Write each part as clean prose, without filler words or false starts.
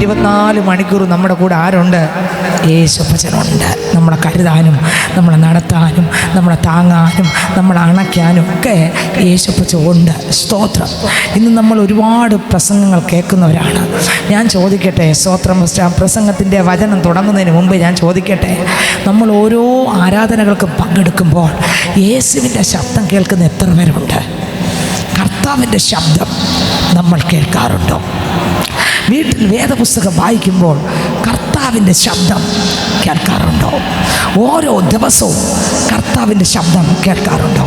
24 മണിക്കൂർ നമ്മുടെ കൂടെ ആരുണ്ട്? യേശുപ്പച്ചനുണ്ട്. നമ്മളെ കരുതാനും നമ്മളെ നടത്താനും നമ്മളെ താങ്ങാനും നമ്മളെ അണയ്ക്കാനും ഒക്കെ യേശുപ്പച്ചൻ ഉണ്ട്. സ്തോത്രം. ഇന്ന് നമ്മൾ ഒരുപാട് പ്രസംഗങ്ങൾ കേൾക്കുന്നവരാണ്. ഞാൻ ചോദിക്കട്ടെ, സ്തോത്രം, പ്രസംഗത്തിൻ്റെ വചനം തുടങ്ങുന്നതിന് മുമ്പ് ഞാൻ ചോദിക്കട്ടെ, നമ്മൾ ഓരോ ആരാധനകൾക്കും പങ്കെടുക്കുമ്പോൾ യേശുവിൻ്റെ ശബ്ദം കേൾക്കുന്ന എത്ര പേരുണ്ട്? കർത്താവിൻ്റെ ശബ്ദം നമ്മൾ കേൾക്കാറുണ്ടോ? വീട്ടിൽ വേദപുസ്തകം വായിക്കുമ്പോൾ കർത്താവിൻ്റെ ശബ്ദം കേൾക്കാറുണ്ടോ? ഓരോ ദിവസവും കർത്താവിൻ്റെ ശബ്ദം കേൾക്കാറുണ്ടോ?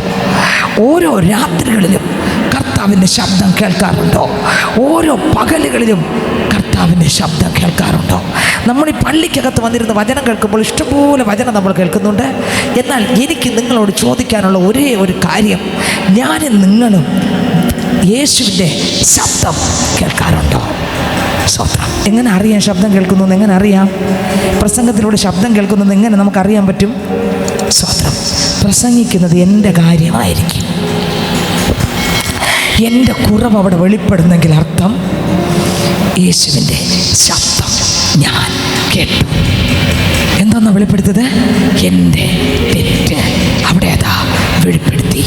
ഓരോ രാത്രികളിലും കർത്താവിൻ്റെ ശബ്ദം കേൾക്കാറുണ്ടോ? ഓരോ പകലുകളിലും കർത്താവിൻ്റെ ശബ്ദം കേൾക്കാറുണ്ടോ? നമ്മൾ ഈ പള്ളിക്കകത്ത് വന്നിരുന്ന വചനം കേൾക്കുമ്പോൾ ഇഷ്ടംപോലെ വചനം നമ്മൾ കേൾക്കുന്നുണ്ട്. എന്നാൽ എനിക്ക് നിങ്ങളോട് ചോദിക്കാനുള്ള ഒരേ ഒരു കാര്യം, ഞാനും നിങ്ങളും യേശുവിൻ്റെ ശബ്ദം കേൾക്കാറുണ്ടോ? സ്തോത്രം. എങ്ങനെ അറിയാം ശബ്ദം കേൾക്കുന്നു? എങ്ങനെ അറിയാം? പ്രസംഗത്തിലൂടെ ശബ്ദം കേൾക്കുന്നത് എങ്ങനെ നമുക്കറിയാൻ പറ്റും? സ്തോത്രം. പ്രസംഗിക്കുന്നത് എൻ്റെ കാര്യമായിരിക്കും. എൻ്റെ കുറവ് അവിടെ വെളിപ്പെടുന്നെങ്കിൽ അർത്ഥം യേശുവിൻ്റെ ശബ്ദം ഞാൻ കേട്ടു. എന്താണെന്ന് വെളിപ്പെടുത്തത്? എൻ്റെ തെറ്റ് അവിടെ അതാ വെളിപ്പെടുത്തി.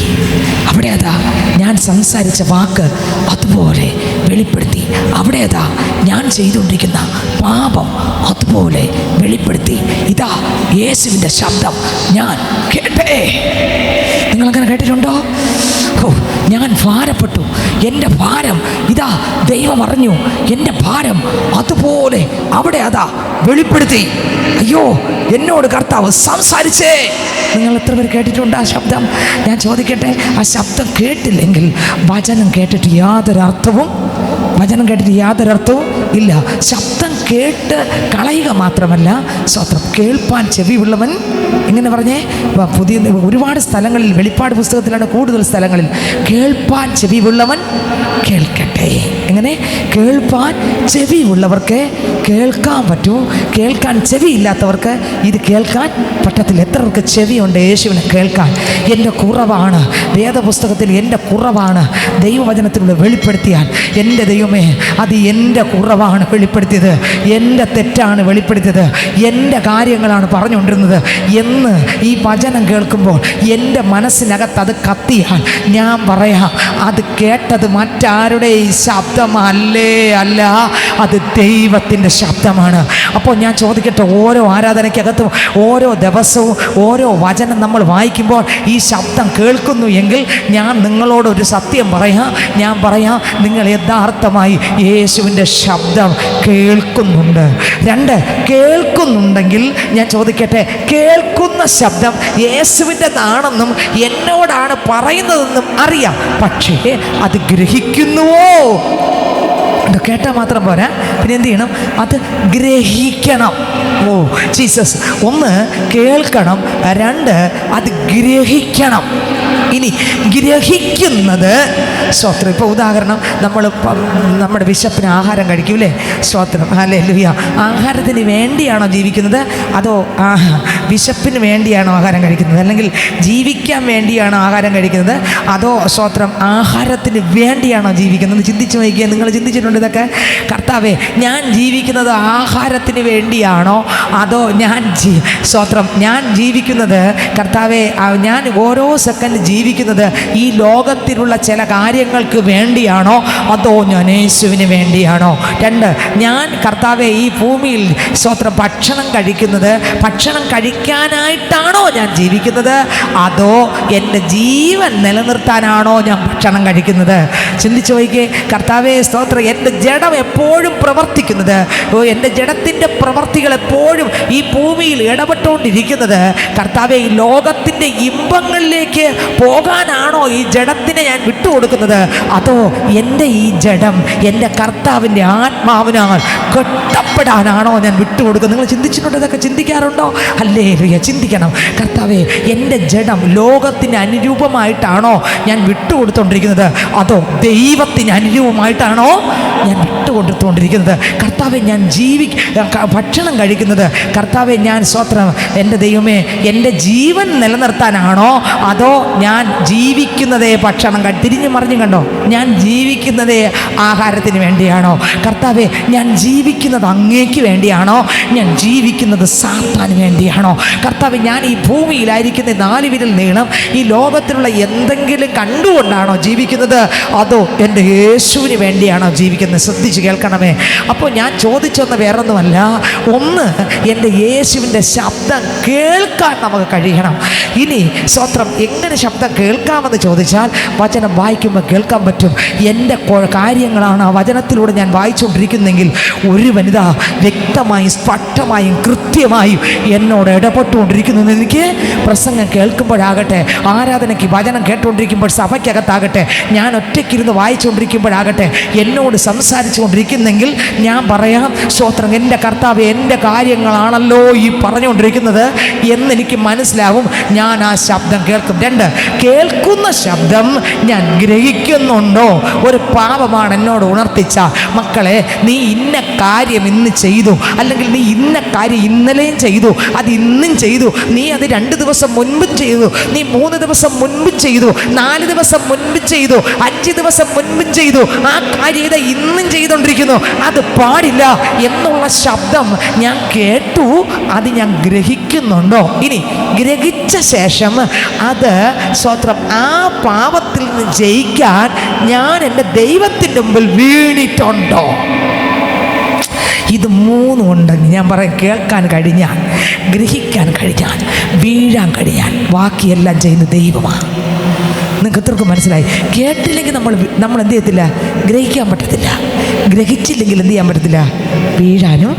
അവിടെ അതാ ഞാൻ സംസാരിച്ച വാക്ക് അതുപോലെ വെളിപ്പെടുത്തി. അവിടെ അതാ ഞാൻ ചെയ്തുകൊണ്ടിരിക്കുന്ന പാപം അതുപോലെ വെളിപ്പെടുത്തി. ഇതാ യേശുവിൻ്റെ ശബ്ദം ഞാൻ കേട്ടേ. നിങ്ങളങ്ങനെ കേട്ടിട്ടുണ്ടോ? ഞാൻ ഭാരപ്പെട്ടു, എൻ്റെ ഭാരം ഇതാ ദൈവം അറിഞ്ഞു, എൻ്റെ ഭാരം അതുപോലെ അവിടെ അതാ വെളിപ്പെടുത്തി. അയ്യോ, എന്നോട് കർത്താവ് സംസാരിച്ചേ. നിങ്ങൾ എത്ര പേർ കേട്ടിട്ടുണ്ട് ആ ശബ്ദം? ഞാൻ ചോദിക്കട്ടെ, ആ ശബ്ദം കേട്ടില്ലെങ്കിൽ വചനം കേട്ടിട്ട് യാതൊരു അർത്ഥവും ഇല്ല. ശബ്ദം കേട്ട് കളയുക മാത്രമല്ല, സ്വത്രം കേൾപ്പാൻ ചെവിയുള്ളവൻ, എങ്ങനെ പറഞ്ഞേ? പുതിയ ഒരുപാട് സ്ഥലങ്ങളിൽ, വെളിപ്പാട് പുസ്തകത്തിലാണ് കൂടുതൽ സ്ഥലങ്ങളിൽ, കേൾപ്പാൻ ചെവിയുള്ളവൻ കേൾക്കട്ടെ. എങ്ങനെ? കേൾപ്പാൻ ചെവിയുള്ളവർക്ക് കേൾക്കാൻ പറ്റൂ, കേൾക്കാൻ ചെവിയില്ലാത്തവർക്ക് ഇത് കേൾക്കാൻ പറ്റത്തില്ല. എത്രവർക്ക് ചെവിയുണ്ട് യേശുവിനെ കേൾക്കാൻ? എൻ്റെ കുറവാണ്, വേദപുസ്തകത്തിൽ എൻ്റെ കുറവാണ് ദൈവവചനത്തിലൂടെ വെളിപ്പെടുത്തിയാൽ, എൻ്റെ ദൈവമേ, അത് എൻ്റെ കുറവാണ് വെളിപ്പെടുത്തിയത്, എൻ്റെ തെറ്റാണ് വെളിപ്പെടുത്തിയത്, എൻ്റെ കാര്യങ്ങളാണ് പറഞ്ഞുകൊണ്ടിരുന്നത് എന്ന് ഈ വചനം കേൾക്കുമ്പോൾ എൻ്റെ മനസ്സിനകത്ത് അത് കത്തിയാൽ ഞാൻ പറയാം, അത് കേട്ടത് മറ്റാരുടെ ശബ്ദമല്ലേ, അല്ല, അത് ദൈവത്തിൻ്റെ ശബ്ദമാണ്. അപ്പോൾ ഞാൻ ചോദിക്കട്ടെ, ഓരോ ആരാധനയ്ക്കകത്തും ഓരോ ദിവസവും ഓരോ വചനം നമ്മൾ വായിക്കുമ്പോൾ ഈ ശബ്ദം കേൾക്കുന്നു എങ്കിൽ ഞാൻ നിങ്ങളോടൊരു സത്യം പറയാം. ഞാൻ പറയാം, നിങ്ങൾ യഥാർത്ഥമായി യേശുവിൻ്റെ ശബ്ദം കേൾക്കുന്നുണ്ട്. 2, കേൾക്കുന്നുണ്ടെങ്കിൽ ഞാൻ ചോദിക്കട്ടെ, കേൾക്കുന്ന ശബ്ദം യേശുവിൻ്റെതാണെന്നും എന്നോടാണ് പറയുന്നതെന്നും അറിയാം. പക്ഷേ അത് ഗ്രഹിക്കുന്നുവോ? കേട്ടാൽ മാത്രം പോരാ, പിന്നെ എന്ത് ചെയ്യണം? അത് ഗ്രഹിക്കണം. Oh Jesus. 1 കേൾക്കണം, 2 അത് ഗ്രഹിക്കണം. ഇനി ഗ്രഹിക്കുന്നത്, സ്തോത്രം, ഇപ്പോൾ ഉദാഹരണം, നമ്മൾ നമ്മുടെ വിശപ്പിന് ആഹാരം കഴിക്കൂലേ? സ്തോത്രം, ഹല്ലേലൂയ. ആഹാരത്തിന് വേണ്ടിയാണോ ജീവിക്കുന്നത്? അതോ വിശപ്പിന് വേണ്ടിയാണോ ആഹാരം കഴിക്കുന്നത്? അല്ലെങ്കിൽ ജീവിക്കാൻ വേണ്ടിയാണോ ആഹാരം കഴിക്കുന്നത്? അതോ സ്തോത്രം ആഹാരത്തിന് വേണ്ടിയാണോ ജീവിക്കുന്നത്? ചിന്തിച്ച് നോക്കിയാൽ, നിങ്ങൾ ചിന്തിച്ചിട്ടുണ്ട് ഇതൊക്കെ? കർത്താവേ, ഞാൻ ജീവിക്കുന്നത് ആഹാരത്തിന് വേണ്ടിയാണോ, അതോ സ്തോത്രം ഞാൻ ജീവിക്കുന്നത്, കർത്താവേ, ഞാൻ ഓരോ സെക്കൻഡ് ജീവിക്കുന്നത് ഈ ലോകത്തിലുള്ള ചില കാര്യങ്ങൾക്ക് വേണ്ടിയാണോ, അതോ ഞാൻ യേശുവിന് വേണ്ടിയാണോ? 2, ഞാൻ കർത്താവേ ഈ ഭൂമിയിൽ സ്തോത്രം ഭക്ഷണം കഴിക്കാനായിട്ടാണോ ഞാൻ ജീവിക്കുന്നത്, അതോ എൻ്റെ ജീവൻ നിലനിർത്താനാണോ ഞാൻ ഭക്ഷണം കഴിക്കുന്നത്? ചിന്തിച്ചു നോക്കിയേ. കർത്താവേ സ്തോത്രം, എൻ്റെ ജഡം എപ്പോഴും പ്രവർത്തിക്കുന്നത്, എൻ്റെ ജഡത്തിൻ്റെ പ്രവർത്തികൾ എപ്പോഴും ഈ ഭൂമിയിൽ ഇടപെട്ടുകൊണ്ടിരിക്കുന്നത്, കർത്താവേ ഈ ലോകത്തിൻ്റെ ഇമ്പങ്ങളിലേക്ക് പോകാനാണോ ഈ ജഡത്തിനെ ഞാൻ വിട്ടുകൊടുക്കുന്നത്, അതോ എൻ്റെ ഈ ജഡം എൻ്റെ കർത്താവിൻ്റെ ആത്മാവിനാൽ കെട്ടപ്പെടാനാണോ ഞാൻ വിട്ടുകൊടുക്കുന്നത്? നിങ്ങൾ ചിന്തിച്ചിട്ടുണ്ടോ? ഇതൊക്കെ ചിന്തിക്കാറുണ്ടോ? ഹല്ലേലൂയ. ചിന്തിക്കണം. കർത്താവേ, എൻ്റെ ജഡം ലോകത്തിന് അനുരൂപമായിട്ടാണോ ഞാൻ വിട്ടുകൊടുത്തുകൊണ്ടിരിക്കുന്നത്, അതോ ദൈവത്തിന് അനുരൂപമായിട്ടാണോ ഞാൻ വിട്ടുകൊടുത്തുകൊണ്ടിരിക്കുന്നത്? കർത്താവെ, ഞാൻ ഭക്ഷണം കഴിക്കുന്നത് കർത്താവെ, ഞാൻ സ്വത്രം എൻ്റെ ദൈവമേ എൻ്റെ ജീവൻ നിലനിർത്താനാണോ, അതോ ഞാൻ ജീവിക്കുന്നതേ ഭക്ഷണം തിരിഞ്ഞു മറിഞ്ഞു കണ്ടോ, ഞാൻ ജീവിക്കുന്നതേ ആഹാരത്തിന് വേണ്ടിയാണോ? കർത്താവെ, ഞാൻ ജീവിക്കുന്നത് അങ്ങേക്ക് വേണ്ടിയാണോ, ഞാൻ ജീവിക്കുന്നത് സാത്താന് വേണ്ടിയാണോ? കർത്താവെ, ഞാൻ ഈ ഭൂമിയിലായിരിക്കുന്ന 4 വിരൽ നീളം ഈ ലോകത്തിലുള്ള എന്തെങ്കിലും കണ്ടുകൊണ്ടാണോ ജീവിക്കുന്നത്, അതോ എൻ്റെ യേശുവിന് വേണ്ടിയാണോ ജീവിക്കുന്നത്? ശ്രദ്ധിച്ച് കേൾക്കണമേ. അപ്പോൾ ഞാൻ ചോദിച്ചൊന്ന് വേറൊന്നുമല്ല, ഒന്ന് എൻ്റെ യേശുവിൻ്റെ ശബ്ദം കേൾക്കാൻ നമുക്ക് കഴിയണം. ഇനി സ്വത്രം എങ്ങനെ ശബ്ദം കേൾക്കാമെന്ന് ചോദിച്ചാൽ, വചനം വായിക്കുമ്പോൾ കേൾക്കാൻ പറ്റും. എൻ്റെ കാര്യങ്ങളാണ് ആ വചനത്തിലൂടെ ഞാൻ വായിച്ചുകൊണ്ടിരിക്കുന്നെങ്കിൽ ഒരു വനിത വ്യക്തമായും സ്പഷ്ടമായും കൃത്യമായും എന്നോട് ഇടപെട്ടുകൊണ്ടിരിക്കുന്നു. എനിക്ക് പ്രസംഗം കേൾക്കുമ്പോഴാകട്ടെ, ആരാധനയ്ക്ക് വചനം കേട്ടുകൊണ്ടിരിക്കുമ്പോൾ സഭയ്ക്കകത്താകട്ടെ, ഞാൻ ഒറ്റയ്ക്കിരുന്ന് വായിച്ചുകൊണ്ടിരിക്കുമ്പോഴാകട്ടെ, എന്നോട് സംസാരിച്ചു കൊണ്ടിരിക്കുന്നെങ്കിൽ ഞാൻ പറയാം, സ്തോത്രം, എൻ്റെ കർത്താവ് എൻ്റെ കാര്യങ്ങളാണല്ലോ ഈ പറഞ്ഞുകൊണ്ടിരിക്കുന്നത് എന്നെനിക്ക് മനസ്സിലാവും. ഞാൻ ആ ശബ്ദം കേൾക്കും. 2, കേൾക്കുന്ന ശബ്ദം ഞാൻ ഗ്രഹിക്കുന്നുണ്ടോ? ഒരു പാപമാണ് എന്നോട് ഉണർത്തിച്ച, മക്കളെ, നീ ഇന്ന കാര്യം ഇന്ന് ചെയ്തു, അല്ലെങ്കിൽ നീ ഇന്ന കാര്യം ഇന്നലെയും ചെയ്തു, അത് ഇന്നും ചെയ്തു, നീ അത് 2 ദിവസം മുൻപും ചെയ്തു, നീ 3 ദിവസം മുൻപും ചെയ്തു, 4 ദിവസം മുൻപും ചെയ്തു, 5 ദിവസം മുൻപും ചെയ്തു, ആ കാര്യം ഇത് ഇന്നും ചെയ്തുകൊണ്ടിരിക്കുന്നു, അത് പാടില്ല എന്നുള്ള ശബ്ദം ഞാൻ കേട്ടു. അത് ഞാൻ ഗ്രഹിക്കുന്നുണ്ടോ? ഇനി ഗ്രഹിച്ച ശേഷം അത് സ്വത്രം ആ പാപത്തിൽ നിന്ന് ജയിക്കാൻ ഞാൻ എൻ്റെ ദൈവത്തിൻ്റെ മുമ്പിൽ വീണിട്ടുണ്ടോ? ഇത് 3 ഉണ്ടെങ്കിൽ ഞാൻ പറയും, കേൾക്കാൻ കഴിഞ്ഞാൽ, ഗ്രഹിക്കാൻ കഴിഞ്ഞാൽ, വീഴാൻ കഴിഞ്ഞാൽ, ബാക്കിയെല്ലാം ചെയ്യുന്ന ദൈവമാണ്. നിങ്ങൾക്ക് എത്രക്കും മനസ്സിലായി? കേട്ടില്ലെങ്കിൽ നമ്മൾ എന്ത് ചെയ്യത്തില്ല? ഗ്രഹിക്കാൻ പറ്റത്തില്ല. ഗ്രഹിച്ചില്ലെങ്കിൽ എന്ത് ചെയ്യാൻ പറ്റത്തില്ല? വീഴാനും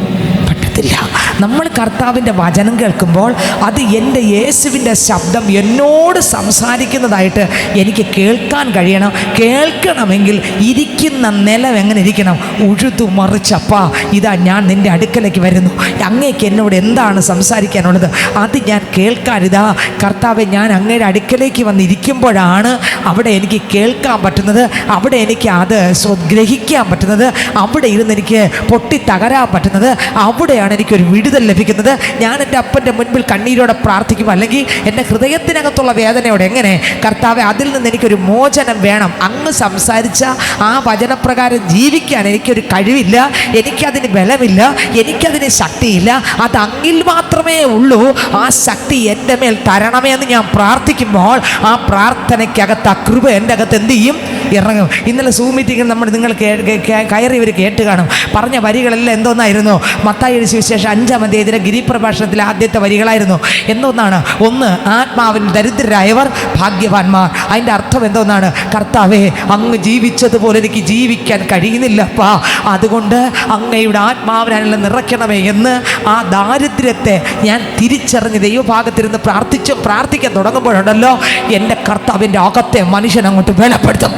പറ്റത്തില്ല. നമ്മൾ കർത്താവിൻ്റെ വചനം കേൾക്കുമ്പോൾ അത് എൻ്റെ യേശുവിൻ്റെ ശബ്ദം എന്നോട് സംസാരിക്കുന്നതായിട്ട് എനിക്ക് കേൾക്കാൻ കഴിയണം. കേൾക്കണമെങ്കിൽ ഇരിക്കുന്ന നിലം എങ്ങനെ ഇരിക്കണം? ഉഴുതു മറിച്ചപ്പാ, ഇതാ ഞാൻ നിൻ്റെ അടുക്കലേക്ക് വരുന്നു, അങ്ങേക്ക് എന്നോട് എന്താണ് സംസാരിക്കാനുള്ളത് അത് ഞാൻ കേൾക്കാൻ, ഇതാ കർത്താവെ, ഞാൻ അങ്ങയുടെ അടുക്കലേക്ക് വന്നിരിക്കുമ്പോഴാണ് അവിടെ എനിക്ക് കേൾക്കാൻ പറ്റുന്നത്, അവിടെ എനിക്ക് അത് ഗ്രഹിക്കാൻ പറ്റുന്നത്, അവിടെ ഇരുന്ന് എനിക്ക് പൊട്ടിത്തകരാൻ പറ്റുന്നത്, അവിടെയാണ് എനിക്കൊരു വിടുതൽ ലഭിക്കുന്നത്. ഞാൻ എൻ്റെ അപ്പൻ്റെ മുൻപിൽ കണ്ണീരോടെ പ്രാർത്ഥിക്കും, അല്ലെങ്കിൽ എൻ്റെ ഹൃദയത്തിനകത്തുള്ള വേദനയോടെ, എങ്ങനെ കർത്താവെ, അതിൽ നിന്ന് എനിക്കൊരു മോചനം വേണം. അങ്ങ് സംസാരിച്ച ആ വചനപ്രകാരം ജീവിക്കാൻ എനിക്കൊരു കഴിവില്ല, എനിക്കതിന് ബലമില്ല, എനിക്കതിന് ശക്തിയില്ല, അത് അങ്ങിൽ മാത്രമേ ഉള്ളൂ. ആ ശക്തി എൻ്റെ മേൽ തരണമേ എന്ന് ഞാൻ പ്രാർത്ഥിക്കുമ്പോൾ ആ പ്രാർത്ഥനയ്ക്കകത്ത് ആ കൃപ എൻ്റെ അകത്ത് എന്ത് ചെയ്യും? ഇറങ്ങും. ഇന്നലെ സൂം മീറ്റിങ്ങിൽ നിങ്ങൾ കയറിയവർ കേട്ട് കാണും. പറഞ്ഞ വരികളെല്ലാം എന്തോന്നായിരുന്നു? മത്തായിയുടെ സുവിശേഷം 5-ാം അധ്യായത്തിലെ ഗിരിപ്രഭാഷണത്തിലെ ആദ്യത്തെ വരികളായിരുന്നു. എന്തോന്നാണ്? 1, ആത്മാവിൽ ദരിദ്രരായവർ ഭാഗ്യവാന്മാർ. അതിൻ്റെ അർത്ഥം എന്തോന്നാണ്? കർത്താവേ, അങ്ങ് ജീവിച്ചതുപോലെ എനിക്ക് ജീവിക്കാൻ കഴിയുന്നില്ലപ്പാ, അതുകൊണ്ട് അങ്ങയുടെ ആത്മാവിനെ നിറയ്ക്കണമേ എന്ന് ആ ദാരിദ്ര്യത്തെ ഞാൻ തിരിച്ചറിഞ്ഞ് ദൈവഭാഗത്തിരുന്ന് പ്രാർത്ഥിക്കാൻ തുടങ്ങുമ്പോഴുണ്ടല്ലോ, എൻ്റെ കർത്താവിൻ്റെ അകത്തെ മനുഷ്യൻ അങ്ങോട്ട് ബലപ്പെടുത്തും.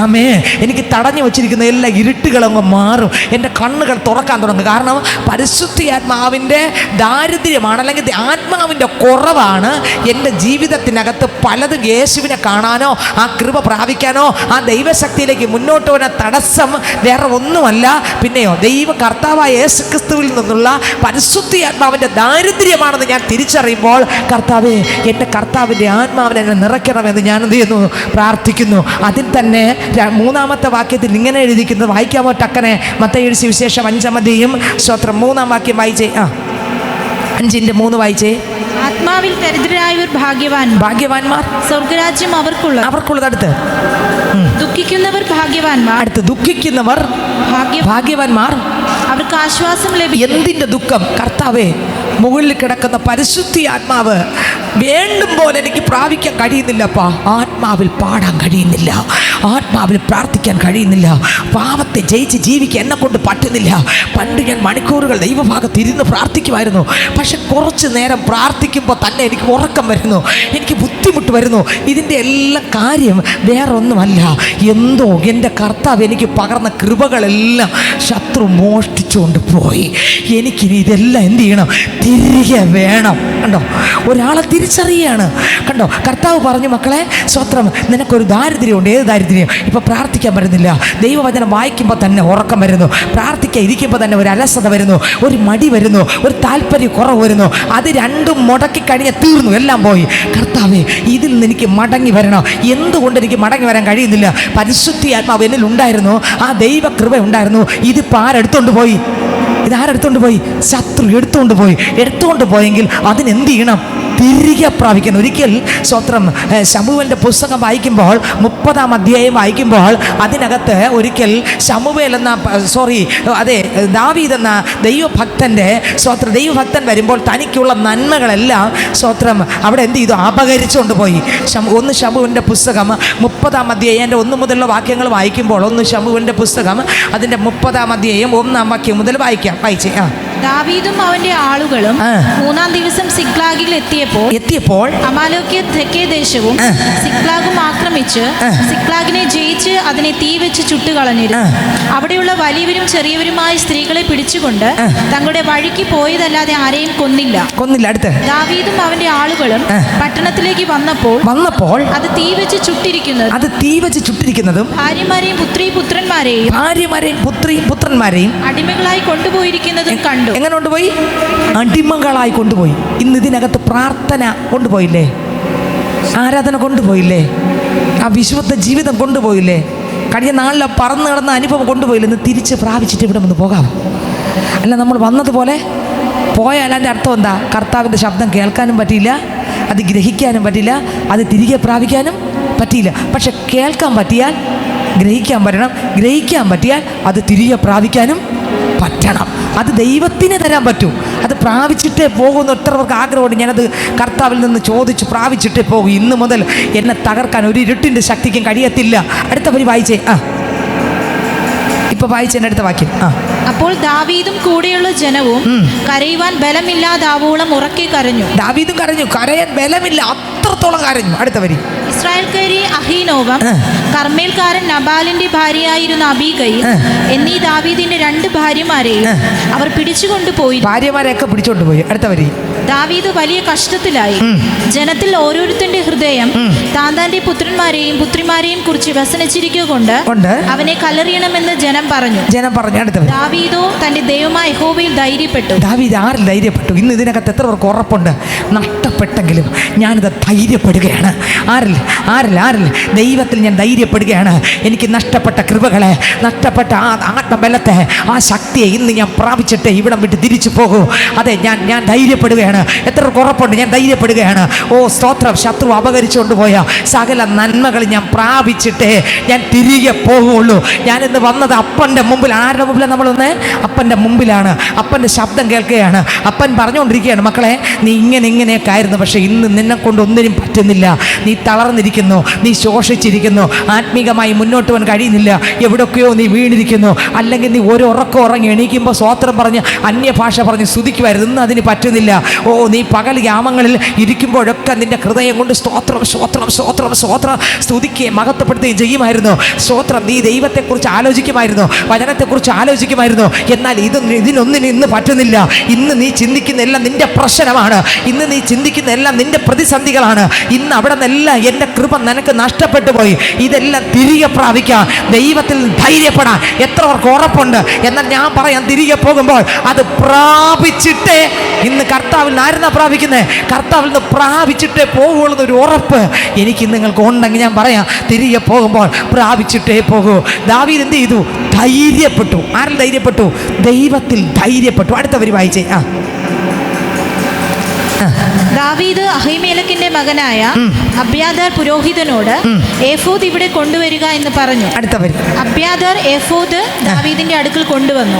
ആമേ. എനിക്ക് തടഞ്ഞു വച്ചിരിക്കുന്ന എല്ലാ ഇരുട്ടുകളങ്ങ് മാറും, എൻ്റെ കണ്ണുകൾ തുറക്കാൻ തുടങ്ങും. കാരണം പരിശുദ്ധാത്മാവിൻ്റെ ദാരിദ്ര്യമാണ്, അല്ലെങ്കിൽ ആത്മാവിൻ്റെ കുറവാണ് എൻ്റെ ജീവിതത്തിനകത്ത് പലതും യേശുവിനെ കാണാനോ ആ കൃപ പ്രാപിക്കാനോ ആ ദൈവശക്തിയിലേക്ക് മുന്നോട്ട് വരുന്ന തടസ്സം വേറെ ഒന്നുമല്ല, പിന്നെയോ ദൈവ കർത്താവായ യേശു ക്രിസ്തുവിൽ നിന്നുള്ള പരിശുദ്ധാത്മാവിൻ്റെ ദാരിദ്ര്യമാണെന്ന് ഞാൻ തിരിച്ചറിയുമ്പോൾ, കർത്താവേ, എൻ്റെ കർത്താവിൻ്റെ ആത്മാവിനെ നിറയ്ക്കണമെന്ന് ഞാൻ എന്ത് ചെയ്യുന്നു? പ്രാർത്ഥിക്കുന്നു. അതിൽ തന്നെ 3-ാമത്തെ വാക്യത്തിൽ ഇങ്ങനെ എഴുതിക്കുന്നത് വായിക്കാമോ? ടക്കനെ മത്തായിയുടെ സുവിശേഷം 5-ാം അധ്യായം സ്വത്രം 3-ാം വാക്യം വായിച്ചേ. 5:3 വായിച്ചേ. ആത്മാവിൽ ദരിദ്രരായവർ ഭാഗ്യവാന്മാർ, സ്വർഗരാജ്യം അവർക്കുള്ളത്. അടുത്ത് ദുഃഖിക്കുന്നവർ ഭാഗ്യവാന്മാർ, അടുത്ത് ദുഃഖിക്കുന്നവർ ഭാഗ്യവാന്മാർ, അവർക്ക് ആശ്വാസം ലഭിക്കും. എന്തിൻ്റെ ദുഃഖം? കർത്താവേ, മുകളിൽ കിടക്കുന്ന പരിശുദ്ധാത്മാവ് വേണ്ടും പോലെ എനിക്ക് പ്രാപിക്കാൻ കഴിയുന്നില്ലപ്പാ, ആത്മാവിൽ പാടാൻ കഴിയുന്നില്ല, ആത്മാവിൽ പ്രാർത്ഥിക്കാൻ കഴിയുന്നില്ല, പാപത്തെ ജയിച്ച് ജീവിക്കാൻ എന്നെ കൊണ്ട് പറ്റുന്നില്ല. പണ്ട് ഞാൻ മണിക്കൂറുകൾ ദൈവഭാഗത്ത് ഇരുന്ന് പ്രാർത്ഥിക്കുമായിരുന്നു, പക്ഷെ കുറച്ച് നേരം പ്രാർത്ഥിക്കുമ്പോൾ തന്നെ എനിക്ക് ഉറക്കം വരുന്നു, എനിക്ക് ബുദ്ധിമുട്ട് വരുന്നു. ഇതിൻ്റെ എല്ലാം കാര്യം വേറൊന്നുമല്ല, എന്തോ എൻ്റെ കർത്താവ് എനിക്ക് പകർന്ന കൃപകളെല്ലാം ശത്രു മോഷ്ടിച്ചു അപഹരിച്ചുകൊണ്ട് പോയി. എനിക്കിനി ഇതെല്ലാം എന്ത് ചെയ്യണം? തിരികെ വേണം. കണ്ടോ, ഒരാളെ തിരിച്ചറിയാണ്. കണ്ടോ, കർത്താവ് പറഞ്ഞു, മക്കളെ സ്വത്രം, നിനക്കൊരു ദാരിദ്ര്യമുണ്ട്. ഏത് ദാരിദ്ര്യം? ഇപ്പോൾ പ്രാർത്ഥിക്കാൻ പറ്റുന്നില്ല, ദൈവവചനം വായിക്കുമ്പോൾ തന്നെ ഉറക്കം വരുന്നു, പ്രാർത്ഥിക്കാൻ ഇരിക്കുമ്പോൾ തന്നെ ഒരു അലസത വരുന്നു, ഒരു മടി വരുന്നു, ഒരു താല്പര്യ കുറവ് വരുന്നു. അത് രണ്ടും മുടക്കി കഴിഞ്ഞ് തീർന്നു, എല്ലാം പോയി. കർത്താവേ, ഇതിൽ നിന്ന് എനിക്ക് മടങ്ങി വരണം. എന്തുകൊണ്ട് എനിക്ക് മടങ്ങി വരാൻ കഴിയുന്നില്ല? പരിശുദ്ധി ആത്മാവ് എന്നിൽ ഉണ്ടായിരുന്നു, ആ ദൈവകൃപ ഉണ്ടായിരുന്നു. ഇതിപ്പോൾ ആരെടുത്തോണ്ട് പോയി? ഇതാരെടുത്തോണ്ട് പോയി? ശത്രു എടുത്തുകൊണ്ട് പോയെങ്കിൽ അതിനെന്ത് ചെയ്യണം? തിരികെ പ്രാപിക്കണം. ഒരിക്കൽ സ്വത്രം ശമൂവേലിൻ്റെ പുസ്തകം വായിക്കുമ്പോൾ 30-ാം അധ്യായം വായിക്കുമ്പോൾ അതിനകത്ത് ഒരിക്കൽ ശമൂവേൽ എന്ന ദാവീദ് എന്ന ദൈവഭക്തൻ്റെ ദൈവഭക്തൻ വരുമ്പോൾ തനിക്കുള്ള നന്മകളെല്ലാം സ്വത്രം അവിടെ എന്ത് ചെയ്തു? അപഹരിച്ചുകൊണ്ട് പോയി. ശമൂവേലിൻ്റെ പുസ്തകം 30-ാം അധ്യായം എൻ്റെ 1 മുതലുള്ള വാക്യങ്ങൾ വായിക്കുമ്പോൾ, ശമൂവേലിൻ്റെ പുസ്തകം അതിൻ്റെ 30-ാം അധ്യായം 1-ാം വാക്യം മുതൽ വായിച്ചേ. ദാവീദും അവന്റെ ആളുകളും 3-ാം ദിവസം സിക്ലാഗിൽ എത്തിയപ്പോൾ അമാലേക്യർ തെക്കേ ദേശവും സിക്ലാഗും ആക്രമിച്ച് സിക്ലാഗിനെ ജയിച്ച് അതിനെ തീ വെച്ച് ചുട്ടുകളഞ്ഞിരുന്നു. അവിടെയുള്ള വലിയവരും ചെറിയവരുമായ സ്ത്രീകളെ പിടിച്ചുകൊണ്ട് തങ്ങളുടെ വഴിക്ക് പോയതല്ലാതെ ആരെയും കൊന്നില്ല. അടുത്ത് ദാവീദും അവന്റെ ആളുകളും പട്ടണത്തിലേക്ക് വന്നപ്പോൾ അത് തീ വെച്ച് ചുട്ടിരിക്കുന്നതും ഭാര്യമാരെയും പുത്രിപുത്രന്മാരെയും അടിമകളായി കൊണ്ടുപോയിരിക്കുന്നതും കണ്ടു. എങ്ങനെ കൊണ്ടുപോയി? അടിമകളായി കൊണ്ടുപോയി. ഇന്ന് ഇതിനകത്ത് പ്രാർത്ഥന കൊണ്ടുപോയില്ലേ? ആരാധന കൊണ്ടുപോയില്ലേ? ആ വിശുദ്ധ ജീവിതം കൊണ്ടുപോയില്ലേ? കഴിഞ്ഞ നാളിൽ പറന്നു കിടന്ന അനുഭവം കൊണ്ടുപോയില്ലേ? ഇന്ന് തിരിച്ച് പ്രാപിച്ചിട്ട് ഇവിടെ ഒന്ന് പോകാം. അല്ല, നമ്മൾ വന്നതുപോലെ പോയാൽ അതിൻ്റെ അർത്ഥം എന്താ? കർത്താവിൻ്റെ ശബ്ദം കേൾക്കാനും പറ്റിയില്ല, അത് ഗ്രഹിക്കാനും പറ്റില്ല, അത് തിരികെ പ്രാപിക്കാനും പറ്റിയില്ല. പക്ഷെ കേൾക്കാൻ പറ്റിയാൽ ഗ്രഹിക്കാൻ പറ്റണം, ഗ്രഹിക്കാൻ പറ്റിയാൽ അത് തിരികെ പ്രാപിക്കാനും പറ്റണം. അത് ദൈവത്തിന് തരാൻ പറ്റൂ. അത് പ്രാപിച്ചിട്ടേ പോകുന്ന എത്രവർക്ക് ആഗ്രഹമുണ്ട്. ഞാനത് കർത്താവിൽ നിന്ന് ചോദിച്ചു പ്രാപിച്ചിട്ടേ പോകും. ഇന്ന് മുതൽ എന്നെ തകർക്കാൻ ഒരു ഇരുട്ടിൻ്റെ ശക്തിക്കും കഴിയത്തില്ല. അടുത്ത വരി വായിച്ചേ. ഇപ്പൊ വായിച്ചതിൻ്റെ അടുത്ത വാക്യം. അപ്പോൾ ദാവീദും കൂടെയുള്ള ജനവും കരയുവാൻ ബലമില്ലാതാവോളം ഉറക്കെ കരഞ്ഞു. ദാവീദും കരഞ്ഞു, കരയാൻ ബലമില്ല, അത്രത്തോളം കരഞ്ഞു. അടുത്ത വരി. ഇസ്രായേൽക്കാരി അഹീനോവം, കർമ്മേൽക്കാരൻ നബാലിന്റെ ഭാര്യയായിരുന്ന അബീഗയിൽ എന്നീ ദാവീദിന്റെ 2 ഭാര്യമാരെയും അവർ പിടിച്ചുകൊണ്ടുപോയി. ഭാര്യമാരെയൊക്കെ പിടിച്ചുകൊണ്ടുപോയി. അടുത്ത വരി. ദാവീദ് വലിയ കഷ്ടത്തിലായി. ജനത്തിൽ ഓരോരുത്തന്റെ ഹൃദയം താന്താന്റെ പുത്രന്മാരെയും പുത്രിമാരെയും കുറിച്ച് വ്യസനിച്ചിരിക്കൊണ്ട് അവനെ കല്ലെറിയണമെന്ന് ജനം പറഞ്ഞു. അടുത്ത വരി. ദാവീദോ തന്റെ ദൈവമായ യഹോവയിൽ ധൈര്യപ്പെട്ടു. ദാവീദ് ആരിൽ ധൈര്യപ്പെട്ടു? ഇന്ന് ഇതിനകത്ത് എത്ര പേർക്ക് ഉറപ്പുണ്ട്? നഷ്ടപ്പെട്ടെങ്കിലും ഞാനിത് ധൈര്യപ്പെടുകയാണ്. ആരിൽ ദൈവത്തിൽ ഞാൻ ധൈര്യപ്പെടുകയാണ്. എനിക്ക് നഷ്ടപ്പെട്ട കൃപകളെ, നഷ്ടപ്പെട്ട ആ ആത്മബലത്തെ, ആ ശക്തിയെ ഇന്ന് ഞാൻ പ്രാപിച്ചിട്ട് ഇവിടം വിട്ട് തിരിച്ചു പോകൂ. അതെ, ഞാൻ ധൈര്യപ്പെടുകയാണ്. എത്ര ഉറപ്പുണ്ട്? ഞാൻ ധൈര്യപ്പെടുകയാണ്. ഓ സ്തോത്രം. ശത്രു അപഹരിച്ചുകൊണ്ട് പോയ സകല നന്മകൾ ഞാൻ പ്രാപിച്ചിട്ടേ ഞാൻ തിരികെ പോകുള്ളൂ. ഞാനിന്ന് വന്നത് അപ്പൻ്റെ മുമ്പിൽ. ആരുടെ മുമ്പിലാണ് നമ്മൾ വന്നേ? അപ്പൻ്റെ മുമ്പിലാണ്. അപ്പൻ്റെ ശബ്ദം കേൾക്കുകയാണ്. അപ്പൻ പറഞ്ഞുകൊണ്ടിരിക്കുകയാണ്, മക്കളെ നീ ഇങ്ങനെയൊക്കെ ആയിരുന്നു, പക്ഷേ ഇന്ന് നിന്നെ കൊണ്ട് ഒന്നിനും പറ്റുന്നില്ല. നീ തളർന്നിരിക്കുന്നു, നീ ശോഷിച്ചിരിക്കുന്നു, ആത്മീകമായി മുന്നോട്ട് പോകാൻ കഴിയുന്നില്ല, എവിടെയൊക്കെയോ നീ വീണിരിക്കുന്നു. അല്ലെങ്കിൽ നീ ഒരു ഉറക്കം ഉറങ്ങി എണീക്കുമ്പോൾ സ്വോത്രം പറഞ്ഞ് അന്യഭാഷ പറഞ്ഞ് സ്തുതിക്കുമായിരുന്നു. ഇന്ന് അതിന് പറ്റുന്നില്ല. ഓ, നീ പകൽ യാമങ്ങളിൽ ഇരിക്കുമ്പോഴൊക്കെ നിന്റെ ഹൃദയം കൊണ്ട് സ്തോത്രം സ്തുതിക്കുകയും മഹത്വപ്പെടുത്തുകയും ചെയ്യുമായിരുന്നു. സ്തോത്രം. നീ ദൈവത്തെക്കുറിച്ച് ആലോചിക്കുമായിരുന്നു, വചനത്തെക്കുറിച്ച് ആലോചിക്കുമായിരുന്നു. എന്നാൽ ഇതിനൊന്നിനും ഇന്ന് പറ്റുന്നില്ല. ഇന്ന് നീ ചിന്തിക്കുന്ന എല്ലാം നിന്റെ പ്രശ്നമാണ്. ഇന്ന് നീ ചിന്തിക്കുന്ന എല്ലാം നിന്റെ പ്രതിസന്ധികളാണ്. ഇന്ന് അവിടെ നിന്നെല്ലാം എൻ്റെ കൃപ നിനക്ക് നഷ്ടപ്പെട്ടു പോയി. ഇതെല്ലാം തിരികെ പ്രാപിക്കാൻ ദൈവത്തിൽ ധൈര്യപ്പെടാൻ എത്രവർക്ക് ഉറപ്പുണ്ട്? എന്നാൽ ഞാൻ പറയാം, തിരികെ പോകുമ്പോൾ അത് പ്രാപിച്ചിട്ടേ. ഇന്ന് കർത്താവിൽ ആയിരുന്നാ പ്രാപിക്കുന്നത്? കർത്താവിൽ നിന്ന് പ്രാപിച്ചിട്ടേ പോകുള്ളൊരു ഉറപ്പ് എനിക്ക് നിങ്ങൾക്ക് ഉണ്ടെങ്കിൽ ഞാൻ പറയാം, തിരികെ പോകുമ്പോൾ പ്രാപിച്ചിട്ടേ പോകൂ. ദാവീദ് എന്ത് ചെയ്തു? ധൈര്യപ്പെട്ടു. ആരിൽ ധൈര്യപ്പെട്ടു? ദൈവത്തിൽ ധൈര്യപ്പെട്ടു. അടുത്ത വരി വായിച്ചേ. ദാവീദ് അഹീമേലെക്കിന്റെ മകനായ അബ്യാഥാർ പുരോഹിതനോട് ഏഫോദ് ഇവിടെ കൊണ്ടുവരിക എന്ന് പറഞ്ഞു. അടുത്ത വരി. അബ്യാഥാർ ഏഫോദ് ദാവീദിന്റെ അടുക്കൽ കൊണ്ടുവന്നു.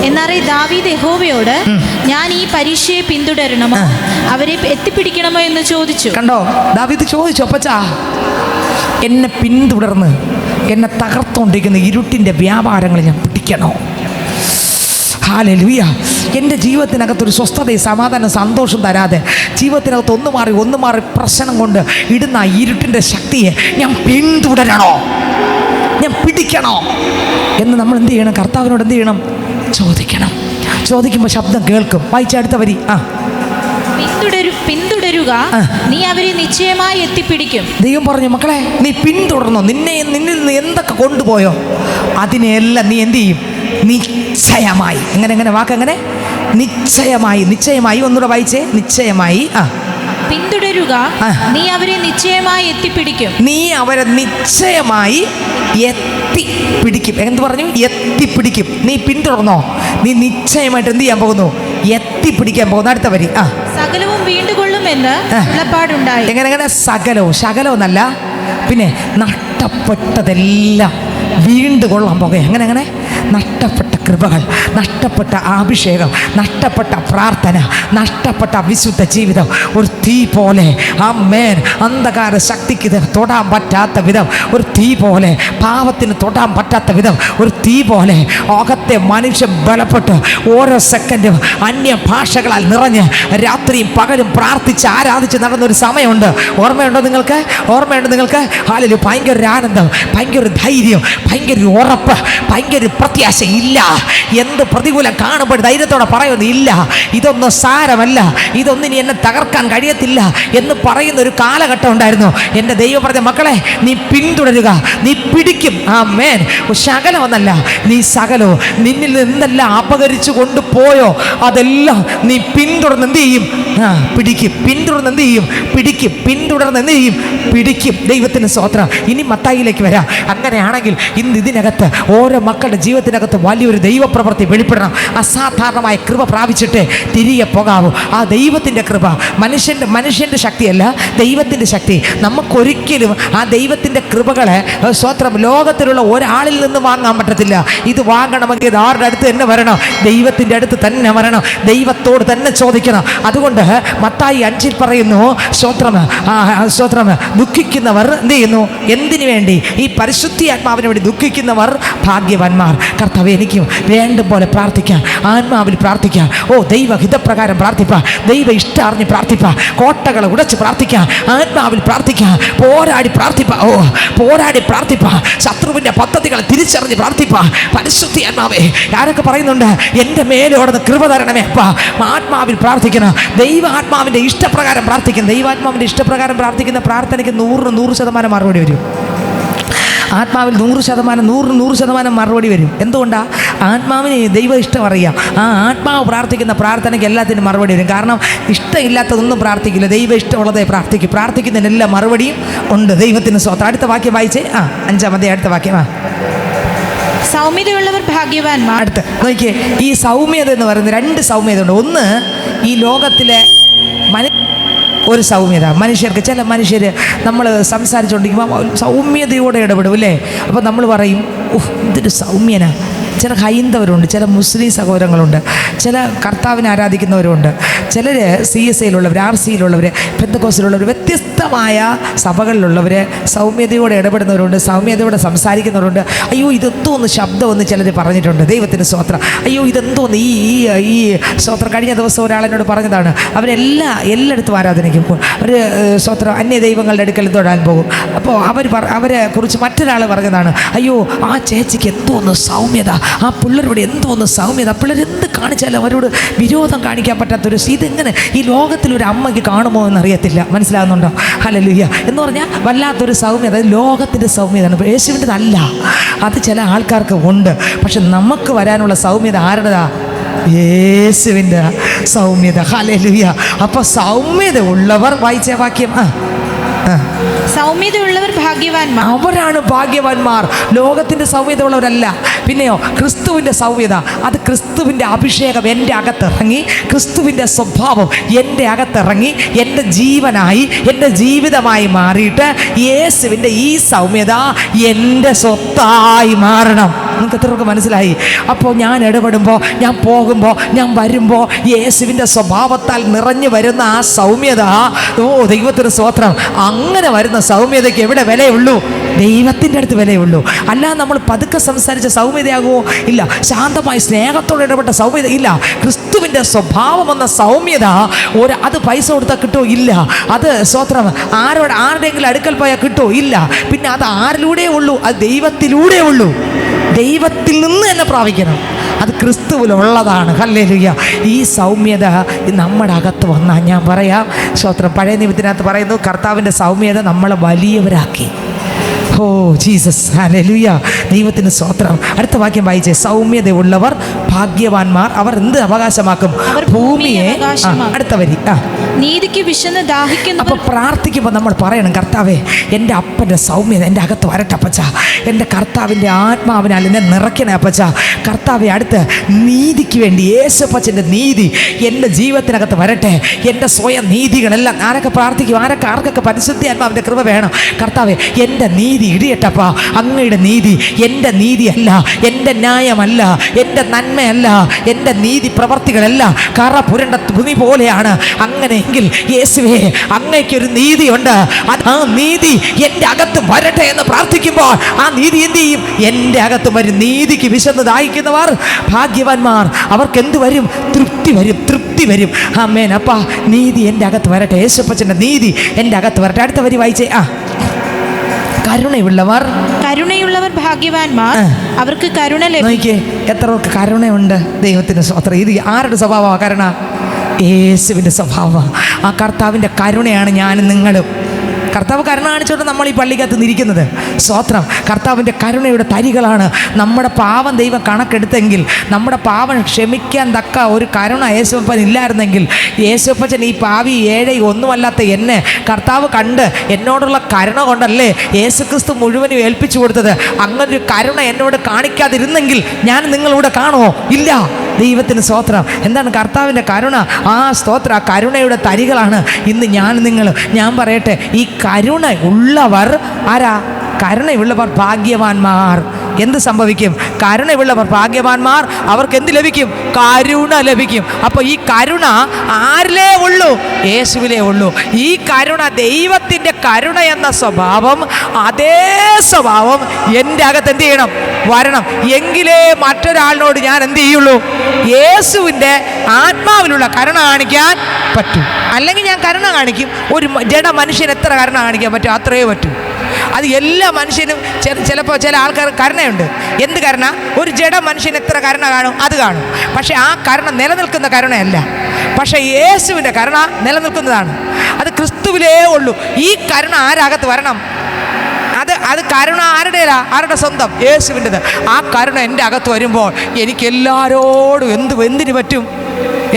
എന്നാൽ ദാവീദ് യഹോവയോട്, ഞാൻ ഈ പരീക്ഷയെ പിന്തുടരണമോ, അവരെ എത്തിപ്പിടിക്കണമോ എന്ന് ചോദിച്ചു. കണ്ടോ, ദാവീദ് ചോദിച്ചു, അപ്പച്ചാ എന്നെ പിന്തുടർന്ന് എന്നെ തകർത്തുകൊണ്ടിരിക്കുന്ന ഇരുട്ടിൻ്റെ വ്യാപാരങ്ങൾ ഞാൻ പിടിക്കണോ? ഹല്ലേലൂയ. എൻ്റെ ജീവിതത്തിനകത്തൊരു സ്വസ്ഥതയും സമാധാനം സന്തോഷം തരാതെ ജീവിതത്തിനകത്ത് ഒന്ന് മാറി പ്രശ്നം കൊണ്ട് ഇടുന്ന ഇരുട്ടിൻ്റെ ശക്തിയെ ഞാൻ പിന്തുടരണോ, ഞാൻ പിടിക്കണോ എന്ന് നമ്മൾ എന്ത് ചെയ്യണം? കർത്താവിനോട് എന്ത് ചെയ്യണം? ചോദിക്കണം. ചോദിക്കുമ്പോൾ ശബ്ദം കേൾക്കും. വായിച്ചടുത്ത വരി. പിന്തുടരുക, നീ അവരെ നിശ്ചയമായി എത്തിപ്പിടിക്കും. ദൈവം പറഞ്ഞു, മക്കളെ നീ പിന്തുടർന്നോ, നിന്നിൽ നിന്ന് എന്തൊക്കെ കൊണ്ടുപോയോ അതിനെല്ലാം നീ എന്ത് ചെയ്യും? നിശ്ചയമായി. എങ്ങനെ വാക്കെങ്ങനെ? നിശ്ചയമായി. ഒന്നുകൂടെ വായിച്ചേ. നിശ്ചയമായി. പിന്തുടരുക, നീ അവരെ നിശ്ചയമായി എത്തിപ്പിടിക്കും. നീ അവരെ നിശ്ചയമായി എത്തിപ്പിടിക്കും. എന്ത് പറഞ്ഞു? എത്തിപ്പിടിക്കും. നീ പിന്തുടർന്നോ, നീ നിശ്ചയമായിട്ട് എന്ത് ചെയ്യാൻ പോകുന്നു? എത്തിപ്പിടിക്കാൻ പോകുന്നു. അടുത്ത വരി. സകലവും വീണ്ടുകൊള്ളുമെന്ന് ഉള്ളപ്പാടുണ്ടായി. എങ്ങനെ? ശകലവും എന്നല്ല, പിന്നെ നഷ്ടപ്പെട്ടതെല്ലാം വീണ്ടുകൊള്ളാൻ പോകുക. എങ്ങനെ? നഷ്ടപ്പെട്ട കൃപകൾ, നഷ്ടപ്പെട്ട അഭിഷേകം, നഷ്ടപ്പെട്ട പ്രാർത്ഥന, നഷ്ടപ്പെട്ട വിശുദ്ധ ജീവിതം ഒരു തീ പോലെ, ആമേൻ, അന്ധകാര ശക്തിക്ക് തൊടാൻ പറ്റാത്ത വിധം ഒരു തീ പോലെ, പാവത്തിന് തൊടാൻ പറ്റാത്ത വിധം ഒരു തീ പോലെ അകത്തെ മനുഷ്യൻ ബലപ്പെട്ട് ഓരോ സെക്കൻഡും അന്യ ഭാഷകളാൽ നിറഞ്ഞ് രാത്രിയും പകലും പ്രാർത്ഥിച്ച് ആരാധിച്ച് നടന്നൊരു സമയമുണ്ട്. ഓർമ്മയുണ്ടോ നിങ്ങൾക്ക്? ഹല്ലേലൂയ. ഭയങ്കര ഒരു ആനന്ദം, ഭയങ്കര ഒരു ധൈര്യം, ഭയങ്കര ഒരു ഉറപ്പ്, ഭയങ്കര ഒരു പ്രത്യാശ. ഇല്ല, എന്ത് പ്രതികൂലം കാണുമ്പോൾ ധൈര്യത്തോടെ പറയുന്നു, ഇല്ല, ഇതൊന്നും സാരമല്ല, ഇതൊന്നും ഇനി എന്നെ തകർക്കാൻ കഴിയത്തില്ല എന്ന് പറയുന്ന ഒരു കാലഘട്ടം ഉണ്ടായിരുന്നു. എൻ്റെ ദൈവം പറഞ്ഞ, മക്കളെ നീ പിന്തുടരുക, നീ പിടിക്കും. ആമേൻ. ശകലമൊന്നല്ല, നീ സകലവും നിന്നിൽ എന്തെല്ലാം അപകരിച്ചു കൊണ്ടുപോയോ അതെല്ലാം നീ പിന്തുടർന്ന് എന്ത് ചെയ്യും? പിടിക്കും. പിന്തുടർന്ന് എന്ത് ചെയ്യും? പിടിക്കും. പിന്തുടർന്ന് എന്ത് ചെയ്യും? പിടിക്കും. ദൈവത്തിന് സ്തോത്രം. ഇനി മത്തായിലേക്ക് വരാം. അങ്ങനെയാണെങ്കിൽ ഇന്ന് ഇതിനകത്ത് ഓരോ മക്കളുടെ ജീവിതത്തിനകത്ത് വലിയൊരു ദൈവപ്രവൃത്തി വെളിപ്പെടണം. അസാധാരണമായ കൃപ പ്രാപിച്ചിട്ട് തിരികെ പോകാവൂ. ആ ദൈവത്തിൻ്റെ കൃപ മനുഷ്യൻ്റെ ശക്തിയല്ല, ദൈവത്തിൻ്റെ ശക്തി. നമുക്കൊരിക്കലും ആ ദൈവത്തിൻ്റെ കൃപകളെ സ്തോത്രം ലോകത്തിലുള്ള ഒരാളിൽ നിന്ന് വാങ്ങാൻ പറ്റത്തില്ല. ഇത് വാങ്ങണമെങ്കിൽ ആരുടെ അടുത്ത് തന്നെ വരണം? ദൈവത്തിൻ്റെ അടുത്ത് തന്നെ വരണം. ദൈവത്തോട് തന്നെ ചോദിക്കണം. അതുകൊണ്ട് മത്തായി 5 പറയുന്നു, സ്തോത്രം, ദുഃഖിക്കുന്നവർ എന്ത് ചെയ്യുന്നു? എന്തിനു വേണ്ടി? ഈ പരിശുദ്ധാത്മാവിന് വേണ്ടി ദുഃഖിക്കുന്നവർ ഭാഗ്യവാന്മാർ. കർത്താവേ, എനിക്കും വേണ്ടും പോലെ പ്രാർത്ഥിക്കാം, ആത്മാവിൽ പ്രാർത്ഥിക്കാം. ദൈവഹിതപ്രകാരം പ്രാർത്ഥിപ്പാ, ദൈവ ഇഷ്ടം അറിഞ്ഞ് പ്രാർത്ഥിപ്പാ, കോട്ടകളെ ഉടച്ച് പ്രാർത്ഥിക്കാം, ആത്മാവിൽ പ്രാർത്ഥിക്കാം, പോരാടി പ്രാർത്ഥിപ്പാ, ശത്രുവിൻ്റെ പദ്ധതികളെ തിരിച്ചറിഞ്ഞ് പ്രാർത്ഥിപ്പാ. പരിശുദ്ധാത്മാവേ, ആരൊക്കെ പറയുന്നുണ്ട് എൻ്റെ മേലോടുന്ന കൃപ തരണമേ അപ്പാ? ആത്മാവിൽ പ്രാർത്ഥിക്കണം, ദൈവാത്മാവിൻ്റെ ഇഷ്ടപ്രകാരം പ്രാർത്ഥിക്കണം. ദൈവാത്മാവിൻ്റെ ഇഷ്ടപ്രകാരം പ്രാർത്ഥിക്കുന്ന പ്രാർത്ഥനയ്ക്ക് 100% മറുപടി വരും. ആത്മാവിൽ 100% മറുപടി വരും. എന്തുകൊണ്ടാണ്? ആത്മാവിന് ദൈവ ഇഷ്ടം അറിയാം. ആ ആത്മാവ് പ്രാർത്ഥിക്കുന്ന പ്രാർത്ഥനയ്ക്ക് എല്ലാത്തിനും മറുപടി വരും. കാരണം ഇഷ്ടമില്ലാത്തതൊന്നും പ്രാർത്ഥിക്കില്ല, ദൈവ ഇഷ്ടമുള്ളതേ പ്രാർത്ഥിക്കുന്നതിനെല്ലാം മറുപടിയും ഉണ്ട്. ദൈവത്തിന് സ്തോത്രം. അടുത്ത വാക്യം വായിച്ചേ. 5-ാമത്തെ അടുത്ത വാക്യം. സൗമ്യതയുള്ളവർ ഭാഗ്യവാന്മാർ. അടുത്ത് നോക്കിയേ, ഈ സൗമ്യത എന്ന് പറയുന്നത് 2 സൗമ്യത ഉണ്ട്. ഒന്ന്, ഈ ലോകത്തിലെ ഒരു സൗമ്യത. ചില മനുഷ്യർ നമ്മൾ സംസാരിച്ചുകൊണ്ടിരിക്കുമ്പോൾ സൗമ്യതയോടെ ഇടപെടും അല്ലേ? അപ്പോൾ നമ്മൾ പറയും, ഇതൊരു സൗമ്യനാ. ചില ഹൈന്ദവരുണ്ട്, ചില മുസ്ലിം സഹോദരങ്ങളുണ്ട്, ചില കർത്താവിനെ ആരാധിക്കുന്നവരുണ്ട്, ചിലർ CSIയിലുള്ളവർ, RCയിലുള്ളവർ, പെന്തക്കോസ്തിലുള്ളവർ, വ്യത്യസ്തമായ സഭകളിലുള്ളവർ സൗമ്യതയോടെ ഇടപെടുന്നവരുണ്ട്, സൗമ്യതയോടെ സംസാരിക്കുന്നവരുണ്ട്. അയ്യോ ഇതെന്തോന്ന് ശബ്ദമെന്ന് ചിലർ പറഞ്ഞിട്ടുണ്ട്. ദൈവത്തിന് സ്തോത്രം. അയ്യോ ഇതെന്തോന്ന് ഈ സ്തോത്രം. കഴിഞ്ഞ ദിവസം ഒരാളെന്നോട് പറഞ്ഞതാണ്, എല്ലായിടത്തും ആരാധനയ്ക്കും അവർ സ്തോത്രം അന്യ ദൈവങ്ങളുടെ അടുക്കൽ തൊഴാൻ പോകും. അപ്പോൾ അവരെ കുറിച്ച് മറ്റൊരാൾ പറഞ്ഞതാണ്, അയ്യോ ആ ചേച്ചിക്ക് എന്തോന്ന് സൗമ്യത, ആ പിള്ളേരോട് എന്തോന്ന് സൗമ്യത, പിള്ളേരെന്ത് കാണിച്ചാലും അവരോട് വിരോധം കാണിക്കാൻ പറ്റാത്തൊരു ഇതെങ്ങനെ ഈ ലോകത്തിലൊരു അമ്മയ്ക്ക് കാണുമോ എന്നറിയത്തില്ല. മനസ്സിലാകുന്നുണ്ടോ? ഹല്ലേലൂയ. എന്ന് പറഞ്ഞാൽ വല്ലാത്തൊരു സൗമ്യത, ലോകത്തിൻ്റെ സൗമ്യതയാണ്, യേശുവിൻ്റെതല്ല. അത് ചില ആൾക്കാർക്ക് ഉണ്ട്. പക്ഷെ നമുക്ക് വരാനുള്ള സൗമ്യത ആരുടേതാ? യേശുവിൻ്റെ സൗമ്യത. ഹല്ലേലൂയ. അപ്പോൾ സൗമ്യത ഉള്ളവർ, വായിച്ച വാക്യം, സൗമ്യതയുള്ളവർ ഭാഗ്യവാന്മാർ. അവരാണ് ഭാഗ്യവാന്മാർ, ലോകത്തിൻ്റെ സൗമ്യത ഉള്ളവരല്ല. പിന്നെയോ ക്രിസ്തുവിൻ്റെ സൗമ്യത, അത് ക്രിസ്തുവിൻ്റെ അഭിഷേകം എൻ്റെ അകത്തിറങ്ങി, ക്രിസ്തുവിൻ്റെ സ്വഭാവം എൻ്റെ അകത്തിറങ്ങി, എൻ്റെ ജീവനായി, എൻ്റെ ജീവിതമായി മാറിയിട്ട് യേശുവിൻ്റെ ഈ സൗമ്യത എൻ്റെ സ്വത്തായി മാറണം. നിങ്ങൾക്ക് എത്രയൊക്കെ മനസ്സിലായി? അപ്പോൾ ഞാൻ ഇടപെടുമ്പോൾ, ഞാൻ പോകുമ്പോൾ, ഞാൻ വരുമ്പോൾ യേശുവിൻ്റെ സ്വഭാവത്താൽ നിറഞ്ഞു വരുന്ന ആ സൗമ്യത, ദൈവത്തിന് സ്തോത്രം. അങ്ങനെ വരുന്ന സൗമ്യതയ്ക്ക് എവിടെ വിലയുള്ളൂ? ദൈവത്തിൻ്റെ അടുത്ത് വിലയുള്ളൂ. അല്ലാതെ നമ്മൾ പതുക്കെ സംസാരിച്ച സൗമ്യതയാകുമോ? ഇല്ല. ശാന്തമായി സ്നേഹത്തോടെ ഇടപെട്ട സൗമ്യത ഇല്ല. ക്രിസ്തുവിൻ്റെ സ്വഭാവം എന്ന സൗമ്യത അത് പൈസ കൊടുത്താൽ കിട്ടുമോ? ഇല്ല. അത് സ്തോത്രം ആരുടെയെങ്കിലും അടുക്കൽ പോയാൽ കിട്ടുമോ? ഇല്ല. പിന്നെ അത് ആരിലൂടെ ഉള്ളൂ? അത് ദൈവത്തിലൂടെ ഉള്ളൂ. ദൈവത്തിൽ നിന്ന് തന്നെ പ്രാപിക്കണം. അത് ക്രിസ്തുവിലുള്ളതാണ്. ഹല്ലേലൂയ. ഈ സൗമ്യത നമ്മുടെ അകത്ത് വന്നാൽ, ഞാൻ പറയാം, സ്തോത്രം, പഴയ നിയമത്തിനകത്ത് പറയുന്നു, കർത്താവിൻ്റെ സൗമ്യത നമ്മളെ വലിയവരാക്കി. ഓ ജീസസ്, ഹല്ലേലൂയ, ദൈവത്തിന് സ്തോത്രം. അടുത്ത വാക്യം വായിച്ചേ. സൗമ്യതയുള്ളവർ ഭാഗ്യവാന്മാർ, അവർ എന്ത് അവകാശമാക്കും? ഭൂമിയെ. അടുത്ത വരി. നീതിക്ക് വിശന്ന് ദാഹിക്കുന്നു. അപ്പോൾ പ്രാർത്ഥിക്കുമ്പോൾ നമ്മൾ പറയണം, കർത്താവേ, എൻ്റെ അപ്പൻ്റെ സൗമ്യത എൻ്റെ അകത്ത് വരട്ടെ അപ്പച്ച, എൻ്റെ കർത്താവിൻ്റെ ആത്മാവിനാൽ എന്നെ നിറയ്ക്കണേ അപ്പച്ച. കർത്താവെ, അടുത്ത് നീതിക്ക് വേണ്ടി യേശുപ്പച്ചൻ്റെ നീതി എൻ്റെ ജീവിതത്തിനകത്ത് വരട്ടെ. എൻ്റെ സ്വയം നീതികളെല്ലാം ആരൊക്കെ പ്രാർത്ഥിക്കും, ആർക്കൊക്കെ പരിശുദ്ധ ആത്മാവിൻ്റെ കൃപ വേണം? കർത്താവെ, എൻ്റെ നീതി ഇടിയട്ടപ്പാ, അങ്ങയുടെ നീതി. എൻ്റെ നീതിയല്ല, എൻ്റെ ന്യായമല്ല, എൻ്റെ നന്മയല്ല, എൻ്റെ നീതി പ്രവർത്തികളല്ല കറ പുരണ്ട തുണി പോലെയാണ്. അങ്ങനെയെങ്കിൽ യേശുവേ, അങ്ങയ്ക്കൊരു നീതിയുണ്ട്. ആ നീതി എൻ്റെ അകത്ത് വരട്ടെ എന്ന് പ്രാർത്ഥിക്കുമ്പോൾ ആ നീതി എന്ത് ചെയ്യും? എൻ്റെ അകത്ത് വരും. നീതിക്ക് വിശന്ന് ദാഹിക്കുന്നവർ ഭാഗ്യവാന്മാർ, അവർക്ക് എന്ത് വരും? തൃപ്തി വരും, തൃപ്തി വരും. ആമേൻ. അപ്പാ, നീതി എൻ്റെ അകത്ത് വരട്ടെ, യേശുപ്പച്ചൻ്റെ നീതി എൻ്റെ അകത്ത് വരട്ടെ. അടുത്ത വരി വായിച്ചേ. കരുണയുള്ളവർ ഭാഗ്യവാന്മാർ, അവർക്ക് കരുണ ലഭിക്കും. നോക്കിയേ, എത്രവർക്ക് കരുണയുണ്ട്. ദൈവത്തിന് സ്തോത്രം. ഇത് ആരുടെ സ്വഭാവമാണ് കരുണ? യേശുവിൻ്റെ സ്വഭാവമാണ്. ആ കർത്താവിൻ്റെ കരുണയാണ് ഞാനും നിങ്ങളും. കർത്താവ് കരുണ കാണിച്ചുകൊണ്ട് നമ്മൾ ഈ പള്ളിക്കകത്ത് നിൽക്കുന്നത്. സ്തോത്രം. കർത്താവിൻ്റെ കരുണയുടെ തരികളാണ്. നമ്മുടെ പാവം ദൈവം കണക്കെടുത്തെങ്കിൽ, നമ്മുടെ പാവം ക്ഷമിക്കാൻ തക്ക ഒരു കരുണ യേശുപ്പൻ ഇല്ലായിരുന്നെങ്കിൽ, യേശുപ്പച്ചൻ ഈ പാവി ഏഴை ഒന്നുമല്ലാത്ത എന്നെ കർത്താവ് കണ്ട് എന്നോടുള്ള കരുണ കൊണ്ടല്ലേ യേശുക്രിസ്തു മുഴുവനും ഏൽപ്പിച്ചു കൊടുത്തത്. അങ്ങനൊരു കരുണ എന്നോട് കാണിക്കാതിരുന്നെങ്കിൽ ഞാൻ നിങ്ങളിവിടെ കാണുമോ? ഇല്ല. ദൈവത്തിന് സ്തോത്രം. എന്താണ് കർത്താവിൻ്റെ കരുണ? ആ സ്തോത്രം, ആ കരുണയുടെ തരികളാണ് ഇന്ന് ഞാൻ പറയട്ടെ, ഈ കരുണ ഉള്ളവർ ആരാ? കരുണയുള്ളവർ ഭാഗ്യവാന്മാർ. എന്ത് സംഭവിക്കും? കരുണയുള്ളവർ ഭാഗ്യവാന്മാർ, അവർക്ക് എന്ത് ലഭിക്കും? കരുണ ലഭിക്കും. അപ്പോൾ ഈ കരുണ ആരിലേ ഉള്ളൂ? യേശുവിലേ ഉള്ളൂ. ഈ കരുണ, ദൈവത്തിൻ്റെ കരുണ എന്ന സ്വഭാവം, അതേ സ്വഭാവം എൻ്റെ അകത്ത് എന്ത് ചെയ്യണം? വരണം. എങ്കിലേ മറ്റൊരാളിനോട് ഞാൻ എന്ത് ചെയ്യുള്ളൂ? യേശുവിൻ്റെ ആത്മാവിലുള്ള കരുണ കാണിക്കാൻ പറ്റും. അല്ലെങ്കിൽ ഞാൻ കരുണ കാണിക്കും. ഒരു ജഡ മനുഷ്യൻ എത്ര കരുണ കാണിക്കാൻ പറ്റും? അത്രയേ പറ്റൂ. അത് എല്ലാ മനുഷ്യനും ചിലപ്പോൾ ചില ആൾക്കാർ കരുണയുണ്ട്. എന്ത് കരുണ? ഒരു ജഡ മനുഷ്യൻ എത്ര കരുണ കാണും? അത് കാണും. പക്ഷേ ആ കരുണ നിലനിൽക്കുന്ന കരുണയല്ല. പക്ഷേ യേശുവിൻ്റെ കരുണ നിലനിൽക്കുന്നതാണ്. അത് ക്രിസ്തുവിലേ ഉള്ളൂ. ഈ കരുണ ആരകത്ത് വരണം? അത് കരുണ ആരുടെ സ്വന്തം? യേശുവിൻ്റെത്. ആ കരുണ എൻ്റെ അകത്ത് വരുമ്പോൾ എനിക്ക് എല്ലാവരോടും എന്തിനു പറ്റും?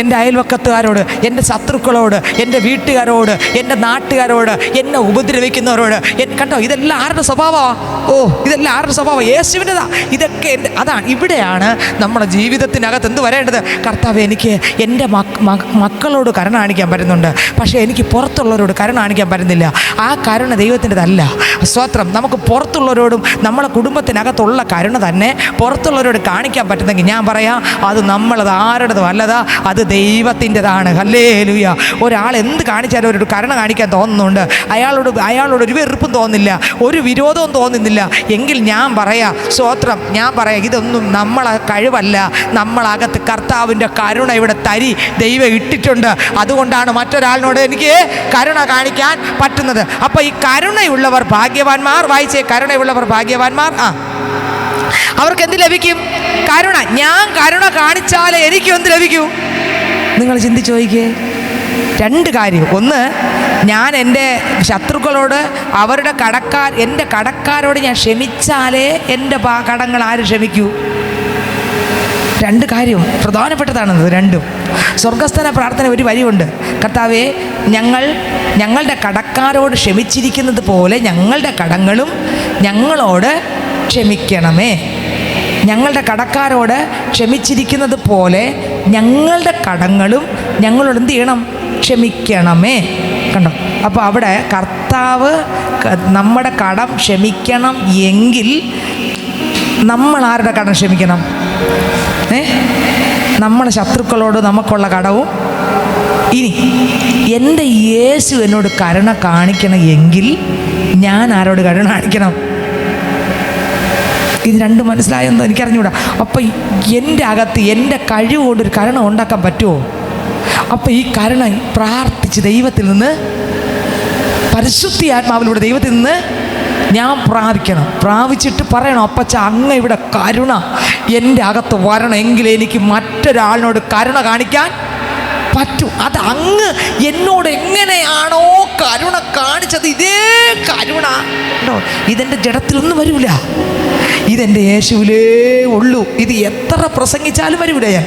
എൻ്റെ അയൽവക്കത്തുകാരോട്, എൻ്റെ ശത്രുക്കളോട്, എൻ്റെ വീട്ടുകാരോട്, എൻ്റെ നാട്ടുകാരോട്, എന്നെ ഉപദ്രവിക്കുന്നവരോട്. കണ്ടോ, ഇതെല്ലാം ആരുടെ സ്വഭാവമാണ്? ഇതെല്ലാം ആരുടെ സ്വഭാവം? യേശുവിൻ്റെതാ. ഇതൊക്കെ അതാണ്. ഇവിടെയാണ് നമ്മുടെ ജീവിതത്തിനകത്ത് എന്ത് വരേണ്ടത്? കർത്താവ്, എനിക്ക് എൻ്റെ മക്കളോട് കരുണ കാണിക്കാൻ പറ്റുന്നുണ്ട്, പക്ഷേ എനിക്ക് പുറത്തുള്ളവരോട് കരുണ കാണിക്കാൻ പറ്റുന്നില്ല. ആ കരുണ ദൈവത്തിൻ്റെതല്ല. സ്തോത്രം. നമുക്ക് പുറത്തുള്ളവരോടും നമ്മളെ കുടുംബത്തിനകത്തുള്ള കരുണ തന്നെ പുറത്തുള്ളവരോട് കാണിക്കാൻ പറ്റുന്നെങ്കിൽ ഞാൻ പറയാം, അത് നമ്മളത് ആരുടേതും അല്ലതാ, അത് ദൈവത്തിൻ്റെതാണ്. ഹല്ലേലൂയ. ഒരാൾ എന്ത് കാണിച്ചാലും അവരോട് കരുണ കാണിക്കാൻ തോന്നുന്നുണ്ട്. അയാളോട് ഒരു വെറുപ്പും തോന്നുന്നില്ല, ഒരു വിരോധവും തോന്നുന്നില്ല. എങ്കിൽ ഞാൻ പറയാം, സ്തോത്രം, ഞാൻ പറയാം, ഇതൊന്നും നമ്മളെ കഴിവല്ല. നമ്മളകത്ത് കർത്താവിൻ്റെ കരുണ ഇവിടെ ദൈവം ഇട്ടിട്ടുണ്ട്. അതുകൊണ്ടാണ് മറ്റൊരാളിനോട് എനിക്ക് കരുണ കാണിക്കാൻ പറ്റുന്നത്. അപ്പോൾ ഈ കരുണയുള്ളവർ ഭാഗ്യവാന്മാർ. വായിച്ചേ, കരുണയുള്ളവർ ഭാഗ്യവാന്മാർ. അവർക്ക് എന്ത് ലഭിക്കും? കരുണ. ഞാൻ കരുണ കാണിച്ചാലേ എനിക്കും എന്ത് ലഭിക്കൂ? നിങ്ങൾ ചിന്തിച്ച് നോക്കിയേ. രണ്ട് കാര്യം. ഒന്ന്, ഞാൻ എൻ്റെ ശത്രുക്കളോട്, എൻ്റെ കടക്കാരോട് ഞാൻ ക്ഷമിച്ചാലേ എൻ്റെ കടങ്ങൾ ആര് ക്ഷമിക്കൂ? രണ്ട് കാര്യം പ്രധാനപ്പെട്ടതാണത് രണ്ടും. സ്വർഗസ്ഥന പ്രാർത്ഥന ഒരു വരിയുണ്ട്. കർത്താവേ, ഞങ്ങളുടെ കടക്കാരോട് ക്ഷമിച്ചിരിക്കുന്നത് പോലെ ഞങ്ങളുടെ കടങ്ങളും ഞങ്ങളോട് ക്ഷമിക്കണമേ. ഞങ്ങളുടെ കടക്കാരോട് ക്ഷമിച്ചിരിക്കുന്നത് പോലെ ഞങ്ങളുടെ കടങ്ങളും ഞങ്ങളോട് എന്ത് ചെയ്യണം? ക്ഷമിക്കണമേ. കണ്ടോ? അപ്പോൾ അവിടെ കർത്താവ് നമ്മുടെ കടം ക്ഷമിക്കണം എങ്കിൽ നമ്മൾ ആരുടെ കടം ക്ഷമിക്കണം? നമ്മുടെ ശത്രുക്കളോട് നമുക്കുള്ള കടവും. ഇനി എൻ്റെ യേശു എന്നോട് കരുണ കാണിക്കണം എങ്കിൽ ഞാൻ ആരോട് കരുണ കാണിക്കണം? ഇത് രണ്ടും മനസ്സിലായെന്നോ എനിക്കറിഞ്ഞൂടാ. അപ്പം എൻ്റെ അകത്ത് എൻ്റെ കഴിവ് കൊണ്ടൊരു കരുണ ഉണ്ടാക്കാൻ പറ്റുമോ? അപ്പം ഈ കരുണ പ്രാർത്ഥിച്ച് ദൈവത്തിൽ നിന്ന്, പരിശുദ്ധ ആത്മാവിലൂടെ ദൈവത്തിൽ നിന്ന് ഞാൻ പ്രാപിക്കണം. പ്രാപിച്ചിട്ട് പറയണം, അപ്പച്ച അങ്ങ് ഇവിടെ കരുണ എൻ്റെ അകത്ത് വരണം, എങ്കിൽ എനിക്ക് മറ്റൊരാളിനോട് കരുണ കാണിക്കാൻ പറ്റൂ. അത് അങ്ങ് എന്നോട് എങ്ങനെയാണോ കരുണ കാണിച്ചത്, ഇതേ കരുണ ഉണ്ടോ ഇതെൻ്റെ ജഡത്തിലൊന്നും വരില്ല, ഇതെൻ്റെ യേശുവിലേ ഉള്ളൂ. ഇത് എത്ര പ്രസംഗിച്ചാലും വരില്ല, ഞാൻ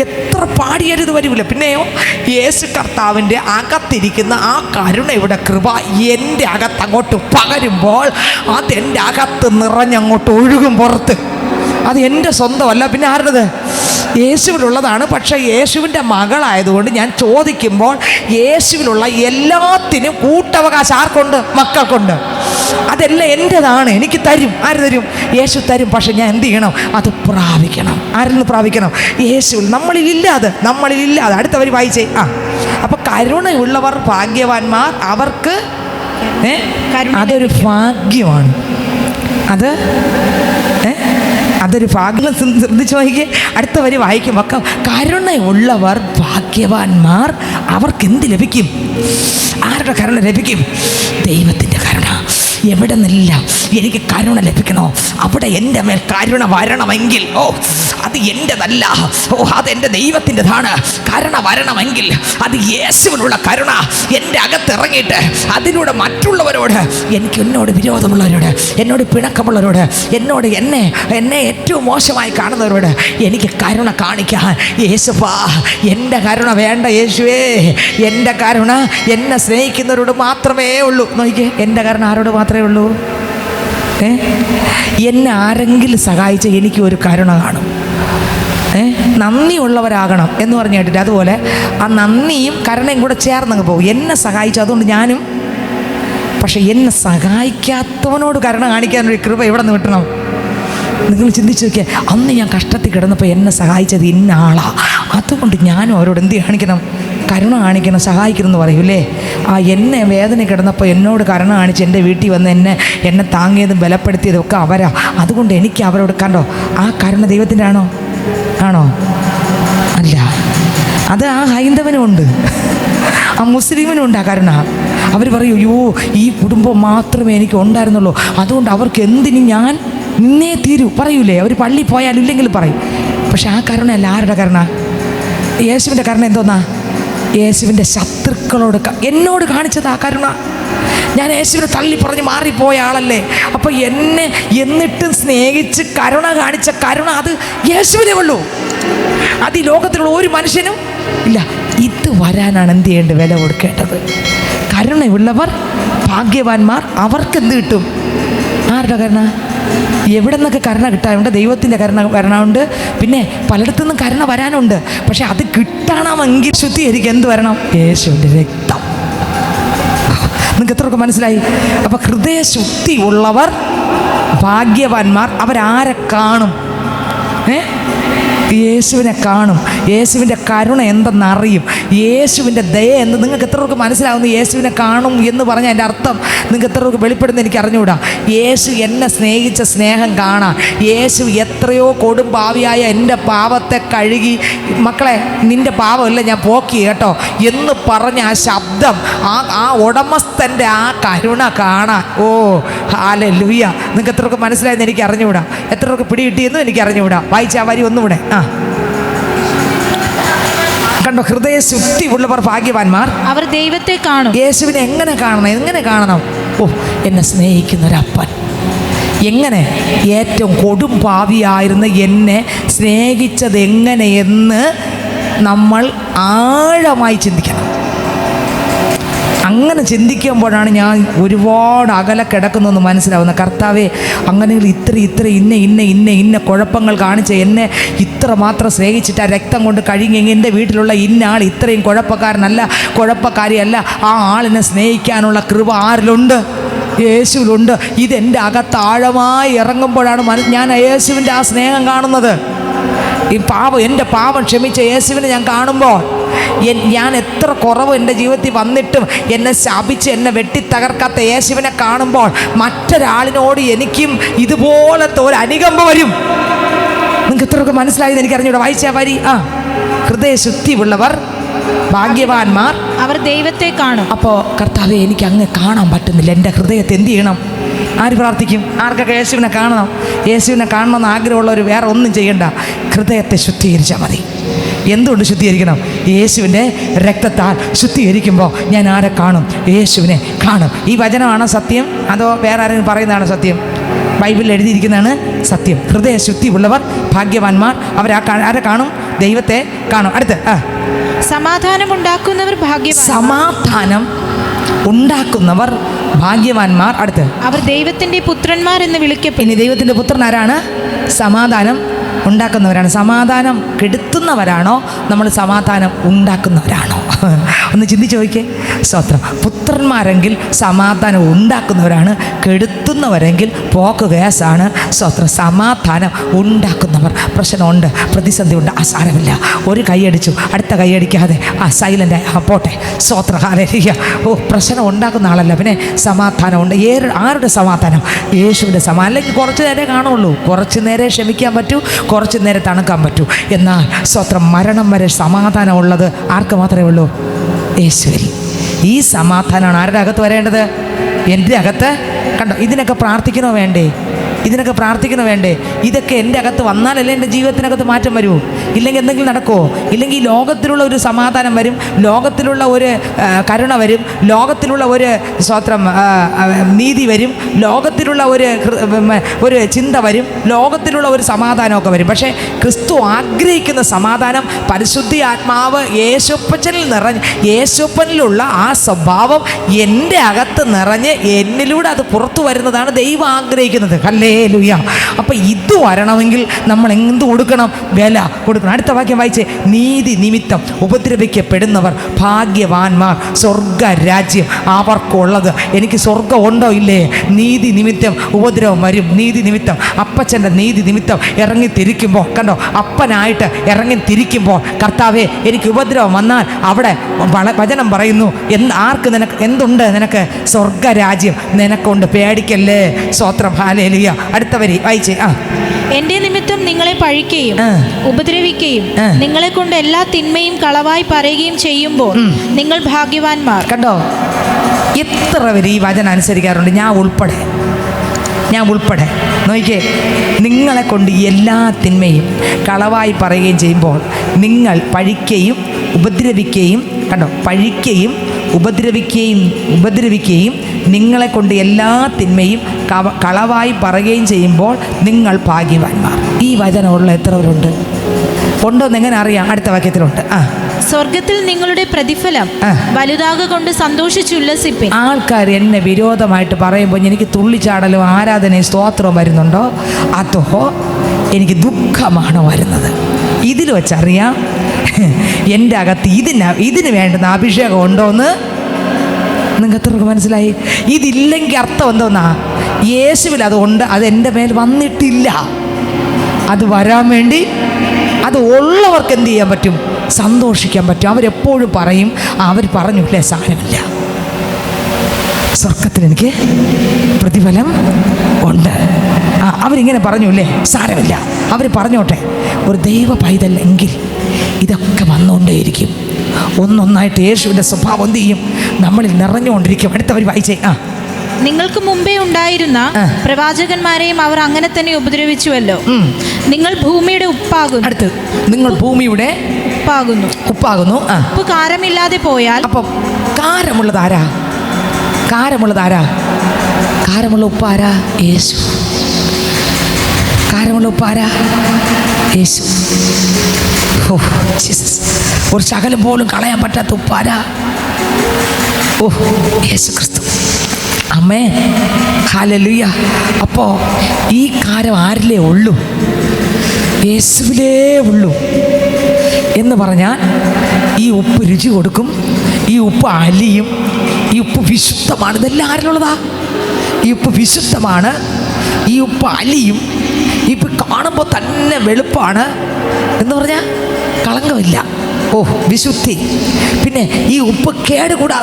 എത്ര പാടിയാലും ഇത് വരില്ല. പിന്നെയോ യേശു കർത്താവിൻ്റെ അകത്തിരിക്കുന്ന ആ കരുണയുടെ കൃപ എൻ്റെ അകത്ത് അങ്ങോട്ട് പകരുമ്പോൾ അതെൻ്റെ അകത്ത് നിറഞ്ഞങ്ങോട്ട് ഒഴുകും പുറത്ത്. അത് എൻ്റെ സ്വന്തമല്ല, പിന്നെ ആരുടേത്? യേശുവിലുള്ളതാണ്. പക്ഷേ യേശുവിൻ്റെ മകളായതുകൊണ്ട് ഞാൻ ചോദിക്കുമ്പോൾ യേശുവിലുള്ള എല്ലാത്തിനും കൂട്ടവകാശം ആർക്കുണ്ട്? മക്കൾക്കുണ്ട്. അതെല്ലാം എൻ്റെതാണ്, എനിക്ക് തരും. ആര് തരും? യേശു തരും. പക്ഷെ ഞാൻ എന്ത് ചെയ്യണം? അത് പ്രാപിക്കണം. ആരിൽ നിന്ന് പ്രാപിക്കണം? യേശുവിൽ. നമ്മളിലില്ലാതെ. അടുത്തവർ വായിച്ചേ. അപ്പം കരുണയുള്ളവർ ഭാഗ്യവാന്മാർ, അവർക്ക് അതൊരു ഭാഗ്യമാണ്. അതൊരു ഭാഗ്യം. ശ്രദ്ധിച്ചു നോക്കിക്കേ, അടുത്ത വരി വായിക്കുമ്പോൾ കരുണയുള്ളവർ ഭാഗ്യവാന്മാർ, അവർക്ക് എന്ത് ലഭിക്കും? ആരുടെ കരുണ ലഭിക്കും? ദൈവത്തിൻ്റെ കരുണ. എവിടെ നിന്നില്ല എനിക്ക് കരുണ ലഭിക്കണോ അവിടെ എൻ്റെ മേൽ കരുണ വരണമെങ്കിൽ അത് എൻ്റെതല്ല, അതെൻ്റെ ദൈവത്തിൻ്റെതാണ്. കരുണ വരണമെങ്കിൽ അത് യേശുവിനുള്ള കരുണ എൻ്റെ അകത്തിറങ്ങിയിട്ട് അതിലൂടെ മറ്റുള്ളവരോട്, എന്നോട് വിരോധമുള്ളവരോട്, എന്നോട് പിണക്കമുള്ളവരോട്, എന്നെ ഏറ്റവും മോശമായി കാണുന്നവരോട് എനിക്ക് കരുണ കാണിക്കാൻ യേശുവാ. എൻ്റെ കരുണ വേണ്ട യേശുവേ, എൻ്റെ കരുണ എന്നെ സ്നേഹിക്കുന്നവരോട് മാത്രമേ ഉള്ളൂ. നോക്കിക്കേ, എൻ്റെ കരുണ ആരോട് മാത്രമേ ഉള്ളൂ? എന്നെ ആരെങ്കിലും സഹായിച്ച എനിക്ക് ഒരു കരുണ കാണും. നന്ദിയുള്ളവരാകണം എന്ന് പറഞ്ഞു കേട്ടിട്ട്, അതുപോലെ ആ നന്ദിയും കരുണയും കൂടെ ചേർന്നങ്ങ് പോകും. എന്നെ സഹായിച്ചു, അതുകൊണ്ട് ഞാനും. പക്ഷെ എന്നെ സഹായിക്കാത്തവനോട് കരുണ കാണിക്കാനൊരു കൃപ എവിടെ നിന്ന് കിട്ടണം? നിങ്ങൾ ചിന്തിച്ച് നോക്കിയാൽ, അന്ന് ഞാൻ കഷ്ടത്തിൽ കിടന്നപ്പോൾ എന്നെ സഹായിച്ചത് ഇന്ന ആളാ, അതുകൊണ്ട് ഞാനും അവരോട് എന്ത് കാണിക്കണം? കരുണ കാണിക്കണം, സഹായിക്കണം എന്ന് പറയൂലേ. എന്നെ വേദന കിടന്നപ്പോൾ എന്നോട് കരുണ കാണിച്ച് എൻ്റെ വീട്ടിൽ വന്ന് എന്നെ താങ്ങിയതും ബലപ്പെടുത്തിയതും ഒക്കെ അവരാ. അതുകൊണ്ട് എനിക്ക് അവരോട് കണ്ടോ, ആ കരുണ ദൈവത്തിൻ്റെ ആണോ? അല്ല. അത് ആ ഹൈന്ദവനുമുണ്ട്, ആ മുസ്ലിമിനുണ്ട് ആ കരുണ. അവർ പറയും, അയ്യോ ഈ കുടുംബം മാത്രമേ എനിക്ക് ഉണ്ടായിരുന്നുള്ളൂ, അതുകൊണ്ട് അവർക്ക് എന്തിനും ഞാൻ നിന്നേ തീരൂ പറയൂലേ. അവർ പള്ളി പോയാലും ഇല്ലെങ്കിലും പറയും. പക്ഷെ ആ കരുണയല്ല. ആരുടെ കരുണ? യേശുവിൻ്റെ കരുണ എന്തോന്നാ? യേശുവിൻ്റെ ശത്രുക്കളോട് എന്നോട് കാണിച്ചത് ആ കരുണ. ഞാൻ യേശുവിനെ തള്ളി പറഞ്ഞ് മാറിപ്പോയ ആളല്ലേ. അപ്പോൾ എന്നെ എന്നിട്ടും സ്നേഹിച്ച് കരുണ കാണിച്ച കരുണ അത് യേശുവിനേ ഉള്ളൂ. അത് ഈ ലോകത്തിലുള്ള ഒരു മനുഷ്യനും ഇല്ല. ഇത് വരാനാണ് എന്ത് ചെയ്യേണ്ടത്? വില കൊടുക്കേണ്ടത്. കരുണയുള്ളവർ ഭാഗ്യവാന്മാർ, അവർക്ക് എന്ത് കിട്ടും? ആരുടെ കരുണ? എവിടെ നിന്നൊക്കെ കരുണ കിട്ടാനുണ്ട്? ദൈവത്തിൻ്റെ കരുണ ഉണ്ട്. പിന്നെ പലയിടത്തുനിന്നും കരുണ വരാനുണ്ട്. പക്ഷെ അത് കിട്ടണമെങ്കിൽ ശുദ്ധീകരിക്കുക എന്ത് വരണം? യേശുവിൻ്റെ രക്തം. നിങ്ങൾക്ക് എത്രയൊക്കെ മനസ്സിലായി? അപ്പം ഹൃദയശുദ്ധി ഉള്ളവർ ഭാഗ്യവാന്മാർ. അവരാരെ കാണും? യേശുവിനെ കാണും. യേശുവിൻ്റെ കരുണ എന്തെന്നറിയും. യേശുവിൻ്റെ ദയ എന്ത് നിങ്ങൾക്ക് എത്രയൊക്കെ മനസ്സിലാവുന്നു? യേശുവിനെ കാണും എന്ന് പറഞ്ഞാൽ എൻ്റെ അർത്ഥം നിങ്ങൾക്ക് എത്രയൊക്കെ വെളിപ്പെടുന്ന എനിക്ക് അറിഞ്ഞുകൂടാ. യേശു എന്നെ സ്നേഹിച്ച സ്നേഹം കാണാം. യേശു എത്രയോ കൊടും പാവിയായ എൻ്റെ പാപത്തെ കഴുകി, മക്കളെ നിൻ്റെ പാപമല്ല ഞാൻ പോക്കി കേട്ടോ എന്ന് പറഞ്ഞ ആ ശബ്ദം, ആ ഉടമസ്ഥൻ്റെ ആ കരുണ കാണാൻ. ഹല്ലേലൂയ. നിങ്ങൾക്ക് എത്രയൊക്കെ മനസ്സിലായെന്ന് എനിക്ക് അറിഞ്ഞുകൂടാ, എത്രയൊക്കെ പിടികിട്ടിയെന്നും എനിക്ക് അറിഞ്ഞുകൂടാ. വായിച്ച ആ വരി ഒന്നുകൂടെ. കണ്ടോ, ഹൃദയശുദ്ധി ഉള്ളവർ ഭാഗ്യവാന്മാർ, അവർ ദൈവത്തെ കാണും. യേശുവിനെ എങ്ങനെ കാണണം? എന്നെ സ്നേഹിക്കുന്ന ഒരപ്പൻ. എങ്ങനെ? ഏറ്റവും കൊടും പാവിയായിരുന്ന എന്നെ സ്നേഹിച്ചത് എങ്ങനെയെന്ന് നമ്മൾ ആഴമായി ചിന്തിക്കണം. അങ്ങനെ ചിന്തിക്കുമ്പോഴാണ് ഞാൻ ഒരുപാട് അകലെ കിടക്കുന്നതെന്ന് മനസ്സിലാവുന്നത്. കർത്താവേ, അങ്ങനെയുള്ള ഇത്ര ഇന്ന കുഴപ്പങ്ങൾ കാണിച്ച് എന്നെ ഇത്ര മാത്രം സ്നേഹിച്ചിട്ട് ആ രക്തം കൊണ്ട് കഴിഞ്ഞെങ്കിൽ എൻ്റെ വീട്ടിലുള്ള ഇന്ന ആൾ ഇത്രയും കുഴപ്പക്കാരിയല്ല. ആ ആളിനെ സ്നേഹിക്കാനുള്ള കൃപ ആരിലുണ്ട്? യേശുവിലുണ്ട്. ഇതെൻ്റെ അകത്ത് ആഴമായി ഇറങ്ങുമ്പോഴാണ് ഞാൻ യേശുവിൻ്റെ ആ സ്നേഹം കാണുന്നത്. എൻ്റെ പാപം ക്ഷമിച്ച യേശുവിനെ ഞാൻ കാണുമ്പോൾ, ഞാൻ എത്ര കുറവ് എൻ്റെ ജീവിതത്തിൽ വന്നിട്ടും എന്നെ ശപിച്ച് എന്നെ വെട്ടിത്തകർക്കാത്ത യേശുവിനെ കാണുമ്പോൾ മറ്റൊരാളിനോട് എനിക്കും ഇതുപോലത്തെ ഒരു അനുകമ്പ വരും. നിങ്ങൾക്ക് എത്രയൊക്കെ മനസ്സിലായെന്ന് എനിക്കറിഞ്ഞൂടെ. വായിച്ചാൽ വരി. ഹൃദയശുദ്ധി ഉള്ളവർ ഭാഗ്യവാന്മാർ, അവർ ദൈവത്തെ കാണും. അപ്പോൾ കർത്താവേ, എനിക്ക് അങ്ങ് കാണാൻ പറ്റുന്നില്ല. എൻ്റെ ഹൃദയത്തെ എന്ത് ചെയ്യണം? ആര് പ്രാർത്ഥിക്കും? ആർക്കൊക്കെ യേശുവിനെ കാണണം? യേശുവിനെ കാണണമെന്ന് ആഗ്രഹമുള്ളവർ വേറെ ഒന്നും ചെയ്യണ്ട, ഹൃദയത്തെ ശുദ്ധീകരിച്ചാൽ മതി. എന്തുകൊണ്ട് ശുദ്ധീകരിക്കണം? യേശുവിൻ്റെ രക്തത്താൽ ശുദ്ധീകരിക്കുമ്പോൾ ഞാൻ ആരെ കാണും? യേശുവിനെ കാണും. ഈ വചനമാണോ സത്യം, അതോ വേറെ ആരെങ്കിലും പറയുന്നതാണോ സത്യം? ബൈബിളിൽ എഴുതിയിരിക്കുന്നതാണ് സത്യം. ഹൃദയശുദ്ധി ഉള്ളവർ ഭാഗ്യവാന്മാർ, ആരെ കാണും? ദൈവത്തെ കാണും. അടുത്ത് സമാധാനം ഉണ്ടാക്കുന്നവർ ഭാഗ്യവാന്മാർ. സമാധാനം ഉണ്ടാക്കുന്നവർ ഭാഗ്യവാന്മാർ. അടുത്ത് അവർ ദൈവത്തിൻ്റെ പുത്രന്മാർ എന്ന് വിളിക്കപ്പെടും. ഇനി ദൈവത്തിൻ്റെ പുത്രൻ ആരാണ്? സമാധാനം ഉണ്ടാക്കുന്നവരാണ്. സമാധാനം കെടുത്തുന്നവരാണോ നമ്മൾ സമാധാനം ഉണ്ടാക്കുന്നവരാണോ? ഒന്ന് ചിന്തിച്ച് നോക്കിയേ. സ്തോത്രം. പുത്രന്മാരെങ്കിൽ സമാധാനം ഉണ്ടാക്കുന്നവരാണ്, കെടുത്തുന്നവരെങ്കിൽ പോക്ക് കേസാണ്. സ്തോത്രം. സമാധാനം ഉണ്ടാക്കുന്നവർ. പ്രശ്നമുണ്ട്, പ്രതിസന്ധി ഉണ്ട്, സാരമില്ല, ഒരു കൈയടിച്ചു അടുത്ത കൈയടിക്കാതെ സൈലൻ്റ് പോട്ടെ. സ്തോത്രം. ഹല്ലേലൂയ. പ്രശ്നം ഉണ്ടാക്കുന്ന ആളല്ല, പിന്നെ സമാധാനമുണ്ട്. ആരുടെ സമാധാനം? യേശുവിൻ്റെ സമാധാനം. അല്ലെങ്കിൽ കുറച്ച് നേരെ കാണുള്ളൂ, കുറച്ച് നേരെ ക്ഷമിക്കാൻ പറ്റൂ, കുറച്ച് നേരെ തണുക്കാൻ പറ്റൂ. എന്നാൽ സ്തോത്രം, മരണം വരെ സമാധാനമുള്ളത് ആർക്ക് മാത്രമേ ഉള്ളൂ? യേശുവിൽ. ഈ സമാധാനമാണ് ആരുടെ അകത്ത് വരേണ്ടത്? എൻ്റെ അകത്ത്. കണ്ടോ, ഇതിനൊക്കെ പ്രാർത്ഥിക്കണോ വേണ്ടേ? ഇതിനൊക്കെ പ്രാർത്ഥിക്കണോ വേണ്ടേ? ഇതൊക്കെ എൻ്റെ അകത്ത് വന്നാലല്ലേ എൻ്റെ ജീവിതത്തിനകത്ത് മാറ്റം വരൂ. ഇല്ലെങ്കിൽ എന്തെങ്കിലും നടക്കുമോ? ഇല്ലെങ്കിൽ ലോകത്തിലുള്ള ഒരു സമാധാനം വരും, ലോകത്തിലുള്ള ഒരു കരുണ വരും, ലോകത്തിലുള്ള ഒരു സ്തോത്രം നീതി വരും, ലോകത്തിലുള്ള ഒരു ചിന്ത വരും, ലോകത്തിലുള്ള ഒരു സമാധാനമൊക്കെ വരും. പക്ഷേ ക്രിസ്തു ആഗ്രഹിക്കുന്ന സമാധാനം, പരിശുദ്ധി ആത്മാവ് യേശുപ്പനിൽ നിറഞ്ഞ്, യേശുപ്പനിലുള്ള ആ സ്വഭാവം എൻ്റെ അകത്ത് നിറഞ്ഞ് എന്നിലൂടെ അത് പുറത്തു വരുന്നതാണ് ദൈവം ആഗ്രഹിക്കുന്നത്. ഹല്ലേലൂയ. അപ്പം ഇത് വരണമെങ്കിൽ നമ്മൾ എന്ത് കൊടുക്കണം? വില കൊടുക്കണം. അടുത്ത വാക്യം വായിച്ചേ. നീതി നിമിത്തം ഉപദ്രവിക്കപ്പെടുന്നവർ ഭാഗ്യവാന്മാർ, സ്വർഗരാജ്യം അവർക്കുള്ളത്. എനിക്ക് സ്വർഗം ഉണ്ടോ ഇല്ലേ? നീതി നിമിത്തം ഉപദ്രവം വരും. നീതി നിമിത്തം, അപ്പച്ചൻ്റെ നീതി നിമിത്തം ഇറങ്ങിത്തിരിക്കുമ്പോൾ, കണ്ടോ, അപ്പനായിട്ട് ഇറങ്ങിത്തിരിക്കുമ്പോൾ, കർത്താവേ എനിക്ക് ഉപദ്രവം വന്നാൽ അവിടെ വചനം പറയുന്നു, ആർക്ക് നിനക്ക് എന്തുണ്ട്? നിനക്ക് സ്വർഗരാജ്യം നിനക്കുണ്ട്, പേടിക്കല്ലേ. സ്തോത്രം. ഹല്ലേലൂയ. അടുത്ത വരി വായിച്ചേ. എന്റെ നിമിത്തം നിങ്ങളെ പഴിക്കുകയും ഉപദ്രവിക്കുകയും നിങ്ങളെ കൊണ്ട് എല്ലാ തിന്മയും കളവായി പറയുകയും ചെയ്യുമ്പോൾ നിങ്ങൾ ഭാഗ്യവാന്മാർ. കണ്ടോ, എത്ര പേര് ഈ വചനം അനുസരിക്കാറുണ്ട്? ഞാൻ ഉൾപ്പെടെ. നോക്കിയേ, നിങ്ങളെ കൊണ്ട് എല്ലാ തിന്മയും കളവായി പറയുകയും ചെയ്യുമ്പോൾ നിങ്ങൾ പഴിക്കുകയും ഉപദ്രവിക്കുകയും, കണ്ടോ, പഴിക്കുകയും ഉപദ്രവിക്കുകയും നിങ്ങളെ കൊണ്ട് എല്ലാ തിന്മയും കളവായി പറയുകയും ചെയ്യുമ്പോൾ നിങ്ങൾ ഭാഗ്യവാന്മാർ. ഈ വചനമുള്ള എത്ര പേരുണ്ട്? ഉണ്ടോന്ന് എങ്ങനെ അറിയാം? അടുത്ത വാക്യത്തിലുണ്ട്. സ്വർഗത്തിൽ നിങ്ങളുടെ പ്രതിഫലം വലുതാകൊണ്ട് സന്തോഷിച്ചുല്ലസിപ്പിൻ. ആൾക്കാർ എന്നെ വിരോധമായിട്ട് പറയുമ്പോൾ എനിക്ക് തുള്ളിച്ചാടലും ആരാധനയും സ്തോത്രവും വരുന്നുണ്ടോ? അതോ എനിക്ക് ദുഃഖമാണോ വരുന്നത്? ഇതിൽ വെച്ചറിയാം എൻ്റെ അകത്ത് ഇതിന് വേണ്ടുന്ന അഭിഷേകം ഉണ്ടോയെന്ന്. നിങ്ങൾക്ക് എത്രയൊക്കെ മനസ്സിലായി? ഇതില്ലെങ്കിൽ അർത്ഥം എന്തോന്നാ? യേശുവിൽ അതുകൊണ്ട്, അത് എൻ്റെ മേൽ വന്നിട്ടില്ല. അത് വരാൻ വേണ്ടി, അത് ഉള്ളവർക്ക് എന്ത് ചെയ്യാൻ പറ്റും? സന്തോഷിക്കാൻ പറ്റും. അവരെപ്പോഴും പറയും, അവർ പറഞ്ഞില്ലേ സാരമില്ല, സ്വർഗത്തിൽ എനിക്ക് പ്രതിഫലം ഉണ്ട്. അവരിങ്ങനെ പറഞ്ഞില്ലേ സാരമില്ല, അവർ പറഞ്ഞോട്ടെ. ഒരു ദൈവ പൈതല്ലെങ്കിൽ ഇതൊക്കെ വന്നുകൊണ്ടേയിരിക്കും. ഒന്നൊന്നായിട്ട് യേശുവിൻ്റെ സ്വഭാവം എന്ത് ചെയ്യും? നമ്മളിൽ നിറഞ്ഞുകൊണ്ടിരിക്കും. അടുത്തവർ വായിച്ചേ. നിങ്ങൾക്ക് മുമ്പേ ഉണ്ടായിരുന്ന പ്രവാചകന്മാരെയും അവർ അങ്ങനെ തന്നെ ഉപദ്രവിച്ചുവല്ലോ. നിങ്ങൾ ഭൂമിയുടെ ഉപ്പാകുന്നു. അടുത്ത്, നിങ്ങൾ ഭൂമിയുടെ ഉപ്പാകുന്നു. ഉപ്പ് കാരമില്ലാതെ പോയാൽ, അപ്പം കാരമുള്ളതാരാ? കാരമുള്ള ഉപ്പാരാ? യേശു. കാരമുള്ള ഉപ്പാരാ? യേശു. ഒരു ശകലം പോലും കളയാൻ പറ്റാത്ത ഉപ്പാരാ? യേശു ക്രിസ്തു. ആമേൻ. ഹല്ലേലൂയ. അപ്പോൾ ഈ കാരം ആരിലേ ഉള്ളൂ? യേശുവിലേ ഉള്ളൂ എന്ന് പറഞ്ഞാൽ ഈ ഉപ്പ് രുചി കൊടുക്കും, ഈ ഉപ്പ് അലിയും, ഈ ഉപ്പ് വിശുദ്ധമാണ്. ഇതെല്ലാം ആരിലുള്ളതാ? ഈ ഉപ്പ് വിശുദ്ധമാണ്, ഈ ഉപ്പ് അലിയും, ഈ ഉപ്പ് കാണുമ്പോൾ തന്നെ വെളുപ്പാണ് എന്ന് പറഞ്ഞാൽ കളങ്കമില്ല. വിശുദ്ധി. പിന്നെ ഈ ഉപ്പ് കേടുകൂടാ.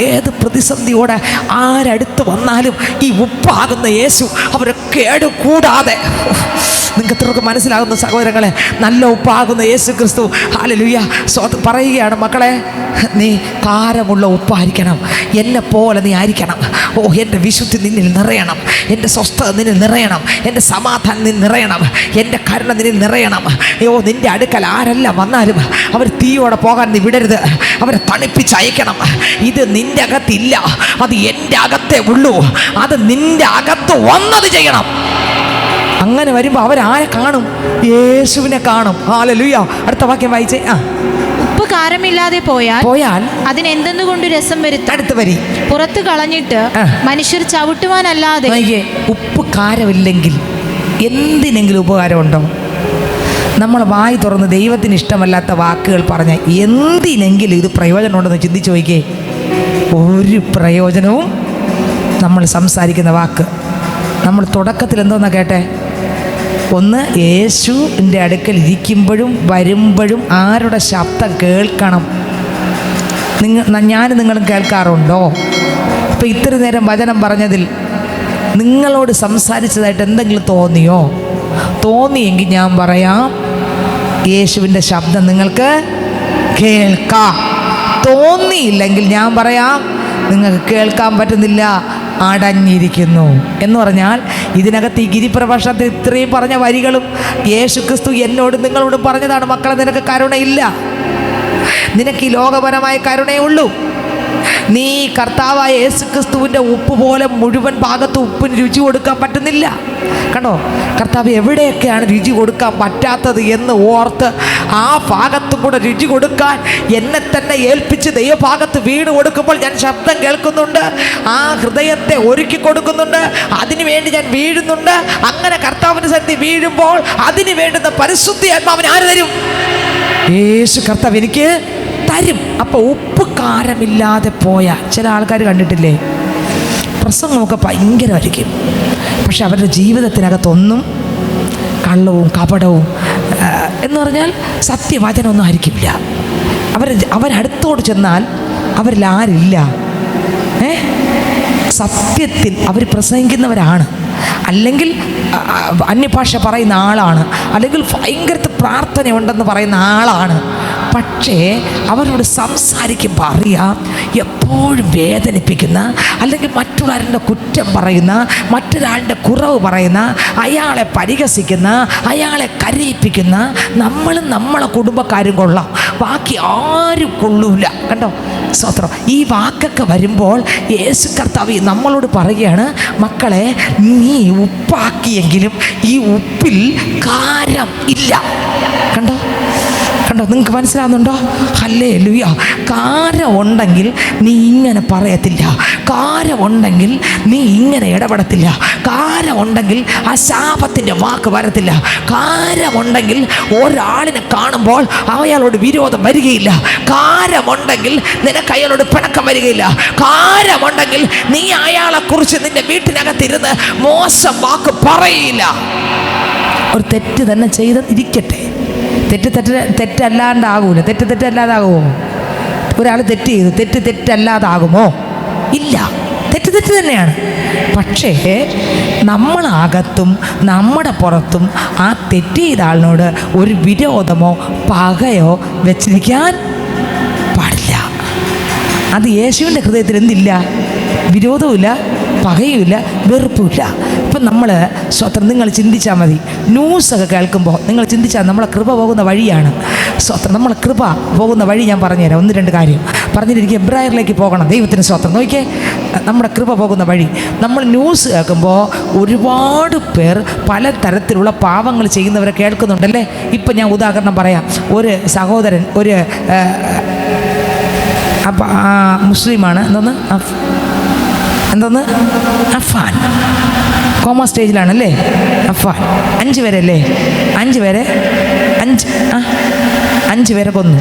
ഏത് പ്രതിസന്ധിയോടെ ആരടുത്ത് വന്നാലും ഈ ഉപ്പാകുന്ന യേശു അവരെ കേടുകൂടാതെ നിങ്ങൾക്ക് എത്രയൊക്കെ മനസ്സിലാകുന്ന സഹോദരങ്ങളെ, നല്ല ഉപ്പാകുന്ന യേശു ക്രിസ്തു ഹല്ലേലൂയ പറയുകയാണ്, മക്കളെ നീ കാരമുള്ള ഉപ്പായിരിക്കണം, എന്നെ പോലെ നീ ആയിരിക്കണം. ഓ, എൻ്റെ വിശുദ്ധി നിന്നിൽ നിറയണം, എൻ്റെ സ്വസ്ഥത നിന്നിൽ നിറയണം, എൻ്റെ സമാധാനം നിന്നിൽ നിറയണം, എൻ്റെ കരുണ നിന്നിൽ നിറയണം. അയ്യോ, നിൻ്റെ അടുക്കൽ ആരെല്ലാം വന്നാലും അവർ തീയോടെ പോകാൻ നീ വിടരുത്, അവരെ തണുപ്പിച്ചയക്കണം. ഇത് നിൻ്റെ അകത്തില്ല, അത് എൻ്റെ അകത്തേ ഉള്ളൂ, അത് നിൻ്റെ അകത്ത് വന്നത് ചെയ്യണം. അങ്ങനെ വരുമ്പോൾ അവരാരെ കാണും? യേശുവിനെ കാണും. ഹല്ലേലൂയ. അടുത്ത വാക്യം വായിച്ചേ. ഉപ്പ് കാരമില്ലാതെ പോയാൽ അതിനെന്തെന്നുകൊണ്ട് രസം വരുത്താം. അടുത്ത വരി, പുറത്ത് കളഞ്ഞിട്ട് മനുഷ്യർ ചവിട്ടുവാനല്ലാതെ. ഉപ്പ് കാരമില്ലെങ്കിൽ എന്തിനെങ്കിലും ഉപകാരമുണ്ടോ? നമ്മൾ വായി തുറന്ന് ദൈവത്തിന് ഇഷ്ടമല്ലാത്ത വാക്കുകൾ പറഞ്ഞ എന്തിനെങ്കിലും ഇത് പ്രയോജനമുണ്ടെന്ന് ചിന്തിച്ച് നോക്കിയേ. ഒരു പ്രയോജനവും നമ്മൾ സംസാരിക്കുന്ന വാക്ക്. നമ്മൾ തുടക്കത്തിൽ എന്തോന്നാ കേട്ടെ? ഒന്ന്, യേശുവിൻ്റെ അടുക്കൽ ഇരിക്കുമ്പോഴും വരുമ്പോഴും ആരുടെ ശബ്ദം കേൾക്കണം? നിങ്ങളും കേൾക്കാറുണ്ടോ? ഇപ്പം ഇത്ര നേരം വചനം പറഞ്ഞതിൽ നിങ്ങളോട് സംസാരിച്ചതായിട്ട് എന്തെങ്കിലും തോന്നിയെങ്കിൽ ഞാൻ പറയാം, യേശുവിൻ്റെ ശബ്ദം നിങ്ങൾക്ക് കേൾക്കാം. തോന്നിയില്ലെങ്കിൽ ഞാൻ പറയാം, നിങ്ങൾക്ക് കേൾക്കാൻ പറ്റുന്നില്ല, അടഞ്ഞിരിക്കുന്നു എന്ന് പറഞ്ഞാൽ ഇതിനകത്ത് ഈ ഗിരിപ്രഭാഷണത്തിൽ ഇത്രയും പറഞ്ഞ വരികളും യേശു ക്രിസ്തു എന്നോടും നിങ്ങളോടും പറഞ്ഞതാണ്. മക്കളെ, നിനക്ക് കരുണയില്ല, നിനക്ക് ഈ ലോകപരമായ കരുണയേ ഉള്ളൂ. നീ കർത്താവായ യേശു ക്രിസ്തുവിൻ്റെ ഉപ്പ് പോലെ മുഴുവൻ ഭാഗത്ത് ഉപ്പിന് രുചി കൊടുക്കാൻ പറ്റുന്നില്ല. കണ്ടോ, കർത്താവ് എവിടെയൊക്കെയാണ് രുചി കൊടുക്കാൻ പറ്റാത്തത് എന്ന് ഓർത്ത് ആ ഭാഗത്തും കൂടെ രുചി കൊടുക്കാൻ എന്നെ തന്നെ ഏൽപ്പിച്ച് ദൈവഭാഗത്ത് വീണ് കൊടുക്കുമ്പോൾ ഞാൻ ശബ്ദം കേൾക്കുന്നുണ്ട്, ആ ഹൃദയത്തെ ഒരുക്കി കൊടുക്കുന്നുണ്ട്, അതിനു വേണ്ടി ഞാൻ വീഴുന്നുണ്ട്. അങ്ങനെ കർത്താവിൻ്റെ സന്നിധി വീഴുമ്പോൾ അതിന് വേണ്ടുന്ന പരിശുദ്ധി ആത്മാവിന് ആര് തരും? യേശു കർത്താവ് എനിക്ക് തരും. അപ്പോൾ ഉപ്പ് കാരമില്ലാതെ പോയാൽ ചില ആൾക്കാർ കണ്ടിട്ടില്ലേ, പ്രസംഗമൊക്കെ ഭയങ്കരമായിരിക്കും, പക്ഷെ അവരുടെ ജീവിതത്തിനകത്തൊന്നും കള്ളവും കപടവും എന്ന് പറഞ്ഞാൽ സത്യവചനമൊന്നും ആയിരിക്കില്ല. അവരടുത്തോട് ചെന്നാൽ അവരിൽ ആരില്ല. സത്യത്തിൽ അവർ പ്രസംഗിക്കുന്നവരാണ്, അല്ലെങ്കിൽ അന്യഭാഷ പറയുന്ന ആളാണ്, അല്ലെങ്കിൽ ഭയങ്കര പ്രാർത്ഥനയുണ്ടെന്ന് പറയുന്ന ആളാണ്. പക്ഷേ അവരോട് സംസാരിക്കുമ്പോൾ അറിയാം, എപ്പോഴും വേദനിപ്പിക്കുന്ന, അല്ലെങ്കിൽ മറ്റുള്ളവരുടെ കുറ്റം പറയുന്ന, മറ്റൊരാളുടെ കുറവ് പറയുന്ന, അയാളെ പരിഹസിക്കുന്ന, അയാളെ കരയിപ്പിക്കുന്ന നമ്മളും നമ്മളെ കുടുംബക്കാരും കൊള്ളാം, ബാക്കി ആരും കൊള്ളൂല. കണ്ടോ, സ്തോത്രം. ഈ വാക്കൊക്കെ വരുമ്പോൾ യേശു കർത്താവ് നമ്മളോട് പറയുകയാണ്, മക്കളെ, നീ ഉപ്പാക്കിയെങ്കിലും ഈ ഉപ്പിൽ കാരം ഇല്ല. കണ്ടോ, നിങ്ങൾക്ക് മനസ്സിലാവുന്നുണ്ടോ? ഹല്ലേലൂയ. കാരം ഉണ്ടെങ്കിൽ നീ ഇങ്ങനെ പറയത്തില്ല, കാരം ഉണ്ടെങ്കിൽ നീ ഇങ്ങനെ ഇടപെടത്തില്ല, കാരം ഉണ്ടെങ്കിൽ ആ ശാപത്തിൻ്റെ വാക്ക് വരത്തില്ല, കാരമുണ്ടെങ്കിൽ ഒരാളിനെ കാണുമ്പോൾ അയാളോട് വിരോധം വരികയില്ല, കാരമുണ്ടെങ്കിൽ നിനക്ക് അയാളോട് പിണക്കം വരികയില്ല, കാരമുണ്ടെങ്കിൽ നീ അയാളെക്കുറിച്ച് നിന്റെ വീട്ടിനകത്തിരുന്ന് മോശം വാക്ക് പറയില്ല. ഒരു തെറ്റ് തന്നെ ചെയ്തിരിക്കട്ടെ, തെറ്റല്ലാണ്ടാകൂല. തെറ്റല്ലാതാകുമോ? ഒരാൾ തെറ്റ് ചെയ്തു, തെറ്റല്ലാതാകുമോ? ഇല്ല, തെറ്റ് തന്നെയാണ്. പക്ഷേ നമ്മളകത്തും നമ്മുടെ പുറത്തും ആ തെറ്റ് ചെയ്ത ആളിനോട് ഒരു വിരോധമോ പകയോ വെച്ചിരിക്കാൻ പാടില്ല. അത് യേശുവിൻ്റെ ഹൃദയത്തിൽ എന്തില്ല? വിരോധവുമില്ല, പകയുമില്ല, വെറുപ്പുമില്ല. ഇപ്പം നമ്മൾ സ്വത്രം നിങ്ങൾ ചിന്തിച്ചാൽ മതി. ന്യൂസൊക്കെ കേൾക്കുമ്പോൾ നിങ്ങൾ ചിന്തിച്ചാൽ നമ്മളെ കൃപ പോകുന്ന വഴിയാണ്. സ്വത്രം നമ്മളെ കൃപ പോകുന്ന വഴി ഞാൻ പറഞ്ഞുതരാം. 1-2 കാര്യം പറഞ്ഞിട്ട് എബ്രായറിലേക്ക് പോകണം. ദൈവത്തിന് സ്വത്രം. നോക്കിയേ, നമ്മുടെ കൃപ പോകുന്ന വഴി. നമ്മൾ ന്യൂസ് കേൾക്കുമ്പോൾ ഒരുപാട് പേർ പലതരത്തിലുള്ള പാവങ്ങൾ ചെയ്യുന്നവരെ കേൾക്കുന്നുണ്ടല്ലേ. ഇപ്പം ഞാൻ ഉദാഹരണം പറയാം. ഒരു സഹോദരൻ, ഒരു മുസ്ലിമാണ്, എന്തോന്ന് അഫാൻ, കോമ സ്റ്റേജിലാണല്ലേ അഫാൻ. 5 പേരല്ലേ, 5 പേരെ കൊന്നു.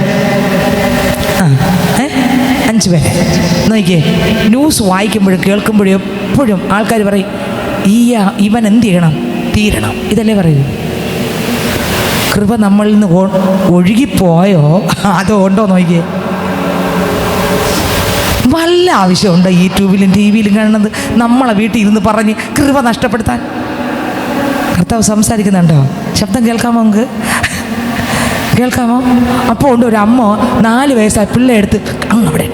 5 പേരെ. നോക്കിയേ, ന്യൂസ് വായിക്കുമ്പോഴും കേൾക്കുമ്പോഴും എപ്പോഴും ആൾക്കാർ പറയും, ഇവൻ എന്ത് ചെയ്യണം, തീരണം. ഇതല്ലേ പറയൂ. കൃപ നമ്മളിൽ നിന്ന് ഒഴുകിപ്പോയോ അതോ ഉണ്ടോ? നോക്കിയേ, വല്ല ആവശ്യമുണ്ടോ യൂട്യൂബിലും TV യിലും കാണുന്നത് നമ്മളെ വീട്ടിൽ ഇരുന്ന് പറഞ്ഞ് കൃപ നഷ്ടപ്പെടുത്താൻ? കർത്താവ് സംസാരിക്കുന്നുണ്ടോ? ശബ്ദം കേൾക്കാമോ നമുക്ക്? കേൾക്കാമോ? അപ്പോൾ ഉണ്ട് ഒരു അമ്മ 4 വയസ്സായ പിള്ളേ എടുത്ത് അങ്ങ് അവിടെ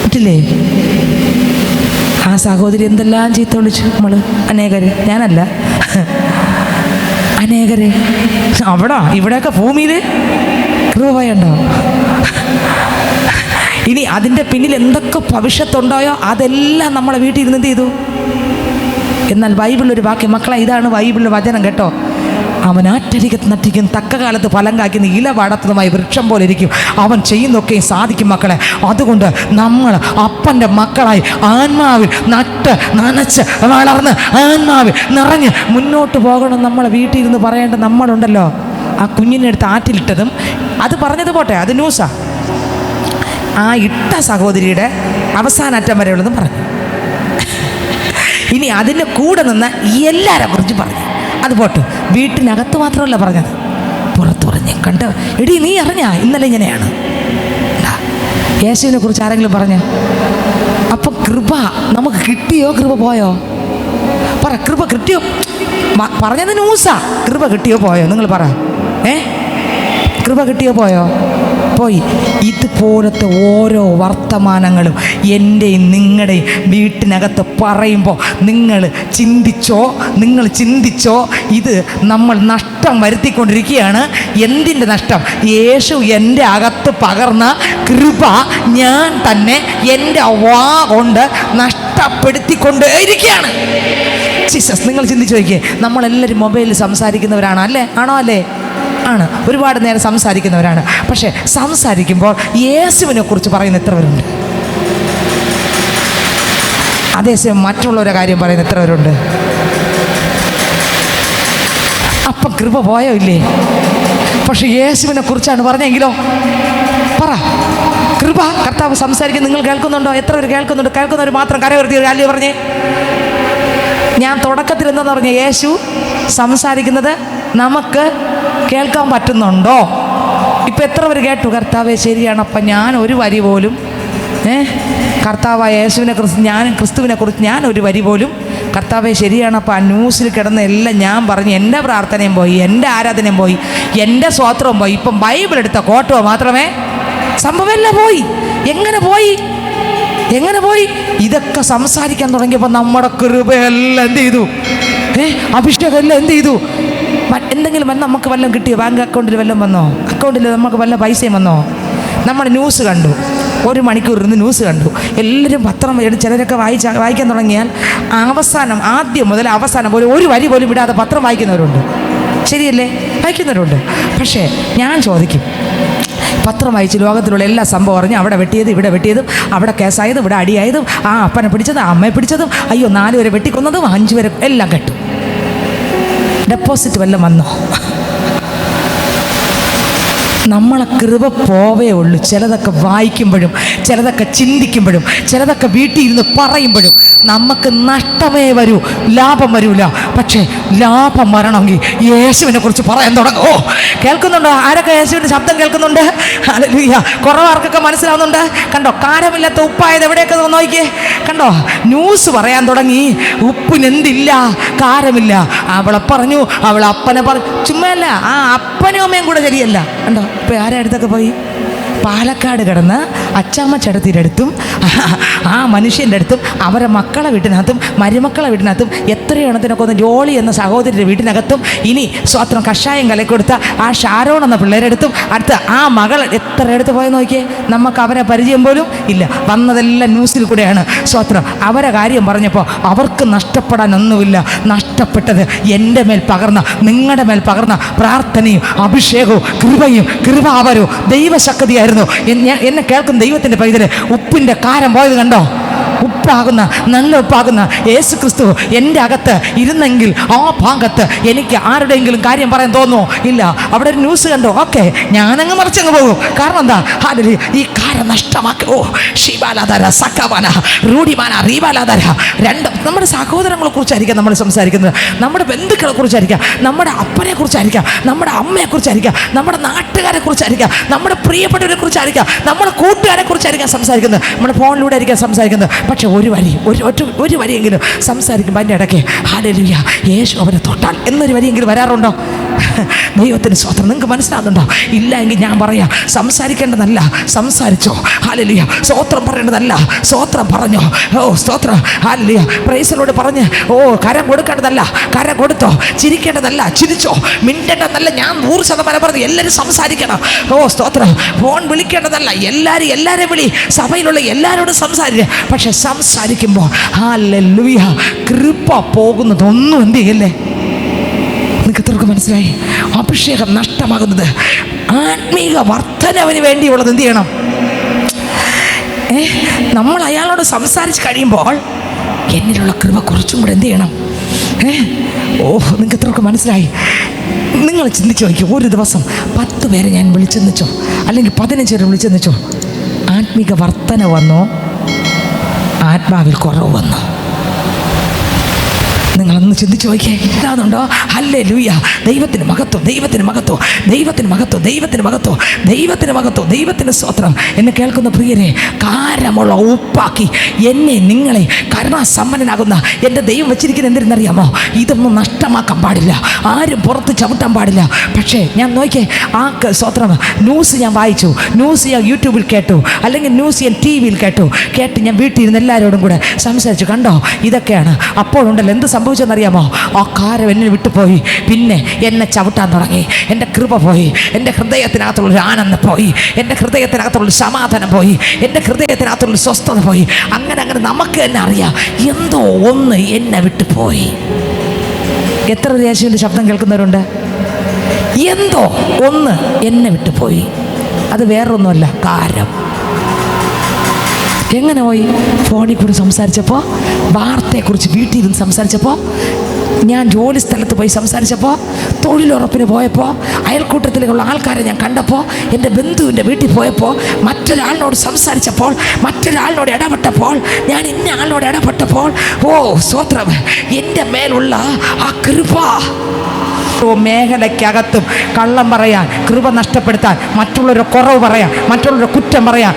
ഇട്ടില്ലേ? ആ സഹോദരി എന്തെല്ലാം ചീത്ത വിളിച്ചു നമ്മള് അനേകര്, ഞാനല്ല, അനേകര്. അവിടെ ഇവിടെയൊക്കെ ഭൂമിയിൽ കൃപയുണ്ടോ? ഇനി അതിൻ്റെ പിന്നിൽ എന്തൊക്കെ ഭവിഷ്യത്തുണ്ടായോ അതെല്ലാം നമ്മളെ വീട്ടിൽ ഇരുന്ന് എന്ത് ചെയ്തു? എന്നാൽ ബൈബിളിലൊരു വാക്യം, മക്കളെ ഇതാണ് ബൈബിളിലെ വചനം കേട്ടോ. അവൻ ആറ്റരികത്ത് നട്ടിക്കും, തക്ക കാലത്ത് ഫലം കായ്ക്കുന്ന ഇല വാടാത്തതുമായ വൃക്ഷം പോലെ ഇരിക്കും. അവൻ ചെയ്യുന്നൊക്കെയും സാധിക്കും മക്കളെ. അതുകൊണ്ട് നമ്മൾ അപ്പൻ്റെ മക്കളായി ആത്മാവിൽ നട്ട് നനച്ച് വളർന്ന് ആത്മാവിൽ നിറഞ്ഞ് മുന്നോട്ട് പോകണം. നമ്മളെ വീട്ടിൽ ഇരുന്ന് പറയേണ്ട നമ്മളുണ്ടല്ലോ, ആ കുഞ്ഞിനെ എടുത്ത് ആറ്റിലിട്ടതും അത് പറഞ്ഞത് പോട്ടെ, അത് ന്യൂസാ. ആ ഇട്ട സഹോദരിയുടെ അവസാന അറ്റം വരെയുള്ളതും പറഞ്ഞു. ഇനി അതിൻ്റെ കൂടെ നിന്ന് എല്ലാരെ കുറിച്ച് പറഞ്ഞു. അത് പോട്ടെ, വീട്ടിനകത്ത് മാത്രമല്ല പറഞ്ഞത്, പുറത്ത് പറഞ്ഞ് കണ്ട് എടി നീ അറിഞ്ഞാ ഇന്നലെ ഇങ്ങനെയാണ്. യേശുവിനെ കുറിച്ച് ആരെങ്കിലും പറഞ്ഞ? അപ്പം കൃപ നമുക്ക് കിട്ടിയോ? കൃപ പോയോ? പറ, കൃപ കിട്ടിയോ? പറഞ്ഞത് ന്യൂസാ. കൃപ കിട്ടിയോ പോയോ? നിങ്ങൾ പറ. കൃപ കിട്ടിയോ പോയോ? പോയി. ഇതുപോലത്തെ ഓരോ വർത്തമാനങ്ങളും എൻ്റെയും നിങ്ങളുടെയും വീട്ടിനകത്ത് പറയുമ്പോൾ നിങ്ങൾ ചിന്തിച്ചോ ഇത് നമ്മൾ നഷ്ടം വരുത്തിക്കൊണ്ടിരിക്കുകയാണ്. എന്തിൻ്റെ നഷ്ടം? യേശു എൻ്റെ അകത്ത് പകർന്ന കൃപ ഞാൻ തന്നെ എൻ്റെ വാ കൊണ്ട് നഷ്ടപ്പെടുത്തിക്കൊണ്ടേയിരിക്കുകയാണ്. ജീസസ്, നിങ്ങൾ ചിന്തിച്ചു നോക്കിയേ. നമ്മളെല്ലാവരും മൊബൈലിൽ സംസാരിക്കുന്നവരാണ് അല്ലേ? ആണോ? അല്ലേ? ആണ്. ഒരുപാട് നേരം സംസാരിക്കുന്നവരാണ്. പക്ഷേ സംസാരിക്കുമ്പോൾ യേശുവിനെ കുറിച്ച് പറയുന്ന എത്ര പേരുണ്ട്? അതേസമയം മറ്റുള്ളവരുടെ കാര്യം പറയുന്ന എത്ര പേരുണ്ട്? അപ്പം കൃപ പോയോ? ഇല്ലേ? പക്ഷെ യേശുവിനെ കുറിച്ചാണ് പറഞ്ഞെങ്കിലോ? പറ. കൃപ കർത്താവ് സംസാരിക്കും. നിങ്ങൾ കേൾക്കുന്നുണ്ടോ? എത്ര പേര് കേൾക്കുന്നുണ്ട്? കേൾക്കുന്നവർ മാത്രം കരയുയർത്തി കാര്യം പറഞ്ഞേ. ഞാൻ തുടക്കത്തിൽ എന്താന്ന് പറഞ്ഞ, യേശു സംസാരിക്കുന്നത് നമുക്ക് കേൾക്കാൻ പറ്റുന്നുണ്ടോ? ഇപ്പം എത്ര പേര് കേട്ടു? കർത്താവെ ശരിയാണ്. അപ്പം ഞാൻ ഒരു വരി പോലും കർത്താവായ യേശുവിനെ കുറിച്ച്, ക്രിസ്തുവിനെ കുറിച്ച് ഞാൻ ഒരു വരി പോലും കർത്താവെ ശരിയാണ്. അപ്പം ആ ന്യൂസിൽ കിടന്ന എല്ലാം ഞാൻ പറഞ്ഞു. എൻ്റെ പ്രാർത്ഥനയും പോയി, എൻ്റെ ആരാധനയും പോയി, എൻ്റെ സ്തോത്രവും പോയി. ഇപ്പം ബൈബിൾ എടുത്ത കോട്ടോ മാത്രമേ സംഭവമെല്ലാം പോയി. എങ്ങനെ പോയി? ഇതൊക്കെ സംസാരിക്കാൻ തുടങ്ങിയപ്പോൾ നമ്മുടെ കൃപയെല്ലാം എന്ത് ചെയ്തു? അഭിഷേകം എല്ലാം എന്ത് ചെയ്തു? എന്തെങ്കിലും വന്ന് നമുക്ക് വല്ലതും കിട്ടിയോ? ബാങ്ക് അക്കൗണ്ടിൽ വല്ലതും വന്നോ? അക്കൗണ്ടിൽ നമുക്ക് വല്ല പൈസയും വന്നോ? നമ്മൾ ന്യൂസ് കണ്ടു, 1 മണിക്കൂർ ഇരുന്ന് ന്യൂസ് കണ്ടു. എല്ലാവരും പത്രം എടുത്ത് ചിലരൊക്കെ വായിക്കാൻ തുടങ്ങിയാൽ അവസാനം, ആദ്യം മുതൽ അവസാനം പോലും ഒരു വരി പോലും വിടാതെ പത്രം വായിക്കുന്നവരുണ്ട്. ശരിയല്ലേ? വായിക്കുന്നവരുണ്ട്. പക്ഷേ ഞാൻ ചോദിക്കും, പത്രം വായിച്ച് ലോകത്തിലുള്ള എല്ലാ സംഭവം അറിഞ്ഞ് അവിടെ വെട്ടിയത്, ഇവിടെ വെട്ടിയതും, അവിടെ കേസായതും, ഇവിടെ അടിയായതും, ആ അപ്പനെ പിടിച്ചതും, ആ അമ്മയെ പിടിച്ചതും, അയ്യോ 4 പേരെ വെട്ടിക്കൊന്നതും, 5 പേരെ എല്ലാം കേട്ടു. ഡെപ്പോസിറ്റ് വല്ലതും വന്നോ? നമ്മളെ കൃപ പോവേ ഉള്ളൂ. ചിലതൊക്കെ വായിക്കുമ്പോഴും, ചിലതൊക്കെ ചിന്തിക്കുമ്പോഴും, ചിലതൊക്കെ വീട്ടിൽ ഇരുന്ന് പറയുമ്പോഴും നമുക്ക് നഷ്ടമേ വരൂ, ലാഭം വരൂല. പക്ഷേ ലാഭം വരണമെങ്കിൽ യേശുവിനെ കുറിച്ച് പറയാൻ തുടങ്ങുമോ? കേൾക്കുന്നുണ്ടോ? ആരൊക്കെ യേശുവിൻ്റെ ശബ്ദം കേൾക്കുന്നുണ്ട്? ഹല്ലേലൂയ. കുറവാർക്കൊക്കെ മനസ്സിലാവുന്നുണ്ട്? കണ്ടോ? കാരമില്ലാത്ത ഉപ്പായത് എവിടെയൊക്കെ നോക്കിയേ. കണ്ടോ? ന്യൂസ് പറയാൻ തുടങ്ങി. ഉപ്പിനെന്തില്ല, കാരമില്ല. അവളെ പറഞ്ഞു, അവളെ അപ്പനെ പറഞ്ഞു. ചുമ്മയല്ല, ആ അപ്പനും അമ്മയും കൂടെ ശരിയല്ല. കണ്ടോ? ഇപ്പം ആരെ അടുത്തൊക്കെ പോയി? പാലക്കാട് കിടന്ന് അച്ചാമ്മ ചേട്ടത്തിയുടെ അടുത്തും ആ മനുഷ്യൻ്റെ അടുത്തും അവരെ മക്കളെ വീട്ടിനകത്തും മരുമക്കളെ വീട്ടിനകത്തും എത്രയോ എണ്ണത്തിനൊക്കെ ഒന്ന് ജോളി എന്ന സഹോദരിയുടെ വീട്ടിനകത്തും, ഇനി സ്വത്രം കഷായം കലക്കൊടുത്ത ആ ഷാരോൺ എന്ന പിള്ളേരുടെ അടുത്തും, അടുത്ത് ആ മകൾ എത്ര അടുത്ത് പോയി നോക്കിയേ. നമുക്ക് അവരെ പരിചയം പോലും ഇല്ല. വന്നതെല്ലാം ന്യൂസിൽ കൂടെയാണ്. സ്വത്രം അവരെ കാര്യം പറഞ്ഞപ്പോൾ അവർക്ക് നഷ്ടപ്പെടാനൊന്നുമില്ല. നഷ്ടപ്പെട്ടത് എൻ്റെ മേൽ പകർന്ന, നിങ്ങളുടെ മേൽ പകർന്ന പ്രാർത്ഥനയും അഭിഷേകവും കൃപയും കൃപാവരവും ദൈവശക്തിയായിരുന്നു. എന്നെ കേൾക്കുന്ന ദൈവത്തിൻ്റെ പൈതല്, ഉപ്പിൻ്റെ കാരം പോയത് കണ്ടോ? ഉപ്പാകുന്ന, നല്ല ഉപ്പാകുന്ന യേശു ക്രിസ്തു എൻ്റെ അകത്ത് ഇരുന്നെങ്കിൽ ആ ഭാഗത്ത് എനിക്ക് ആരുടെയെങ്കിലും കാര്യം പറയാൻ തോന്നുമോ? ഇല്ല. അവിടെ ഒരു ന്യൂസ് കണ്ടോ? ഓക്കെ, ഞാനങ്ങ് മറിച്ചങ്ങ് പോകും. കാരണം എന്താ? ഈ കാരം നഷ്ടമാക്കി. ഓ ഷീബാലാധര സക്കവന റൂഡിമാന റീബാലാധര. രണ്ടും നമ്മുടെ സഹോദരങ്ങളെ കുറിച്ചായിരിക്കാം നമ്മൾ സംസാരിക്കുന്നത്, നമ്മുടെ ബന്ധുക്കളെ കുറിച്ചായിരിക്കാം, നമ്മുടെ അപ്പനെ കുറിച്ചായിരിക്കാം, നമ്മുടെ അമ്മയെ കുറിച്ചായിരിക്കാം, നമ്മുടെ നാട്ടുകാരെ കുറിച്ചായിരിക്കാം, നമ്മുടെ പ്രിയപ്പെട്ടവരെ കുറിച്ചായിരിക്കാം, നമ്മുടെ കൂട്ടുകാരെ കുറിച്ചായിരിക്കാം സംസാരിക്കുന്നത്, നമ്മുടെ ഫോണിലൂടെ ആയിരിക്കാം സംസാരിക്കുന്നത്. പക്ഷെ ഒരു വരിയെങ്കിലും സംസാരിക്കുമ്പോൾ അതിൻ്റെ ഇടയ്ക്ക് ഹല്ലേലൂയ യേശു അവനെ തൊട്ടാൽ എന്നൊരു വരിയെങ്കിലും വരാറുണ്ടോ? ദൈവത്തിന് സ്തോത്രം. നിങ്ങൾക്ക് മനസ്സിലാകുന്നുണ്ടോ? ഇല്ല എങ്കിൽ ഞാൻ പറയാം, സംസാരിക്കേണ്ടതല്ല സംസാരിച്ചോ. ഹല്ലേലൂയ. സ്തോത്രം പറയേണ്ടതല്ല സ്തോത്രം പറഞ്ഞോ. ഓ സ്തോത്രം. ഹല്ലേലൂയ. പ്രൈസിലോട് പറഞ്ഞ് കരം കൊടുക്കേണ്ടതല്ല കരം കൊടുത്തോ. ചിരിക്കേണ്ടതല്ല ചിരിച്ചോ. മിണ്ടേണ്ടതല്ല, ഞാൻ 100% പറഞ്ഞു, എല്ലാവരും സംസാരിക്കണം. ഓ സ്തോത്രം. ഫോൺ വിളിക്കേണ്ടതല്ല, എല്ലാവരെയും വിളി. സഭയിലുള്ള എല്ലാവരോടും സംസാരിക്കുക. പക്ഷെ സംസാരിക്കുമ്പോൾ ഹല്ലേലൂയ കൃപ പോകുന്നതൊന്നും എന്ത് ചെയ്യല്ലേ? നിങ്ങൾക്ക് എത്രയൊക്കെ മനസ്സിലായി? അഭിഷേകം നഷ്ടമാകുന്നത് ആത്മീക വർധനവിന് വേണ്ടിയുള്ളത് എന്ത് ചെയ്യണം? നമ്മൾ അയാളോട് സംസാരിച്ച് കഴിയുമ്പോൾ എന്നിലുള്ള കൃപ കുറച്ചും കൂടെ എന്ത് ചെയ്യണം? നിങ്ങൾക്ക് എത്രയൊക്കെ മനസ്സിലായി? നിങ്ങൾ ചിന്തിച്ച് നോക്കിയോ, ഒരു ദിവസം 10 പേരെ ഞാൻ വിളിച്ചെന്ന് വെച്ചോ, അല്ലെങ്കിൽ 15 പേരെ വിളിച്ചെന്ന് വെച്ചോ, ആത്മീക വർധന വന്നോ ആത്മാവിൽ കുറവ് വന്നോ? നിങ്ങളൊന്ന് ചിന്തിച്ച് നോക്കിയേ. ഇതാണുണ്ടോ? ഹല്ലേലൂയ. ദൈവത്തിന് മഹത്വം, ദൈവത്തിന് മഹത്വം, ദൈവത്തിന് മഹത്വം, ദൈവത്തിന് മഹത്വം, ദൈവത്തിന് മഹത്വം, ദൈവത്തിന് സ്തോത്രം. എന്നെ കേൾക്കുന്ന പ്രിയരെ, കാരമുള്ള ഉപ്പാക്കി എന്നെ നിങ്ങളെ കരുണാസമ്പന്നനാകുന്ന എൻ്റെ ദൈവം വെച്ചിരിക്കുന്നത് എന്തിനെന്നറിയാമോ? ഇതൊന്നും നഷ്ടമാക്കാൻ പാടില്ല, ആരും പുറത്ത് ചവിട്ടാൻ പാടില്ല. പക്ഷേ ഞാൻ നോക്കിയേ, ആ സ്തോത്രം ന്യൂസ് ഞാൻ വായിച്ചു, ന്യൂസ് ഞാൻ യൂട്യൂബിൽ കേട്ടു, അല്ലെങ്കിൽ ന്യൂസ് ഞാൻ TV-യിൽ കേട്ട് ഞാൻ വീട്ടിൽ ഇരുന്ന് എല്ലാവരോടും കൂടെ സംസാരിച്ചു. കണ്ടോ, ഇതൊക്കെയാണ്. അപ്പോഴുണ്ടല്ലോ എന്ത് സംഭവിച്ചെന്നറിയാമോ? ആ കാരം എന്നെ വിട്ടുപോയി, പിന്നെ എന്നെ ചവിട്ടാൻ തുടങ്ങി. എൻ്റെ കൃപ പോയി, എൻ്റെ ഹൃദയത്തിനകത്തുള്ളൊരു ആനന്ദം പോയി, എൻ്റെ ഹൃദയത്തിനകത്തുള്ള സമാധാനം പോയി, എൻ്റെ ഹൃദയത്തിനകത്തുള്ള സ്വസ്ഥത പോയി. അങ്ങനെ നമുക്ക് തന്നെ അറിയാം, എന്തോ ഒന്ന് എന്നെ വിട്ടുപോയി. എത്ര യേശുവിൻ്റെ ശബ്ദം കേൾക്കുന്നവരുണ്ട്? എന്തോ ഒന്ന് എന്നെ വിട്ടുപോയി. അത് വേറൊന്നുമല്ല, കാരം. എങ്ങനെ പോയി? ഫോണിൽ കൂടി സംസാരിച്ചപ്പോൾ, വാർത്തയെക്കുറിച്ച് വീട്ടിൽ ഇരുന്ന് സംസാരിച്ചപ്പോൾ, ഞാൻ ജോലി സ്ഥലത്ത് പോയി സംസാരിച്ചപ്പോൾ, തൊഴിലുറപ്പിന് പോയപ്പോൾ, അയൽക്കൂട്ടത്തിലുള്ള ആൾക്കാരെ ഞാൻ കണ്ടപ്പോൾ, എൻ്റെ ബന്ധുവിൻ്റെ വീട്ടിൽ പോയപ്പോൾ, മറ്റൊരാളിനോട് സംസാരിച്ചപ്പോൾ, മറ്റൊരാളിനോട് ഇടപെട്ടപ്പോൾ, ഞാൻ ഇന്ന ആളിനോട് ഇടപെട്ടപ്പോൾ, ഓ സ്തോത്രം, എൻ്റെ മേലുള്ള ആ കൃപ. മേഖലയ്ക്കകത്തും കള്ളം പറയാൻ, കൃപ നഷ്ടപ്പെടുത്താൻ, മറ്റുള്ളവരുടെ കുറവ് പറയാൻ, മറ്റുള്ളവരുടെ കുറ്റം പറയാൻ,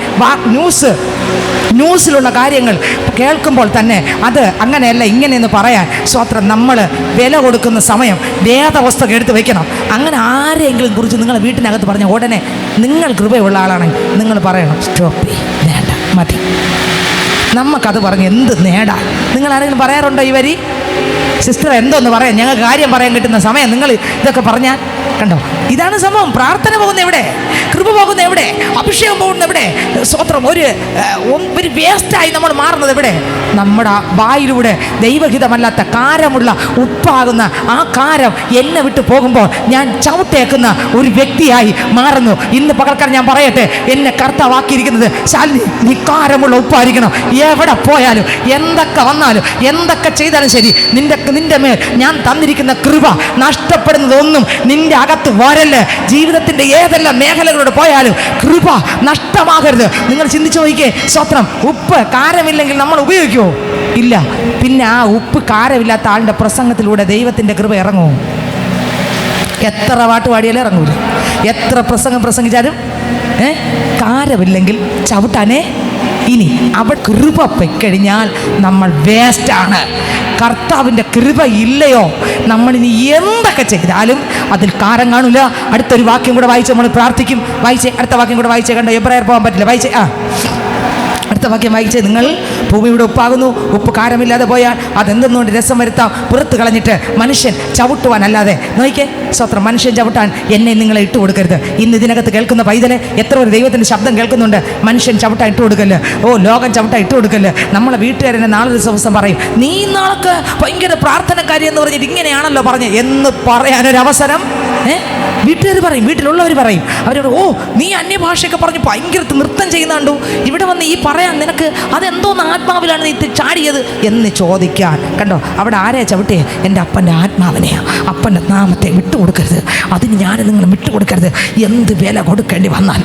ന്യൂസിലുള്ള കാര്യങ്ങൾ കേൾക്കുമ്പോൾ തന്നെ അത് അങ്ങനെയല്ല ഇങ്ങനെയെന്ന് പറയാൻ സ്തോത്രം നമ്മൾ വില കൊടുക്കുന്ന സമയം വേദവസ്തുക്കൾ എടുത്ത് വെക്കണം. അങ്ങനെ ആരെങ്കിലും കുറിച്ച് നിങ്ങളെ വീട്ടിനകത്ത് പറഞ്ഞ ഉടനെ നിങ്ങൾ കൃപയുള്ള ആളാണെങ്കിൽ നിങ്ങൾ പറയണം, സ്റ്റോപ്പ്, വേണ്ട, മതി, നമുക്കത് പറഞ്ഞ് എന്ത് നേടാൻ. നിങ്ങൾ ആരെങ്കിലും പറയാറുണ്ടോ ഈ വരി? സിസ്റ്റർ എന്തോന്ന് പറയാം, ഞങ്ങൾക്ക് കാര്യം പറയാൻ കിട്ടുന്ന സമയം നിങ്ങൾ ഇതൊക്കെ പറഞ്ഞാൽ? കണ്ടോ, ഇതാണ് സംഭവം. പ്രാർത്ഥന പോകുന്ന എവിടെ? കൃപ പോകുന്ന എവിടെ? അഭിഷേകം പോകുന്ന എവിടെ? സ്തോത്രം. ഒരു വേസ്റ്റായി നമ്മൾ മാറുന്നത് എവിടെ? നമ്മുടെ വായിലൂടെ ദൈവഹിതമല്ലാത്ത കാരമുള്ള ഉപ്പാകുന്ന ആ കാരം എന്നെ വിട്ട് പോകുമ്പോൾ ഞാൻ ചവിട്ടേക്കുന്ന ഒരു വ്യക്തിയായി മാറുന്നു. ഇന്ന് പകൽക്കാലം ഞാൻ പറയട്ടെ, എന്നെ കർത്താവാക്കിയിരിക്കുന്നത് ശാലിനി, നീ കാരമുള്ള ഉപ്പായിരിക്കണം. എവിടെ പോയാലും, എന്തൊക്കെ വന്നാലും, എന്തൊക്കെ ചെയ്താലും ശരി, നിന്റെ മേൽ ഞാൻ തന്നിരിക്കുന്ന കൃപ നഷ്ടപ്പെടുന്നതൊന്നും നിന്റെ അകത്ത് വരല്. ജീവിതത്തിന്റെ ഏതെല്ലാം മേഖലകളോട് പോയാലും കൃപ നഷ്ടമാകരുത്. നിങ്ങൾ ചിന്തിച്ചു നോക്കിക്കേ. സ്വത്രം, ഉപ്പ് കാരമില്ലെങ്കിൽ നമ്മൾ ഉപയോഗിക്കുമോ? ഇല്ല. പിന്നെ ആ ഉപ്പ് കാരമില്ലാത്ത ആളുടെ പ്രസംഗത്തിലൂടെ ദൈവത്തിന്റെ കൃപ ഇറങ്ങുമോ? എത്ര പാട്ട് പാടിയാലും ഇറങ്ങൂല, എത്ര പ്രസംഗം പ്രസംഗിച്ചാലും കാരമില്ലെങ്കിൽ ചവിട്ടാനേ. ഇനി അവൾ കൃപ പൊയ്ക്കഴിഞ്ഞാൽ നമ്മൾ വേസ്റ്റാണ്. കർത്താവിൻ്റെ കൃപ ഇല്ലയോ, നമ്മളിനി എന്തൊക്കെ ചെയ്താലും അതിൽ കാരം കാണില്ല. അടുത്തൊരു വാക്യം കൂടെ വായിച്ച് നമ്മൾ പ്രാർത്ഥിക്കും. വായിച്ചേ, അടുത്ത വാക്യം കൂടെ വായിച്ചേ. കണ്ടോ, എബ്രായർ പോകാൻ പറ്റില്ല. വായിച്ചേ, അടുത്ത വാക്യം വായിച്ചേ. നിങ്ങൾ ഭൂമിയുടെ ഉപ്പാകുന്നു. ഉപ്പ് കാരമില്ലാതെ പോയാൽ അതെന്തെന്നുകൊണ്ട് രസം വരുത്താം. പുറത്ത് കളഞ്ഞിട്ട് മനുഷ്യൻ ചവിട്ടുവാനല്ലാതെ. നോക്കിക്കേ, സ്വത്രം, മനുഷ്യൻ ചവിട്ടാൻ എന്നെ നിങ്ങളെ ഇട്ട് കൊടുക്കരുത്. ഇന്ന് ഇതിനകത്ത് കേൾക്കുന്ന പൈതലെ, എത്ര ഒരു ദൈവത്തിൻ്റെ ശബ്ദം കേൾക്കുന്നുണ്ട്. മനുഷ്യൻ ചവിട്ടാൻ ഇട്ട് കൊടുക്കല്ല്. ലോകം ചവിട്ടാൻ ഇട്ട് കൊടുക്കല്ല്. നമ്മളെ വീട്ടുകാരെന്നെ നാളെ ദിവസം പറയും, നീ നാളെ ഭയങ്കര പ്രാർത്ഥനക്കാരി എന്ന് പറഞ്ഞിട്ട് ഇങ്ങനെയാണല്ലോ പറഞ്ഞ് എന്ന് പറയാനൊരവസരം വീട്ടുകാർ പറയും, വീട്ടിലുള്ളവർ പറയും. അവരോട്, നീ അന്യഭാഷയൊക്കെ പറഞ്ഞ് ഭയങ്കര നൃത്തം ചെയ്യുന്നുണ്ടോ, ഇവിടെ വന്ന് ഈ പറയാൻ നിനക്ക് അതെന്തോന്ന് ആത്മാവിലാണ് നീ ചാടിയത് എന്ന് ചോദിക്കാൻ. കണ്ടോ, അവിടെ ആരെയാ ചവിട്ടിയേ? എൻ്റെ അപ്പൻ്റെ ആത്മാവിനെയാണ്. അപ്പൻ്റെ നാമത്തെ വിട്ടുകൊടുക്കരുത്, അതിന് ഞാൻ നിങ്ങൾ വിട്ടുകൊടുക്കരുത്. എന്ത് വില കൊടുക്കേണ്ടി വന്നാൽ,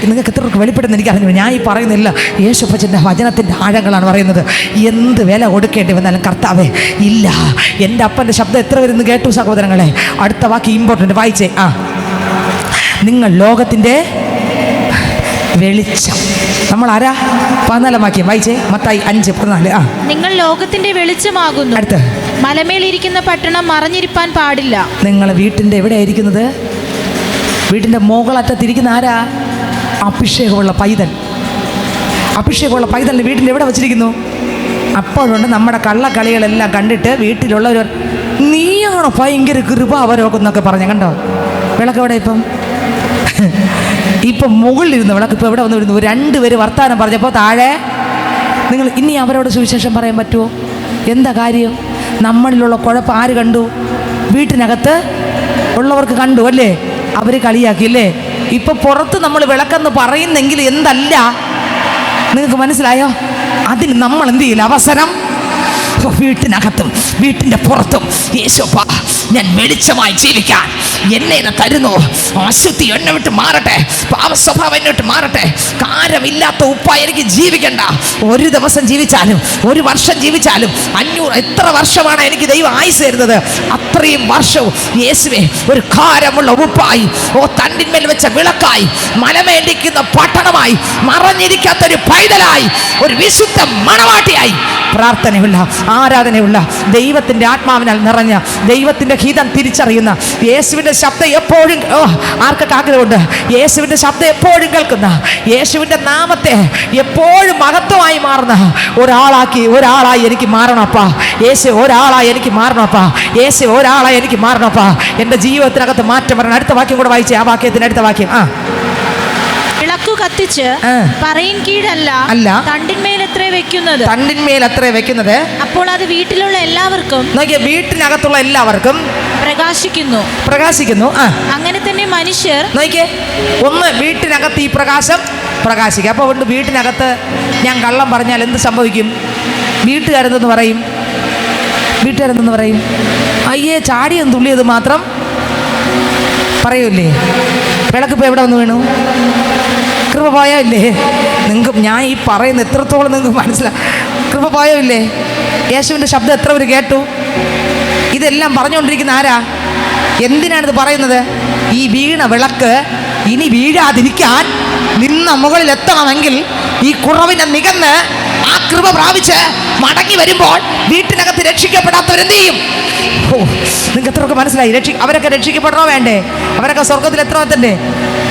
നിങ്ങൾക്ക് എത്രയൊക്കെ വെളിപ്പെടുന്ന എനിക്കറിഞ്ഞു. ഞാൻ ഈ പറയുന്നില്ല, യേശുപ്പച്ചൻ്റെ വചനത്തിൻ്റെ ആഴങ്ങളാണ് പറയുന്നത്. എന്ത് വില കൊടുക്കേണ്ടി വന്നാലും കർത്താവേ ഇല്ല. എൻ്റെ അപ്പൻ്റെ ശബ്ദം എത്ര വരുന്നു കേട്ടു സഹോദരങ്ങളെ. അടുത്ത വാക്ക് ഇമ്പോർട്ടൻ്റ്, വായിച്ചേ. നിങ്ങൾ ലോകത്തിൻ്റെ വെളിച്ചം. നമ്മൾ ആരാ? 14 വാക്യം വായിച്ചേ. മത്തായി 5:14. ആ, നിങ്ങൾ ലോകത്തിന്റെ വെളിച്ചമാകുന്നു. അടുത്ത്, മലമേലിരിക്കുന്ന പട്ടണം മറഞ്ഞിരിപ്പാൻ പാടില്ല. നിങ്ങൾ വീട്ടിൻ്റെ എവിടെയായിരിക്കുന്നത്? വീട്ടിൻ്റെ മുകളറ്റത്തിരിക്കുന്ന ആരാ? അഭിഷേകമുള്ള പൈതൽ. അഭിഷേകമുള്ള പൈതലിന് വീട്ടിൽ എവിടെ വച്ചിരിക്കുന്നു? അപ്പോഴുണ്ട് നമ്മുടെ കള്ളക്കളികളെല്ലാം കണ്ടിട്ട് വീട്ടിലുള്ളവർ, നീയാണോ ഭയങ്കര കൃപാവരോഗം എന്നൊക്കെ പറഞ്ഞു. കണ്ടോ വിളക്ക് എവിടെ? ഇപ്പം മുകളിലിരുന്ന് വിളക്ക് ഇപ്പോൾ എവിടെ വന്ന് വരുന്നു? 2 പേര് വർത്താനം പറഞ്ഞപ്പോൾ താഴെ. നിങ്ങൾ ഇനി അവരോട് സുവിശേഷം പറയാൻ പറ്റുമോ? എന്താ കാര്യം? നമ്മളിലുള്ള കുഴപ്പം ആര് കണ്ടു? വീട്ടിനകത്ത് ഉള്ളവർക്ക് കണ്ടു അല്ലേ? അവർ കളിയാക്കിയല്ലേ? ഇപ്പം പുറത്ത് നമ്മൾ വിളക്കെന്ന് പറയുന്നെങ്കിൽ എന്തല്ല, നിങ്ങൾക്ക് മനസ്സിലായോ? അതിന് നമ്മൾ എന്ത് ചെയ്യില്ല? അവസരം വീട്ടിനകത്തും വീട്ടിൻ്റെ പുറത്തും യേശുപ്പാ ഞാൻ വെളിച്ചമായി ജീവിക്കാൻ എന്നെ തരുന്നു. അശുദ്ധി എന്നെ വിട്ട് മാറട്ടെ, പാപ സ്വഭാവം എന്നെ വിട്ട് മാറട്ടെ. കാരമില്ലാത്ത ഉപ്പായി എനിക്ക് ജീവിക്കണ്ട. ഒരു ദിവസം ജീവിച്ചാലും 1 വർഷം ജീവിച്ചാലും 500 എത്ര വർഷമാണ് എനിക്ക് ദൈവം ആയുസ് തരുന്നത്, അത്രയും വർഷവും യേശുവേ ഒരു കാരമുള്ള ഉപ്പായി, തണ്ടിന്മേൽ വെച്ച വിളക്കായി, മലമേലിരിക്കുന്ന പട്ടണമായി, മറഞ്ഞിരിക്കാത്തൊരു പൈതലായി, ഒരു വിശുദ്ധ മണവാട്ടിയായി, പ്രാർത്ഥനയുള്ള ആരാധനയുള്ള ദൈവത്തിൻ്റെ ആത്മാവിനാൽ നിറഞ്ഞ ദൈവത്തിൻ്റെ ഹിതം തിരിച്ചറിയുന്ന യേശുവിൻ്റെ ശബ്ദം എപ്പോഴും ആർക്കൊക്കെ ആഗ്രഹമുണ്ട്? യേശുവിൻ്റെ ശബ്ദം എപ്പോഴും കേൾക്കുന്ന, യേശുവിൻ്റെ നാമത്തെ എപ്പോഴും മഹത്വമായി മാറുന്ന ഒരാളായി എനിക്ക് മാറണപ്പാ. യേശു ഒരാളായി എനിക്ക് മാറണപ്പാ. യേശു ഒരാളായി എനിക്ക് മാറണപ്പാ. എൻ്റെ ജീവിതത്തിനകത്ത് മാറ്റം വരണം. അടുത്ത വാക്യം കൂടെ വായിച്ചേ. ആ വാക്യത്തിൻ്റെ അടുത്ത വാക്യം. വിളക്കു കത്തിച്ച് പറയിൻ കീഴല്ല തണ്ടിന്മേലത്രേ വെക്കുന്നത്. തണ്ടിന്മേലത്രേ വെക്കുന്നത്. അപ്പോൾ അത് വീട്ടിലുള്ള എല്ലാവർക്കും, നോക്കിയ വീട്ടിനകത്തുള്ള എല്ലാവർക്കും പ്രകാശിക്കുന്നു. അങ്ങനെ തന്നെ മനുഷ്യർ, നോക്കിയേ, ഒന്ന് വീട്ടിനകത്ത് ഈ പ്രകാശം പ്രകാശിക്കുക. അപ്പോൾ കൊണ്ട് വീട്ടിനകത്ത് ഞാൻ കള്ളം പറഞ്ഞാൽ എന്ത് സംഭവിക്കും? വീട്ടുകാരെന്തെന്ന് പറയും? അയ്യേ ചാടിയും തുള്ളിയത് മാത്രം പറയൂല്ലേ? വിളക്കിപ്പോൾ എവിടെ വന്ന് വീണു? കൃപ പോയോ ഇല്ലേ? നിങ്ങൾക്ക് ഞാൻ ഈ പറയുന്ന എത്രത്തോളം നിങ്ങൾക്ക് മനസ്സിലാവും. കൃപ പോയോ ഇല്ലേ? യേശുവിൻ്റെ ശബ്ദം എത്ര പേര് കേട്ടു? ഇതെല്ലാം പറഞ്ഞുകൊണ്ടിരിക്കുന്ന ആരാ? എന്തിനാണിത് പറയുന്നത്? ഈ വീണ വിളക്ക് ഇനി വീഴാതിരിക്കാൻ നിന്ന മുകളിൽ എത്തണമെങ്കിൽ ഈ കുറവിനെ നികന്ന് ആ കൃപ പ്രാപിച്ച് മടങ്ങി വരുമ്പോൾ വീട്ടിനകത്ത് രക്ഷിക്കപ്പെടാത്തവരെന്ത് ചെയ്യും? നിങ്ങൾക്ക് എത്രയൊക്കെ മനസ്സിലായി? അവരൊക്കെ രക്ഷിക്കപ്പെടണോ വേണ്ടേ? അവരൊക്കെ സ്വർഗത്തിൽ എത്ര എത്തണ്ടേ?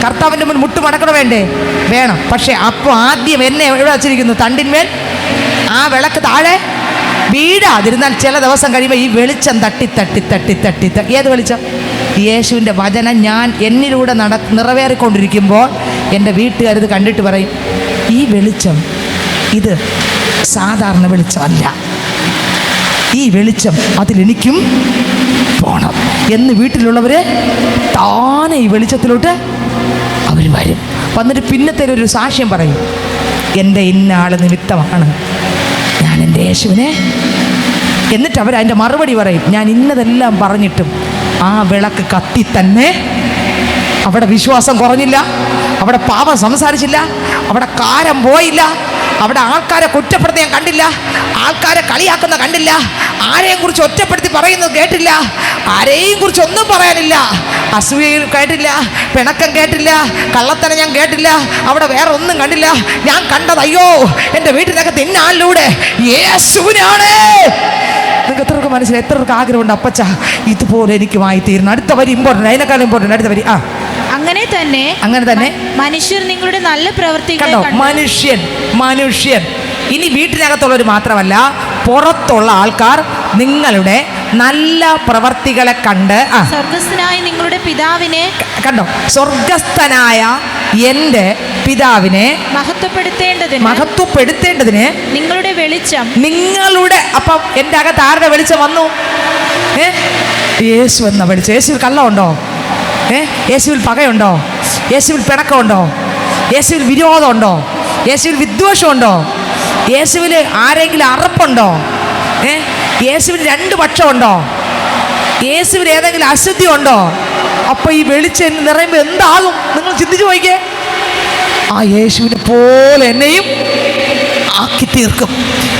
കർത്താവിൻ്റെ മുൻ മുട്ടുമടക്കണോ വേണ്ടേ? വേണം. പക്ഷേ അപ്പോൾ ആദ്യം എന്നെ എവിടെ വച്ചിരിക്കുന്നു? തണ്ടിന്മേൽ. ആ വിളക്ക് താഴെ വീഴാതിരുന്നാൽ ചില ദിവസം കഴിയുമ്പോൾ ഈ വെളിച്ചം തട്ടി. ഏത് വെളിച്ചം? യേശുവിൻ്റെ വചനം ഞാൻ എന്നിലൂടെ നിറവേറിക്കൊണ്ടിരിക്കുമ്പോൾ എൻ്റെ വീട്ടുകാരിത് കണ്ടിട്ട് പറയും, ഈ വെളിച്ചം ഇത് സാധാരണ വെളിച്ചമല്ല, ഈ വെളിച്ചം അതിലെനിക്കും പോണം എന്ന് വീട്ടിലുള്ളവർ താനെ ഈ വെളിച്ചത്തിലോട്ട് അവർ വരും. വന്നിട്ട് പിന്നത്തെ ഒരു സാക്ഷ്യം പറയും, എൻ്റെ ഇന്ന ആൾ നിമിത്തമാണ് ഞാൻ എൻ്റെ യേശുവിനെ. എന്നിട്ട് അവരതിൻ്റെ മറുപടി പറയും, ഞാൻ ഇന്നതെല്ലാം പറഞ്ഞിട്ടും ആ വിളക്ക് കത്തി തന്നെ. അവിടെ വിശ്വാസം കുറഞ്ഞില്ല, അവിടെ പാപം സംസാരിച്ചില്ല, അവിടെ കാരം പോയില്ല, അവിടെ ആൾക്കാരെ കുറ്റപ്പെടുത്തി ഞാൻ കണ്ടില്ല, ആൾക്കാരെ കളിയാക്കുന്ന കണ്ടില്ല, ആരെയും കുറിച്ച് ഒറ്റപ്പെടുത്തി പറയുന്നത് കേട്ടില്ല, ആരെയും കുറിച്ച് ഒന്നും പറയാനില്ല, അസൂയ കേട്ടില്ല, പിണക്കം കേട്ടില്ല, കള്ളത്തനം ഞാൻ കേട്ടില്ല, അവിടെ വേറെ ഒന്നും കണ്ടില്ല. ഞാൻ കണ്ടത് അയ്യോ എൻ്റെ വീട്ടിനകത്ത് ഇന്ന ആളിലൂടെ യേശുവിനാണ്. നിങ്ങൾക്ക് എത്രയൊക്കെ മനസ്സിലായി? എത്രയൊക്കെ ആഗ്രഹമുണ്ട് അപ്പച്ച ഇതുപോലെ എനിക്കുമായി തീരണം. അടുത്ത വരി ഇമ്പോർട്ടൻ്റ്, അതിനേക്കാളും ഇമ്പോർട്ടൻ്റ്. അടുത്ത വരി. അങ്ങനെ തന്നെ മനുഷ്യർ നിങ്ങളുടെ നല്ല പ്രവൃത്തികൾ കണ്ടോ? മനുഷ്യൻ ഇനി വീട്ടിനകത്തുള്ളവർ മാത്രമല്ല, പുറത്തുള്ള ആൾക്കാർ നിങ്ങളുടെ നല്ല പ്രവർത്തികളെ കണ്ട് സ്വർഗസ്ഥനായ നിങ്ങളുടെ പിതാവിനെ കണ്ടോ? സ്വർഗസ്ഥനായ എൻ്റെ പിതാവിനെ മഹത്വപ്പെടുത്തേണ്ടതിന് നിങ്ങളുടെ വെളിച്ചം അപ്പം എൻ്റെ അകത്ത് ആരുടെ വെളിച്ചം വന്നു? യേശു എന്ന വെളിച്ചം. യേശുവിൽ കള്ളമുണ്ടോ? യേശുവിൽ പകയുണ്ടോ? യേശുവിൽ പിണക്കമുണ്ടോ? യേശുവിൽ വിരോധമുണ്ടോ? യേശുവിൽ വിദ്വേഷമുണ്ടോ? യേശുവിൽ ആരെങ്കിലും അറപ്പുണ്ടോ? യേശുവിൽ 2 പക്ഷമുണ്ടോ? യേശുവിൽ ഏതെങ്കിലും അശുദ്ധി ഉണ്ടോ? അപ്പോൾ ഈ വെളിച്ചം നിറയുമ്പോൾ എന്താകും? നിങ്ങൾ ചിന്തിച്ചു നോക്കിയേ. ആ യേശുവിനെ പോലെ എന്നെയും ആക്കി തീർക്കും.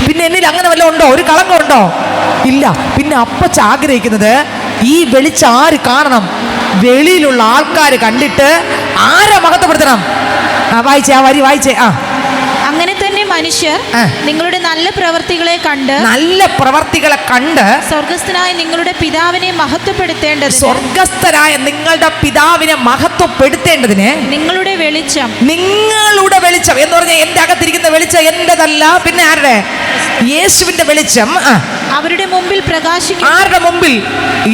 പിന്നെ എന്നിൽ അങ്ങനെ വല്ലതും ഉണ്ടോ? ഒരു കളങ്കമുണ്ടോ? ഇല്ല. പിന്നെ അപ്പച്ച ആഗ്രഹിക്കുന്നത് ഈ വെളിച്ചം ആര് കാണണം? വെളിയിലുള്ള ആൾക്കാർ കണ്ടിട്ട് ആരെ മഹത്വപ്പെടുത്തണം? വായിച്ചേ, ആ വരി വായിച്ചേ. അങ്ങനെ തന്നെ മനുഷ്യർ നിങ്ങളുടെ നല്ല പ്രവർത്തികളെ കണ്ട് സ്വർഗസ്ഥനായ നിങ്ങളുടെ പിതാവിനെ മഹത്വപ്പെടുത്തേണ്ടതിന് നിങ്ങളുടെ വെളിച്ചം എന്ന് പറഞ്ഞാൽ എന്റെ അകത്തിരിക്കുന്ന വെളിച്ചം എന്റേതല്ല, പിന്നെ ആരുടെ? യേശുവിന്റെ വെളിച്ചം അവരുടെ മുമ്പിൽ പ്രകാശിക്കും. ആരുടെ മുമ്പിൽ?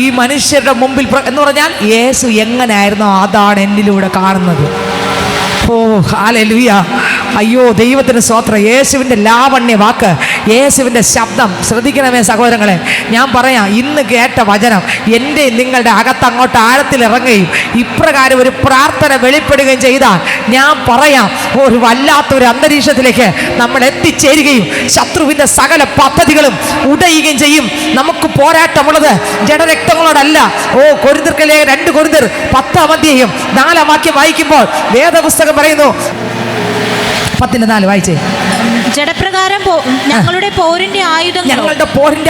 ഈ മനുഷ്യരുടെ മുമ്പിൽ എന്ന് പറഞ്ഞാൽ യേശു എങ്ങനെയായിരുന്നോ അതാണ് എന്നിലൂടെ കാണുന്നത്. ഓ ഹല്ലേലൂയ. അയ്യോ ദൈവത്തിന് സ്തോത്രം. യേശുവിൻ്റെ ലാവണ്യ വാക്ക്, യേശുവിൻ്റെ ശബ്ദം ശ്രദ്ധിക്കണമേ സഹോദരങ്ങളെ. ഞാൻ പറയാം, ഇന്ന് കേട്ട വചനം എൻ്റെ നിങ്ങളുടെ അകത്തങ്ങോട്ട് ആഴത്തിലിറങ്ങുകയും ഇപ്രകാരം ഒരു പ്രാർത്ഥന വെളിപ്പെടുകയും ചെയ്താൽ ഞാൻ പറയാം, ഒരു വല്ലാത്തൊരു അന്തരീക്ഷത്തിലേക്ക് നമ്മൾ എത്തിച്ചേരുകയും ശത്രുവിൻ്റെ സകല പദ്ധതികളും ഉടയുകയും ചെയ്യും. നമുക്ക് പോരാട്ടമുള്ളത് ജഡരക്തങ്ങളോടല്ല. കൊരിന്ത്യർക്കിലെ 2 കൊരിന്ത്യർ 10-ാം അധ്യായം 4-ാം വാക്യം വായിക്കുമ്പോൾ വേദപുസ്തകം പറയുന്നു, 10:4 വായിച്ചേ. ജഡപ്രകാരം ഞങ്ങളുടെ പോരിന്റെ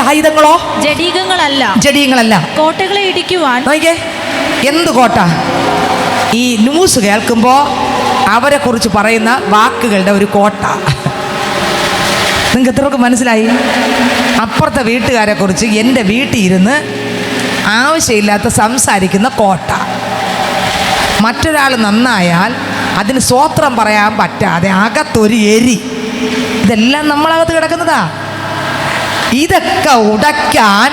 ആയുധങ്ങളോ ജഡീകങ്ങളല്ല. കോട്ടകളെ ഇടിക്കുവാൻ. നോക്കിയേ, എന്ത് കോട്ട? ഈ ന്യൂസ് കേൾക്കുമ്പോൾ അവരെ കുറിച്ച് പറയുന്ന വാക്കുകളുടെ ഒരു കോട്ട. നിങ്ങൾക്ക് എത്രയൊക്കെ മനസ്സിലായി? അപ്പുറത്തെ വീട്ടുകാരെ കുറിച്ച് എൻ്റെ വീട്ടിൽ ഇരുന്ന് ആവശ്യമില്ലാത്ത സംസാരിക്കുന്ന കോട്ട. മറ്റൊരാൾ നന്നായാൽ അതിന് സ്വോത്രം പറയാൻ പറ്റാതെ അകത്തൊരു എരി. ഇതെല്ലാം നമ്മളകത്ത് കിടക്കുന്നതാ. ഇതൊക്കെ ഉടയ്ക്കാൻ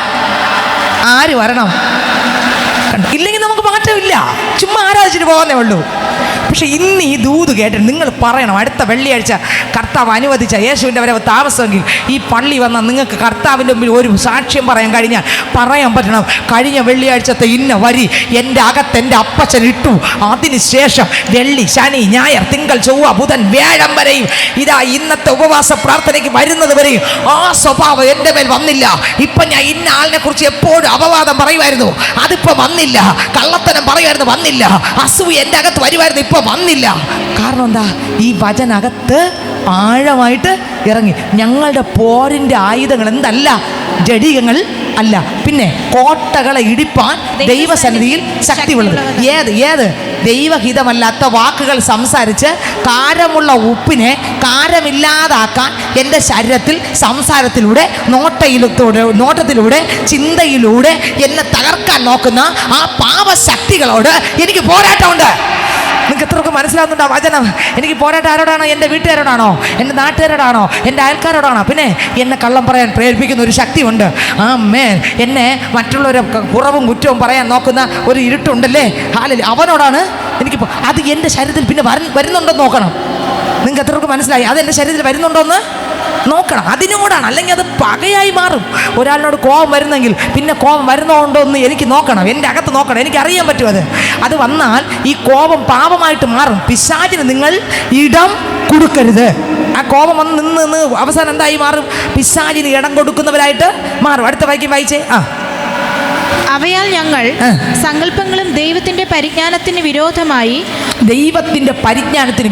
ആര് വരണം? ഇല്ലെങ്കിൽ നമുക്ക് മാറ്റമില്ല, ചുമ്മാ ആരാധിച്ചിട്ട് പോകുന്നേ ഉള്ളൂ. പക്ഷെ ഇന്ന് ഈ ദൂത് കേട്ടിട്ട് നിങ്ങൾ പറയണം, അടുത്ത വെള്ളിയാഴ്ച കർത്താവ് അനുവദിച്ച യേശുവിൻ്റെ വരവ് താമസമെങ്കിൽ ഈ പള്ളി വന്നാൽ നിങ്ങൾക്ക് കർത്താവിൻ്റെ മുമ്പിൽ ഒരു സാക്ഷ്യം പറയാൻ കഴിഞ്ഞാൽ പറയാൻ പറ്റണം, കഴിഞ്ഞ വെള്ളിയാഴ്ചത്തെ ഇന്ന വരി എൻ്റെ അകത്ത് എൻ്റെ അപ്പച്ചൻ ഇട്ടു. അതിനുശേഷം വെള്ളി, ശനി, ഞായർ, തിങ്കൾ, ചൊവ്വ, ബുധൻ, വ്യാഴം വരെയും ഇതാ ഇന്നത്തെ ഉപവാസ പ്രാർത്ഥനയ്ക്ക് വരുന്നത് വരെയും ആ സ്വഭാവം എൻ്റെ മേൽ വന്നില്ല. ഇപ്പം ഞാൻ ഇന്ന ആളിനെ കുറിച്ച് എപ്പോഴും അപവാദം പറയുമായിരുന്നു, അതിപ്പോൾ വന്നില്ല. കള്ളത്തനം പറയുമായിരുന്നു, വന്നില്ല. അസൂയ എൻ്റെ അകത്ത് വരുമായിരുന്നു, ഇപ്പം വന്നില്ല. കാരണം എന്താ? ഈ വചനകത്ത് ആഴമായിട്ട് ഇറങ്ങി. ഞങ്ങളുടെ പോരിൻ്റെ ആയുധങ്ങൾ എന്തല്ല? ജഡീകങ്ങൾ അല്ല, പിന്നെ കോട്ടകളെ ഇടിപ്പാൻ ദൈവസന്നിധിയിൽ ശക്തിയുള്ളത്. ഏത് ദൈവഹിതമല്ലാത്ത വാക്കുകൾ സംസാരിച്ച് കാരമുള്ള ഉപ്പിനെ കാരമില്ലാതാക്കാൻ എൻ്റെ ശരീരത്തിൽ സംസാരത്തിലൂടെ, നോട്ടത്തിലൂടെ, ചിന്തയിലൂടെ എന്നെ തകർക്കാൻ നോക്കുന്ന ആ പാപശക്തികളോട് എനിക്ക് പോരാട്ടമുണ്ട്. നിങ്ങൾക്ക് എത്രയൊക്കെ മനസ്സിലാവുന്നുണ്ടോ വചനം? എനിക്ക് പോരാട്ടം ആരോടാണോ? എൻ്റെ വീട്ടുകാരോടാണോ? എൻ്റെ നാട്ടുകാരോടാണോ? എൻ്റെ അയൽക്കാരോടാണോ? പിന്നെ എന്നെ കള്ളം പറയാൻ പ്രേരിപ്പിക്കുന്ന ഒരു ശക്തിയുണ്ട്. ആമേൻ. എന്നെ മറ്റുള്ളവരെ കുറവും കുറ്റവും പറയാൻ നോക്കുന്ന ഒരു ഇരുട്ടുണ്ടല്ലേ, അവനോടാണ് എനിക്കിപ്പോൾ. അത് എൻ്റെ ശരീരത്തിൽ പിന്നെ വരുന്നുണ്ടോന്ന് നോക്കണം. നിങ്ങൾക്ക് എത്രയൊക്കെ മനസ്സിലായി? അത് എൻ്റെ ശരീരത്തിൽ വരുന്നുണ്ടോന്ന് നോക്കണം. അതിനോടാണ്, അല്ലെങ്കിൽ അത് പകയായി മാറും. ഒരാളിനോട് കോപം വരുന്നെങ്കിൽ പിന്നെ കോപം വരുന്നുണ്ടോ എന്ന് എനിക്ക് നോക്കണം, എൻ്റെ അകത്ത് നോക്കണം, എനിക്കറിയാൻ പറ്റും. അത് വന്നാൽ ഈ കോപം പാപമായിട്ട് മാറും. പിശാചിന് നിങ്ങൾ ഇടം കൊടുക്കരുത്. ആ കോപം വന്ന് നിന്ന് അവസാനം എന്തായി മാറും? പിശാചിന് ഇടം കൊടുക്കുന്നവരായിട്ട് മാറും. അടുത്ത വാക്യം വായിച്ചേ. അവയാൽ ഞങ്ങൾ സങ്കല്പങ്ങളും ദൈവത്തിന്റെ പരിജ്ഞാനത്തിന്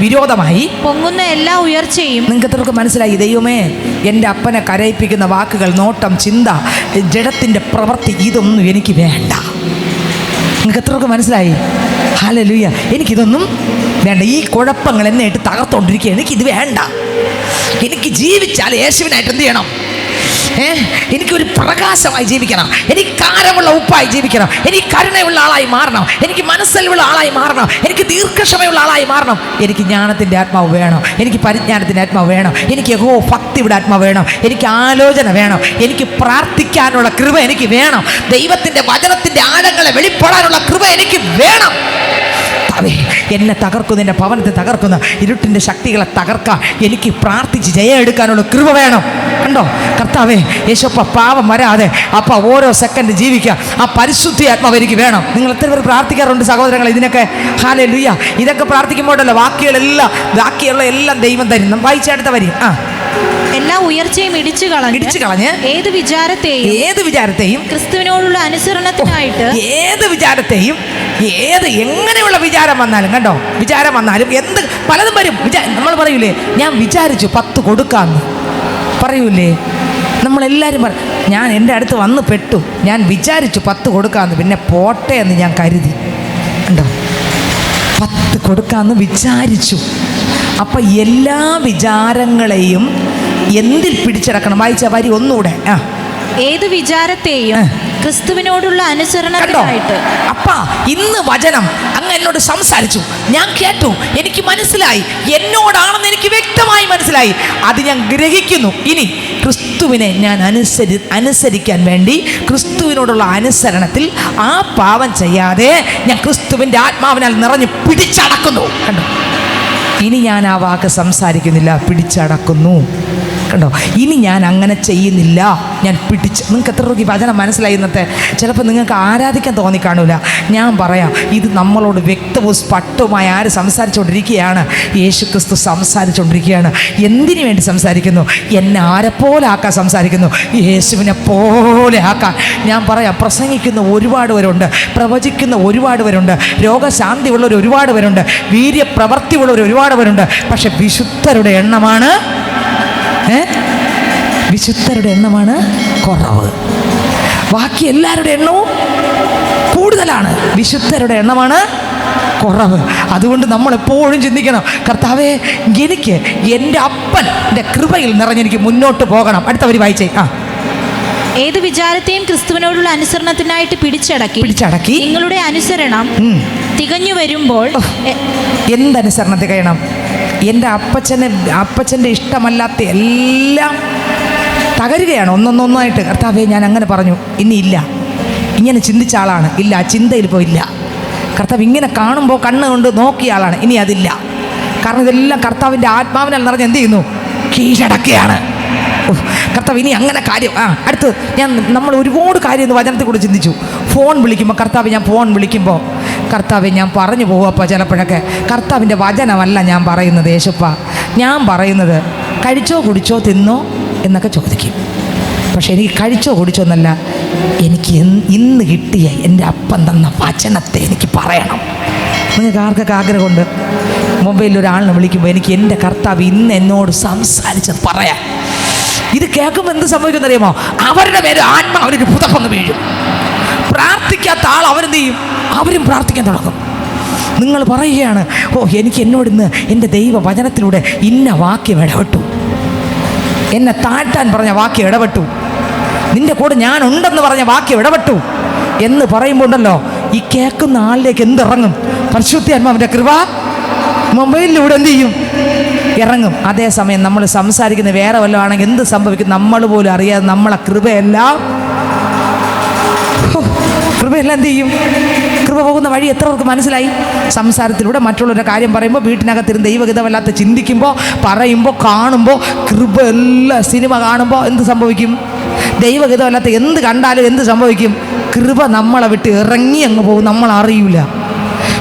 വിരോധമായി പൊങ്ങുന്ന എല്ലാ ഉയർച്ചയും. നിങ്ങൾക്ക് എത്രയൊക്കെ മനസ്സിലായി? ദൈവമേ, എൻ്റെ അപ്പനെ കരയിപ്പിക്കുന്ന വാക്കുകൾ, നോട്ടം, ചിന്ത, ജഡത്തിൻ്റെ പ്രവൃത്തി, ഇതൊന്നും എനിക്ക് വേണ്ട. നിങ്ങൾക്ക് എത്രയൊക്കെ മനസ്സിലായി? ഹല്ലേലൂയ. എനിക്കിതൊന്നും വേണ്ട. ഈ കുഴപ്പങ്ങൾ എന്നെ ഇട്ട് തകർത്തോണ്ടിരിക്കുക. എനിക്കിത് വേണ്ട. എനിക്ക് ജീവിച്ചാൽ യേശുവിനായിട്ട് എന്ത് ചെയ്യണം? എനിക്കൊരു പ്രകാശമായി ജീവിക്കണം. എനിക്ക് കാരമുള്ള ഉപ്പായി ജീവിക്കണം. എനിക്ക് കരുണയുള്ള ആളായി മാറണം. എനിക്ക് മനസ്സലിവുള്ള ആളായി മാറണം. എനിക്ക് ദീർഘക്ഷമയുള്ള ആളായി മാറണം. എനിക്ക് ജ്ഞാനത്തിൻ്റെ ആത്മാവ് വേണം. എനിക്ക് പരിജ്ഞാനത്തിൻ്റെ ആത്മാവ് വേണം. എനിക്ക് ഭക്തിയുടെ ആത്മാവ് വേണം. എനിക്ക് ആലോചന വേണം. എനിക്ക് പ്രാർത്ഥിക്കാനുള്ള കൃപ എനിക്ക് വേണം. ദൈവത്തിൻ്റെ വചനത്തിൻ്റെ ആഴങ്ങളെ വെളിപ്പെടാനുള്ള കൃപ എനിക്ക് വേണം. എന്നെ തകർക്കുന്ന, എൻ്റെ ഭവനത്തെ തകർക്കുന്ന ഇരുട്ടിൻ്റെ ശക്തികളെ തകർക്കാൻ എനിക്ക് പ്രാർത്ഥിച്ച് ജയം എടുക്കാനുള്ള കൃപ വേണം. കണ്ടോ കർത്താവേ, യേശുപ്പ പാപം വരാതെ അപ്പ ഓരോ സെക്കൻഡ് ജീവിക്കുക. ആ പരിശുദ്ധി ആത്മാവ് എനിക്ക് വേണം. നിങ്ങൾ എത്ര പേർ പ്രാർത്ഥിക്കാറുണ്ട് സഹോദരങ്ങൾ ഇതിനൊക്കെ? ഹല്ലേലൂയ. ഇതൊക്കെ പ്രാർത്ഥിക്കുമ്പോഴല്ലോ ബാക്കിയുള്ള എല്ലാം ദൈവം തരും. വായിച്ചെടുത്ത വരി. എല്ലാ ഉയർച്ചയും ഇടിച്ചു കളഞ്ഞ് ഏത് വിചാരത്തെയും ക്രിസ്തുവിനോടുള്ള അനുസരണത്തിനായിട്ട് എങ്ങനെയുള്ള വിചാരം വന്നാലും, കണ്ടോ, വിചാരം വന്നാലും എന്ത് പലതും വരും. നമ്മൾ പറയൂലേ, ഞാൻ വിചാരിച്ചു 10 കൊടുക്കാമെന്ന് പറയൂലേ. നമ്മളെല്ലാവരും ഞാൻ എൻ്റെ അടുത്ത് വന്ന് പെട്ടു, ഞാൻ വിചാരിച്ചു 10 കൊടുക്കാമെന്ന്, പിന്നെ പോട്ടെ എന്ന് ഞാൻ കരുതി. കണ്ടോ, 10 കൊടുക്കാമെന്ന് വിചാരിച്ചു. അപ്പം എല്ലാ വിചാരങ്ങളെയും എന്തിൽ പിടിച്ചടക്കണം? വായിച്ച വരി ഒന്നുകൂടെ. ഏത് വിചാരത്തെയും ക്രിസ്തുവിനോടുള്ള അനുസരണത്തിനായിട്ട്. അപ്പാ ഇന്ന് വചനം അങ്ങ് എന്നോട് സംസാരിച്ചു, ഞാൻ കേട്ടു, എനിക്ക് മനസ്സിലായി, എന്നോടാണെന്ന് എനിക്ക് വ്യക്തമായി മനസ്സിലായി, അത് ഞാൻ ഗ്രഹിക്കുന്നു. ഇനി ക്രിസ്തുവിനെ ഞാൻ അനുസരിക്കാൻ വേണ്ടി ക്രിസ്തുവിനോടുള്ള അനുസരണത്തിൽ ആ പാപം ചെയ്യാതെ ഞാൻ ക്രിസ്തുവിൻ്റെ ആത്മാവിനാൽ നിറഞ്ഞ് പിടിച്ചടക്കുന്നു. കണ്ടോ, ഇനി ഞാൻ ആ വാക്ക് സംസാരിക്കുന്നില്ല, പിടിച്ചടക്കുന്നു. കണ്ടോ, ഇനി ഞാൻ അങ്ങനെ ചെയ്യുന്നില്ല, ഞാൻ പിടിച്ച്. നിങ്ങൾക്ക് എത്ര രൂപ വചനം മനസ്സിലായി? ഇന്നത്തെ ചിലപ്പോൾ നിങ്ങൾക്ക് ആരാധിക്കാൻ തോന്നിക്കാണൂല. ഞാൻ പറയാം, ഇത് നമ്മളോട് വ്യക്തവും സ്പഷ്ടവുമായി ആര് സംസാരിച്ചുകൊണ്ടിരിക്കുകയാണ്? യേശുക്രിസ്തു സംസാരിച്ചുകൊണ്ടിരിക്കുകയാണ്. എന്തിനു വേണ്ടി സംസാരിക്കുന്നു? എന്നെ ആരെപ്പോലെ ആക്കാൻ സംസാരിക്കുന്നു, യേശുവിനെ പോലെ ആക്കാൻ. ഞാൻ പറയാം, പ്രസംഗിക്കുന്ന ഒരുപാട് പേരുണ്ട്, പ്രവചിക്കുന്ന ഒരുപാട് പേരുണ്ട്, രോഗശാന്തിയുള്ളവർ ഒരുപാട് പേരുണ്ട്, വീര്യപ്രവർത്തിയുള്ളവർ ഒരുപാട് പേരുണ്ട്. പക്ഷെ വിശുദ്ധരുടെ എണ്ണമാണ് കുറവ്. ബാക്കി എല്ലാവരുടെ എണ്ണവും കൂടുതലാണ്, വിശുദ്ധരുടെ എണ്ണമാണ് കുറവ്. അതുകൊണ്ട് നമ്മൾ എപ്പോഴും ചിന്തിക്കണം, കർത്താവേ, എനിക്ക് എൻ്റെ അപ്പൻ്റെ കൃപയിൽ നിറഞ്ഞെനിക്ക് മുന്നോട്ട് പോകണം. അടുത്തവർ വായിച്ചേ. ഏത് വിചാരത്തെയും ക്രിസ്തുവിനോടുള്ള അനുസരണത്തിനായിട്ട് പിടിച്ചടക്കി നിങ്ങളുടെ അനുസരണം വരുമ്പോൾ. എന്തനുസരണം തികയണം? എൻ്റെ അപ്പച്ചൻ്റെ ഇഷ്ടമല്ലാത്ത എല്ലാം തകരുകയാണ് ഒന്നൊന്നായിട്ട്. കർത്താവേ, ഞാൻ അങ്ങനെ പറഞ്ഞു, ഇനിയില്ല. ഇങ്ങനെ ചിന്തിച്ച ആളാണ്, ഇല്ല, ചിന്തയിൽ പോയില്ല. കർത്താവ് ഇങ്ങനെ കാണുമ്പോൾ കണ്ണ് കൊണ്ട് നോക്കിയ ആളാണ്, ഇനി അതില്ല. കാരണം ഇതെല്ലാം കർത്താവിൻ്റെ ആത്മാവിനാൽ നിറഞ്ഞ് എന്ത് ചെയ്യുന്നു? കീഴടക്കുകയാണ്. കർത്താവ് ഇനി അങ്ങനെ കാര്യം. അടുത്ത് നമ്മൾ ഒരുപാട് കാര്യം വചനത്തിൽ കൂടെ ചിന്തിച്ചു. ഫോൺ വിളിക്കുമ്പോൾ, കർത്താവ് ഞാൻ ഫോൺ വിളിക്കുമ്പോൾ, കർത്താവ് ഞാൻ പറഞ്ഞു പോവപ്പോൾ ചിലപ്പോഴൊക്കെ കർത്താവിൻ്റെ വചനമല്ല ഞാൻ പറയുന്നത്. യേശുപ്പ, ഞാൻ പറയുന്നത് കഴിച്ചോ കുടിച്ചോ തിന്നോ എന്നൊക്കെ ചോദിക്കും. പക്ഷെ എനിക്ക് കഴിച്ചോ കുടിച്ചോ എന്നല്ല, എനിക്ക് ഇന്ന് കിട്ടിയ എൻ്റെ അപ്പം തന്ന വചനത്തെ എനിക്ക് പറയണം. നിങ്ങൾക്ക് ആർക്കൊക്കെ ആഗ്രഹമുണ്ട് മൊബൈലിൽ ഒരാളിനെ വിളിക്കുമ്പോൾ എനിക്ക് എൻ്റെ കർത്താവ് ഇന്ന് എന്നോട് സംസാരിച്ചത് പറയാം? ഇത് കേൾക്കുമ്പോൾ എന്ത് സംഭവിക്കുന്നറിയുമോ? അവരുടെ പേര് ആത്മാവിനൊരു പുതപ്പങ്ങ് വീഴും. പ്രാർത്ഥിക്കാത്ത ആൾ അവരെന്ത് ചെയ്യും? അവരും പ്രാർത്ഥിക്കാൻ തുടങ്ങും. നിങ്ങൾ പറയുകയാണ്, എനിക്ക് എന്നോട് ഇന്ന് എൻ്റെ ദൈവ വചനത്തിലൂടെ ഇന്ന വാക്യം ഇടപെട്ടു, എന്നെ താഴ്ത്താൻ പറഞ്ഞ വാക്യം ഇടപെട്ടു, നിൻ്റെ കൂടെ ഞാൻ ഉണ്ടെന്ന് പറഞ്ഞ വാക്യം ഇടപെട്ടു എന്ന് പറയുമ്പോൾ ഉണ്ടല്ലോ, ഈ കേൾക്കുന്ന ആളിലേക്ക് എന്തിറങ്ങും? പരിശുദ്ധാത്മാവിൻ്റെ കൃപ മൊബൈലിലൂടെ എന്ത് ചെയ്യും? ഇറങ്ങും. അതേസമയം നമ്മൾ സംസാരിക്കുന്ന വേറെ വല്ലതും ആണെങ്കിൽ എന്ത് സംഭവിക്കും? നമ്മൾ പോലും അറിയാതെ നമ്മളെ കൃപയെല്ലാം എന്ത് ചെയ്യും? കൃപ പോകുന്ന വഴി എത്ര പേർക്ക് മനസ്സിലായി? സംസാരത്തിലൂടെ മറ്റുള്ളവരുടെ കാര്യം പറയുമ്പോൾ, വീട്ടിനകത്തിരുന്ന് ദൈവഹിതമല്ലാത്ത ചിന്തിക്കുമ്പോൾ, പറയുമ്പോൾ, കാണുമ്പോൾ, കൃപ എല്ലാം സിനിമ കാണുമ്പോൾ എന്ത് സംഭവിക്കും? ദൈവഹിതമല്ലാത്ത എന്ത് കണ്ടാലും എന്ത് സംഭവിക്കും? കൃപ നമ്മളെ വിട്ട് ഇറങ്ങി അങ്ങ് പോകും, നമ്മൾ അറിയില്ല.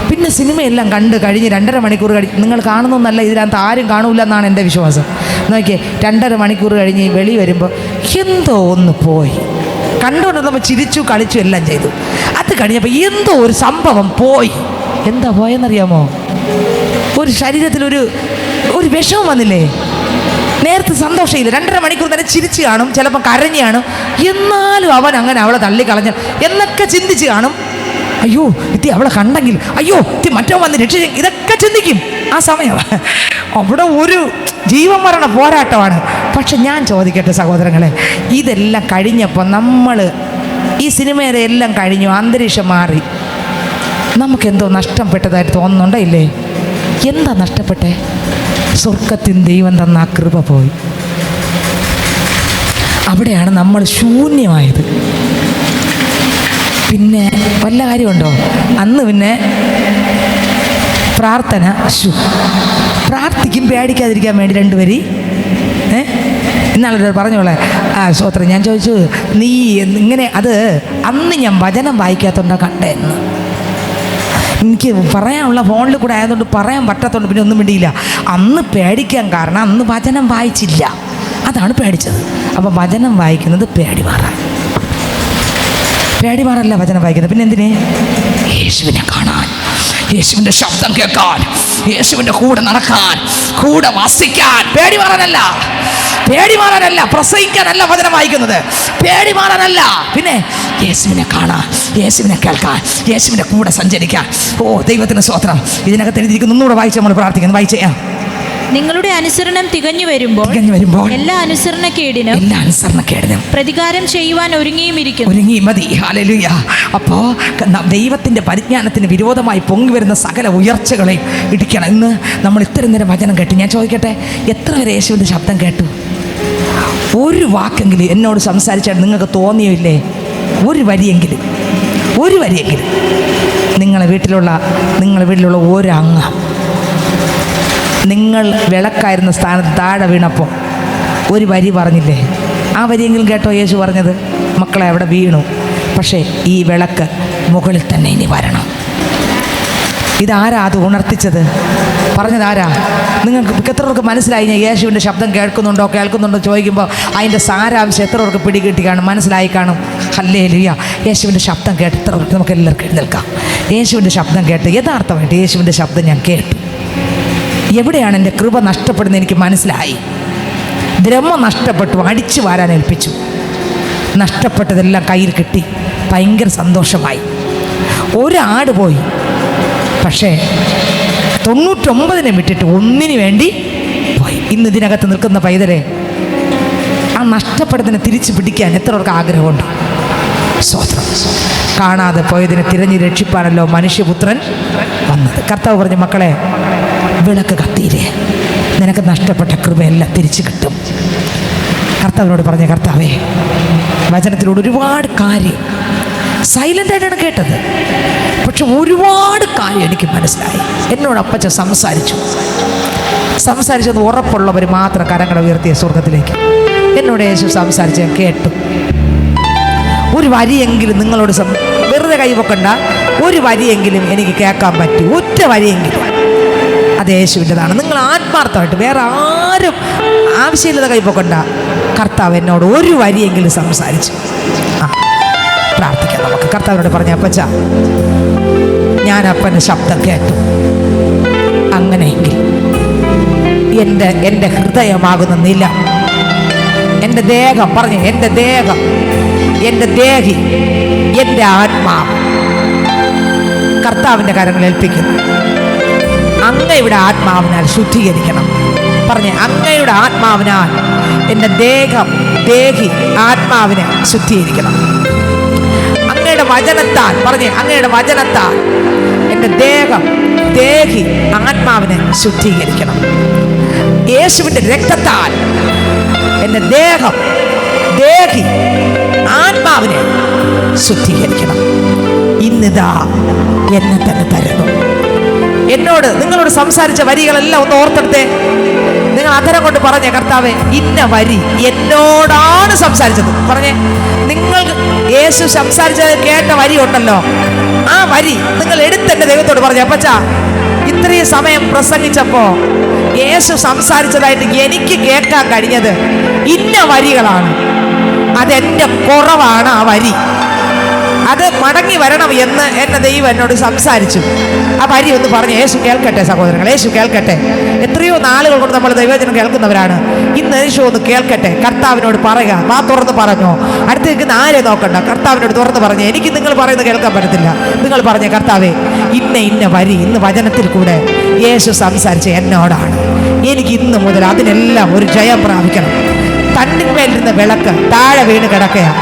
പിന്നെ സിനിമയെല്ലാം കണ്ട് കഴിഞ്ഞ് 2.5 മണിക്കൂർ കഴിഞ്ഞ്, നിങ്ങൾ കാണുന്നൊന്നല്ല, ഇതിനകത്ത് ആരും കാണൂല എന്നാണ് എൻ്റെ വിശ്വാസം. നോക്കിയേ, 2.5 മണിക്കൂർ കഴിഞ്ഞ് വെളി വരുമ്പോൾ എന്തോ ഒന്ന് പോയി. കണ്ടുകൊണ്ട് നമ്മൾ ചിരിച്ചു കളിച്ചു എല്ലാം ചെയ്തു. അത് കഴിഞ്ഞപ്പോൾ എന്തോ ഒരു സംഭവം പോയി. എന്താ പോയെന്നറിയാമോ? ഒരു ശരീരത്തിലൊരു വിഷമം വന്നില്ലേ? നേരത്തെ സന്തോഷമില്ല, 2.5 മണിക്കൂർ തന്നെ ചിരിച്ച് കാണും, ചിലപ്പോൾ കരഞ്ഞ് കാണും. എന്നാലും അവൻ അങ്ങനെ അവളെ തള്ളിക്കളഞ്ഞ എന്നൊക്കെ ചിന്തിച്ച് കാണും. അയ്യോ, ഇത്തി അവളെ കണ്ടെങ്കിൽ, അയ്യോ ഇത്തി മറ്റോ വന്ന് രക്ഷിച്ച, ഇതൊക്കെ ചിന്തിക്കും ആ സമയം. അവിടെ ഒരു ജീവൻ മരണ പോരാട്ടമാണ്. പക്ഷെ ഞാൻ ചോദിക്കട്ടെ സഹോദരങ്ങളെ, ഇതെല്ലാം കഴിഞ്ഞപ്പോൾ നമ്മൾ ഈ സിനിമയുടെ എല്ലാം കഴിഞ്ഞു, അന്തരീക്ഷം മാറി, നമുക്കെന്തോ നഷ്ടപ്പെട്ടതായിട്ട് തോന്നുന്നുണ്ടോ? ഇല്ലേ? എന്താ നഷ്ടപ്പെട്ടെ? സ്വർഗത്തിൽ ദൈവം തന്ന ആ കൃപ പോയി. അവിടെയാണ് നമ്മൾ ശൂന്യമായത്. പിന്നെ വല്ല കാര്യമുണ്ടോ? അന്ന് പിന്നെ പ്രാർത്ഥന, പ്രാർത്ഥിക്കും പേടിക്കാതിരിക്കാൻ വേണ്ടി 2 വരി. ഇന്നാളൊരു പറഞ്ഞോളെ, സ്തോത്രം, ഞാൻ ചോദിച്ചു, നീ ഇങ്ങനെ, അത് അന്ന് ഞാൻ വചനം വായിക്കാത്തതുകൊണ്ടാണ് കണ്ടതെന്ന്. എനിക്ക് പറയാനുള്ള ഫോണിൽ കൂടെ ആയതുകൊണ്ട് പറയാൻ പറ്റാത്തതുകൊണ്ട് പിന്നെ ഒന്നും വേണ്ടിയില്ല. അന്ന് പേടിക്കാൻ കാരണം അന്ന് വചനം വായിച്ചില്ല, അതാണ് പേടിച്ചത്. അപ്പം വചനം വായിക്കുന്നത് പേടി മാറല്ല വചനം വായിക്കുന്നത്. പിന്നെ എന്തിനെ? യേശുവിനെ കാണാൻ, യേശുവിൻ്റെ ശബ്ദം കേൾക്കാൻ, യേശുവിൻ്റെ കൂടെ നടക്കാൻ, കൂടെ വസിക്കാൻ. പേടി മാറാനല്ല. പേടി മാറാനല്ല, പ്രസംഗിക്കാനല്ല വചനം വായിക്കുന്നത്, പേടി മാറാനല്ല. പിന്നെ യേശുവിനെ കാണാൻ, യേശുവിനെ കേൾക്കാൻ, യേശുവിൻ്റെ കൂടെ സഞ്ചരിക്കാൻ. ഓ ദൈവത്തിന് സ്തോത്രം. ഇതിനകത്ത് എഴുതിയിരിക്കുന്ന ഒന്നുകൂടെ വായിച്ച് നമ്മൾ പ്രാർത്ഥിക്കുന്നു. വായിച്ചേ. നിങ്ങളുടെ അനുസരണം തികഞ്ഞു വരുമ്പോൾ എല്ലാ അനുസരണക്കേടിനും പ്രതികാരം ചെയ്യുവാൻ ഒരുങ്ങി മതി. ഹല്ലേലൂയ. അപ്പോൾ ദൈവത്തിൻ്റെ പരിജ്ഞാനത്തിന് വിരോധമായി പൊങ്ങി വരുന്ന സകല ഉയർച്ചകളെ ഇടിക്കണം. ഇന്ന് നമ്മൾ ഇത്രയും നേരം വചനം കേട്ടു. ഞാൻ ചോദിക്കട്ടെ, എത്ര പേര് യേശുവിൻ്റെ ശബ്ദം കേട്ടു? ഒരു വാക്കെങ്കിലും എന്നോട് സംസാരിച്ചാൽ നിങ്ങൾക്ക് തോന്നിയില്ലേ? ഒരു വരിയെങ്കിലും നിങ്ങളുടെ വീട്ടിലുള്ള ഒരംഗ നിങ്ങൾ വിളക്കായിരുന്ന സ്ഥാനത്ത് താഴെ വീണപ്പോൾ ഒരു വരി പറഞ്ഞില്ലേ? ആ വരിയെങ്കിലും കേട്ടോ യേശു പറഞ്ഞത്? മക്കളെ അവിടെ വീണു, പക്ഷേ ഈ വിളക്ക് മുകളിൽ തന്നെ ഇനി വരണം. ഇതാരാ അത് ഉണർത്തിച്ചത്? പറഞ്ഞതാരാ? നിങ്ങൾക്ക് എത്ര പേർക്ക് മനസ്സിലായി? ഞാൻ യേശുവിൻ്റെ ശബ്ദം കേൾക്കുന്നുണ്ടോ ചോദിക്കുമ്പോൾ അതിൻ്റെ സാരാംശം എത്ര പേർക്ക് പിടികിട്ടി കാണും, മനസ്സിലായി കാണും? ഹല്ലേലൂയ. യേശുവിൻ്റെ ശബ്ദം കേട്ട് എത്ര പേർക്ക് നമുക്ക് എല്ലാവർക്കും എഴുന്നേൽക്കാം. യേശുവിൻ്റെ ശബ്ദം കേട്ട് യഥാർത്ഥമായിട്ട് യേശുവിൻ്റെ ശബ്ദം ഞാൻ കേട്ടു. എവിടെയാണ് എൻ്റെ കൃപ നഷ്ടപ്പെടുന്നത് എനിക്ക് മനസ്സിലായി. ദ്രവ്യം നഷ്ടപ്പെട്ടു, അടിച്ചു വാരാൻ ഏൽപ്പിച്ചു. നഷ്ടപ്പെട്ടതെല്ലാം കയ്യിൽ കിട്ടി, ഭയങ്കര സന്തോഷമായി. ഒരാട് പോയി, പക്ഷേ 99 വിട്ടിട്ട് ഒന്നിനു വേണ്ടി പോയി. ഇന്ന് ഇതിനകത്ത് നിൽക്കുന്ന പൈതലെ, ആ നഷ്ടപ്പെട്ടതിനെ തിരിച്ചു പിടിക്കാൻ എത്ര പേർക്ക് ആഗ്രഹമുണ്ട്? സ്തോത്രം. കാണാതെ പോയതിനെ തിരഞ്ഞു രക്ഷിപ്പാണല്ലോ മനുഷ്യപുത്രൻ വന്നത്. കർത്താവ് പറഞ്ഞു, മക്കളെ വിളക്ക് കത്തിയില്ലേ, നിനക്ക് നഷ്ടപ്പെട്ട കൃപയെല്ലാം തിരിച്ചു കിട്ടും. കർത്താവിനോട് പറഞ്ഞ, കർത്താവേ, വചനത്തിലൂടെ ഒരുപാട് കാര്യം സൈലൻ്റായിട്ടാണ് കേട്ടത്, പക്ഷെ ഒരുപാട് കാര്യം എനിക്ക് മനസ്സിലായി. എന്നോട് അപ്പച്ച സംസാരിച്ചത് ഉറപ്പുള്ളവർ മാത്രം കരങ്ങളെ ഉയർത്തിയ സ്വർഗത്തിലേക്ക്. എന്നോട് യേശു സംസാരിച്ച് ഞാൻ കേട്ടു. ഒരു വരിയെങ്കിലും നിങ്ങളോട് വെറുതെ കൈവക്കണ്ട, ഒരു വരിയെങ്കിലും എനിക്ക് കേൾക്കാൻ പറ്റൂ. ഒറ്റ വരിയെങ്കിലും അത് യേശുവിൻ്റെതാണ്. നിങ്ങൾ ആത്മാർത്ഥമായിട്ട്, വേറെ ആരും ആവശ്യമില്ലാതെ കൈവക്കണ്ട. കർത്താവ് എന്നോട് ഒരു വരിയെങ്കിലും സംസാരിച്ചു. പ്രാർത്ഥിക്കാം നമുക്ക്. കർത്താവിനോട് പറഞ്ഞ, അപ്പച്ച, ഞാൻ അപ്പൻ്റെ ശബ്ദം കേട്ടു. അങ്ങനെയെങ്കിൽ എൻ്റെ ഹൃദയമാകുന്ന നിലം, എൻ്റെ ദേഹം, പറഞ്ഞു, എൻ്റെ ദേഹം, എൻ്റെ ദേഹി, എൻ്റെ ആത്മാവ് കർത്താവിൻ്റെ കരങ്ങൾ ഏൽപ്പിക്കുന്നു. അങ്ങയുടെ ആത്മാവിനാൽ ശുദ്ധീകരിക്കണം. പറഞ്ഞ്, അങ്ങയുടെ ആത്മാവിനാൽ എൻ്റെ ദേഹം, ദേഹി, ആത്മാവിനെ ശുദ്ധീകരിക്കണം. അങ്ങയുടെ വചനത്താൽ, പറഞ്ഞ്, അങ്ങയുടെ വചനത്താൽ എൻ്റെ ദേഹം, ദേഹി, ആത്മാവിനെ ശുദ്ധീകരിക്കണം. യേശുവിൻ്റെ രക്തത്താൽ എൻ്റെ ദേഹം, ദേഹി, ആത്മാവിനെ ശുദ്ധീകരിക്കണം. ഇന്നിതാ എന്നെ തന്നെ തരുന്നു. നിങ്ങളോട് സംസാരിച്ച വരികളെല്ലാം ഒന്ന് ഓർത്തെടുത്തേ. നിങ്ങൾ അധരം കൊണ്ട് പറഞ്ഞേ, കർത്താവേ, ഇന്ന വരി എന്നോടാണ് സംസാരിച്ചത്. പറഞ്ഞേ, നിങ്ങൾ യേശു സംസാരിച്ചത് കേട്ട വരി ഉണ്ടല്ലോ, ആ വരി നിങ്ങൾ എടുത്തെൻ്റെ ദൈവത്തോട് പറഞ്ഞു, അപ്പച്ചാ, ഇത്രയും സമയം പ്രസംഗിച്ചപ്പോൾ യേശു സംസാരിച്ചതായിട്ട് എനിക്ക് കേൾക്കാൻ കഴിഞ്ഞത് ഇന്ന വരികളാണ്. അതെൻ്റെ കുറവാണ്. ആ വരി അത് മടങ്ങി വരണം എന്ന് എന്നെ ദൈവം എന്നോട് സംസാരിച്ചു. ആ വരി ഒന്ന് പറഞ്ഞു. യേശു കേൾക്കട്ടെ സഹോദരങ്ങൾ, യേശു കേൾക്കട്ടെ. എത്രയോ നാളുകൾ കൊണ്ട് നമ്മൾ ദൈവവചനം കേൾക്കുന്നവരാണ്. ഇന്ന് യേശു ഒന്ന് കേൾക്കട്ടെ. കർത്താവിനോട് പറയുക, വാ തുറന്ന് പറഞ്ഞോ. അടുത്ത് നിൽക്കുന്ന ആരെ നോക്കണ്ട, കർത്താവിനോട് തുറന്ന് പറഞ്ഞു. എനിക്ക് നിങ്ങൾ പറയുന്നത് കേൾക്കാൻ പറ്റത്തില്ല. നിങ്ങൾ പറഞ്ഞ, കർത്താവേ, ഇന്ന വരി ഇന്ന് വചനത്തിൽ കൂടെ യേശു സംസാരിച്ച എന്നോടാണ്. എനിക്ക് ഇന്ന് മുതൽ അതിനെല്ലാം ഒരു ജയം പ്രാപിക്കണം. തന്നിന്മേലിരുന്ന വിളക്ക് താഴെ വീണ് കിടക്കുകയാണ്.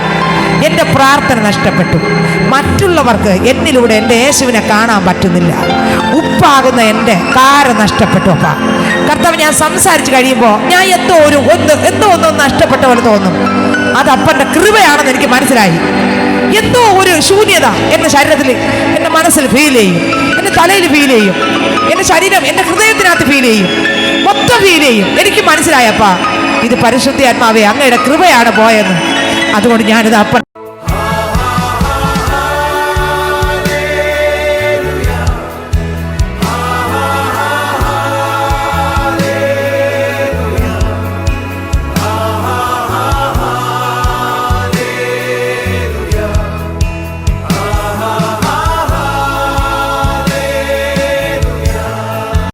എൻ്റെ പ്രാർത്ഥന നഷ്ടപ്പെട്ടു. മറ്റുള്ളവർക്ക് എന്നിലൂടെ എൻ്റെ യേശുവിനെ കാണാൻ പറ്റുന്നില്ല. ഉപ്പാകുന്ന എൻ്റെ കാര നഷ്ടപ്പെട്ടു. അപ്പ കർത്താവ്, ഞാൻ സംസാരിച്ച് കഴിയുമ്പോൾ ഞാൻ എന്തോ ഒന്ന് നഷ്ടപ്പെട്ട പോലെ തോന്നും. അത് അപ്പൻ്റെ കൃപയാണെന്ന് എനിക്ക് മനസ്സിലായി. എന്തോ ഒരു ശൂന്യത എൻ്റെ ശരീരത്തിൽ, എൻ്റെ മനസ്സിൽ ഫീൽ ചെയ്യും, എൻ്റെ തലയിൽ ഫീൽ ചെയ്യും, എൻ്റെ ശരീരം, എൻ്റെ ഹൃദയത്തിനകത്ത് ഫീൽ ചെയ്യും, മൊത്തം ഫീൽ ചെയ്യും. എനിക്ക് മനസ്സിലായപ്പാ, ഇത് പരിശുദ്ധ ആത്മാവേ, അങ്ങയുടെ കൃപയാണ് പോയെന്ന്. അതുകൊണ്ട് ഞാനിത് അപ്പൻ